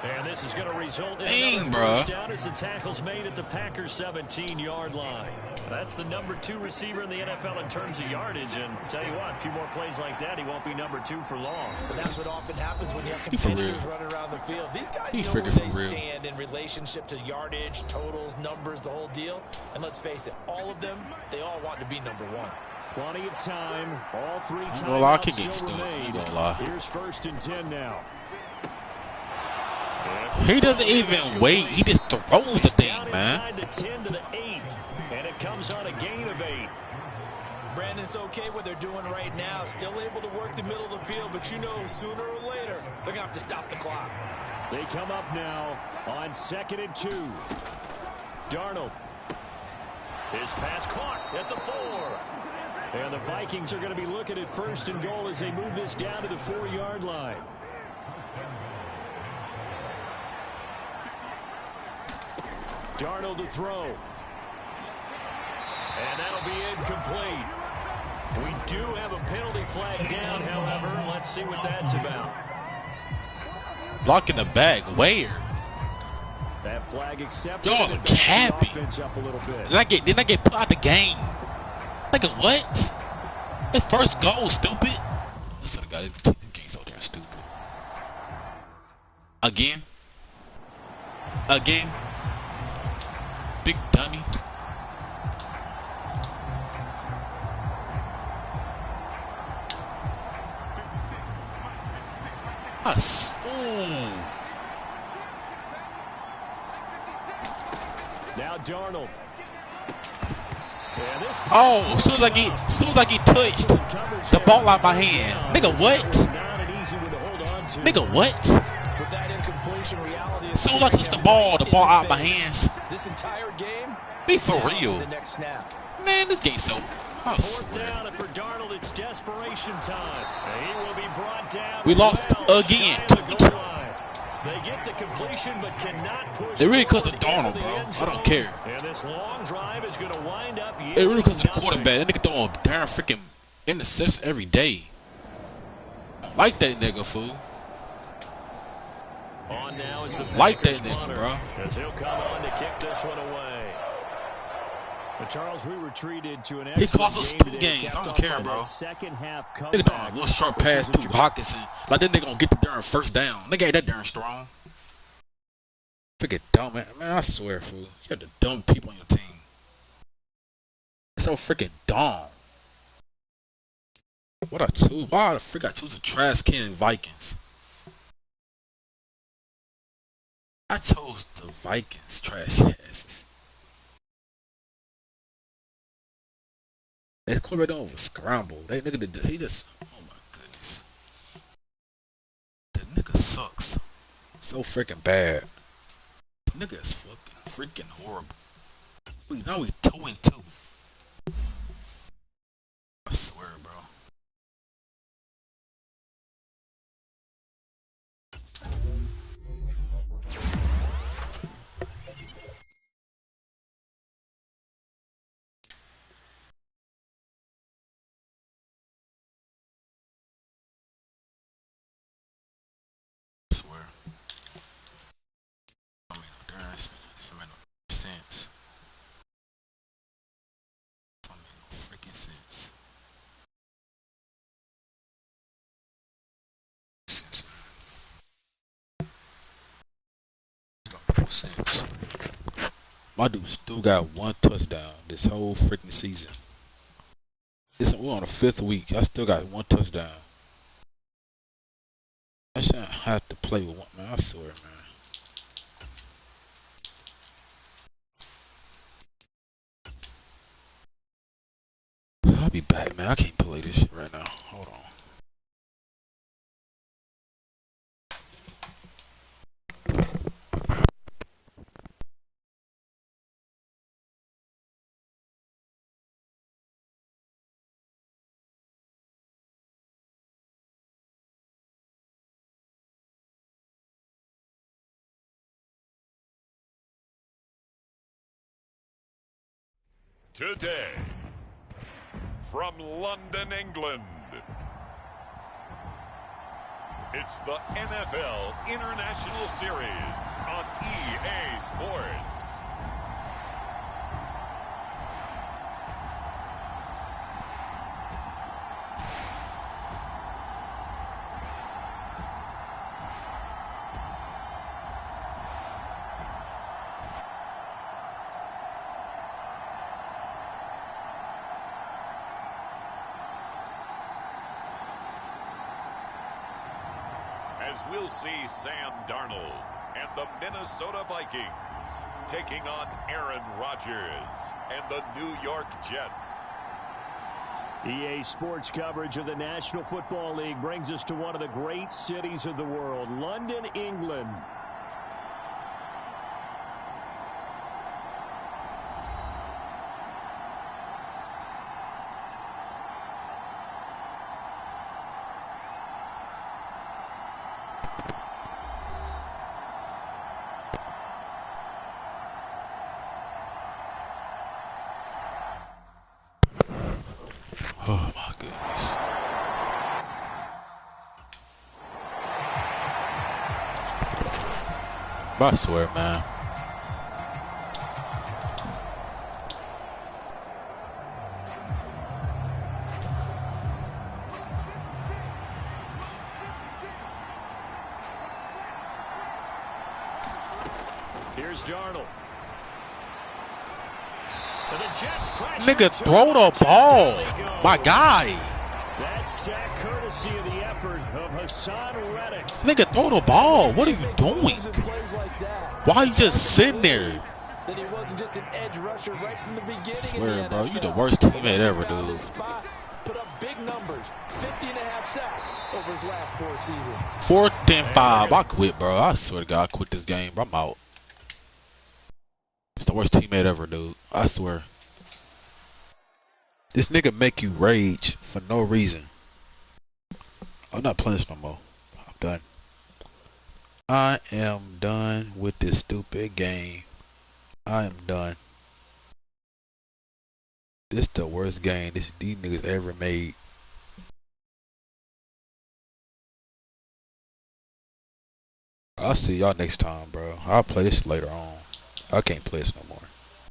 And this is going to result in Dang, another bro. first down as the tackle's made at the Packers' 17-yard line. That's the number 2 receiver in the NFL in terms of yardage. And tell you what, a few more plays like that, he won't be number 2 for long. But that's what often happens when you have He for real. competitors running around the field. These guys He know where freaking they for real. stand in relationship to yardage, totals, numbers, the whole deal. And let's face it, all of them, they all want to be number 1. Plenty of time. All 3 I'm gonna lie, I timeouts could get still stuck. remain. I'm gonna lie. Here's 1st and 10 now. He doesn't even wait. He just throws the thing, Down man. inside the 10 to the 8. And it comes on a gain of 8. Brandon, it's okay what they're doing right now. Still able to work the middle of the field, but you know sooner or later, they're going to have to stop the clock. They come up now on 2nd and 2. Darnold. His pass caught at the 4. And the Vikings are going to be looking at 1st and goal as they move this down to the 4-yard line. Darnold to throw. And that'll be incomplete. We do have a penalty flag down, however. Let's see what that's about. Blocking the bag. Where? That flag accepted. Y'all and are it backs the capping. offense up a little bit. Didn't I get put out the game? Like a what? That first goal, stupid. I sort of got it. The game so damn stupid. Again. Big dummy. Us. Now Darnold. And this Oh, as soon as I get touched, the ball out my hand. Nigga, what? Nigga, what? With that incompletion, reality is As soon as I touch the ball out my hands. This entire game, Be for down to real. the next snap. Man, this game so. I 4th swear. down, and for Darnold, it's desperation time. And he will be brought down. We lost well again. shy of the goal line. They get the completion, but cannot push. It really because of forward into Darnold, the bro. end I zone. don't care. And this long drive is going to wind up. It really because of the yielding quarterback. That nigga throwing darn freaking interceptions every day. I like that nigga, fool. On now is the Like that Packers nigga, punter, bro. as he'll come on to kick this one away. But Charles, we were treated to an He excellent cost us game 2 today, games. capped I don't off care, by bro. that second half Nigga throwing a comeback. little short pass to Hawkinson. Like that nigga gonna get the darn first down. Nigga ain't that darn strong. Freaking dumb, man. Man, I swear, fool. You have the dumb people on your team. So freaking dumb. What I choose? Why the frick I choose a trash can Vikings? I chose the Vikings trash asses. That quarterback don't scramble. That nigga did. He just. Oh my goodness. That nigga sucks. So freaking bad. This nigga is freaking horrible. Now we 2-2. I swear, bro. I swear. I mean, no darn sense. Don't make no freaking sense. Sense, man. Don't make no sense. My dude still got 1 touchdown this whole freaking season. We're on the 5th week. I still got 1 touchdown. I shouldn't have to play with one, man. I swear, man. I'll be back, man. I can't play this shit right now. Hold on. Today, from London, England, It's the NFL International Series on EA Sports. As we'll see Sam Darnold and the Minnesota Vikings taking on Aaron Rodgers and the New York Jets. EA Sports coverage of the National Football League brings us to one of the great cities of the world, London, England. Oh my goodness. But I swear, man. Here's Darnold. Nigga, throw the ball. My guy. That's sack courtesy of the effort of Hassan Reddick. Nigga, throw the ball. What are you doing? Why are you just sitting there? That he wasn't just an edge rusher right from the beginning. I swear, bro, you the worst teammate ever, dude. Put up big numbers, 50.5 sacks over his last 4 seasons. 4th and 5. I quit, bro. I swear to God, I quit this game. Bro, I'm out. It's the worst teammate ever, dude. I swear. This nigga make you rage for no reason. I'm not playing this no more. I'm done. I am done with this stupid game. I am done. This the worst game these niggas ever made. I'll see y'all next time, bro. I'll play this later on. I can't play this no more.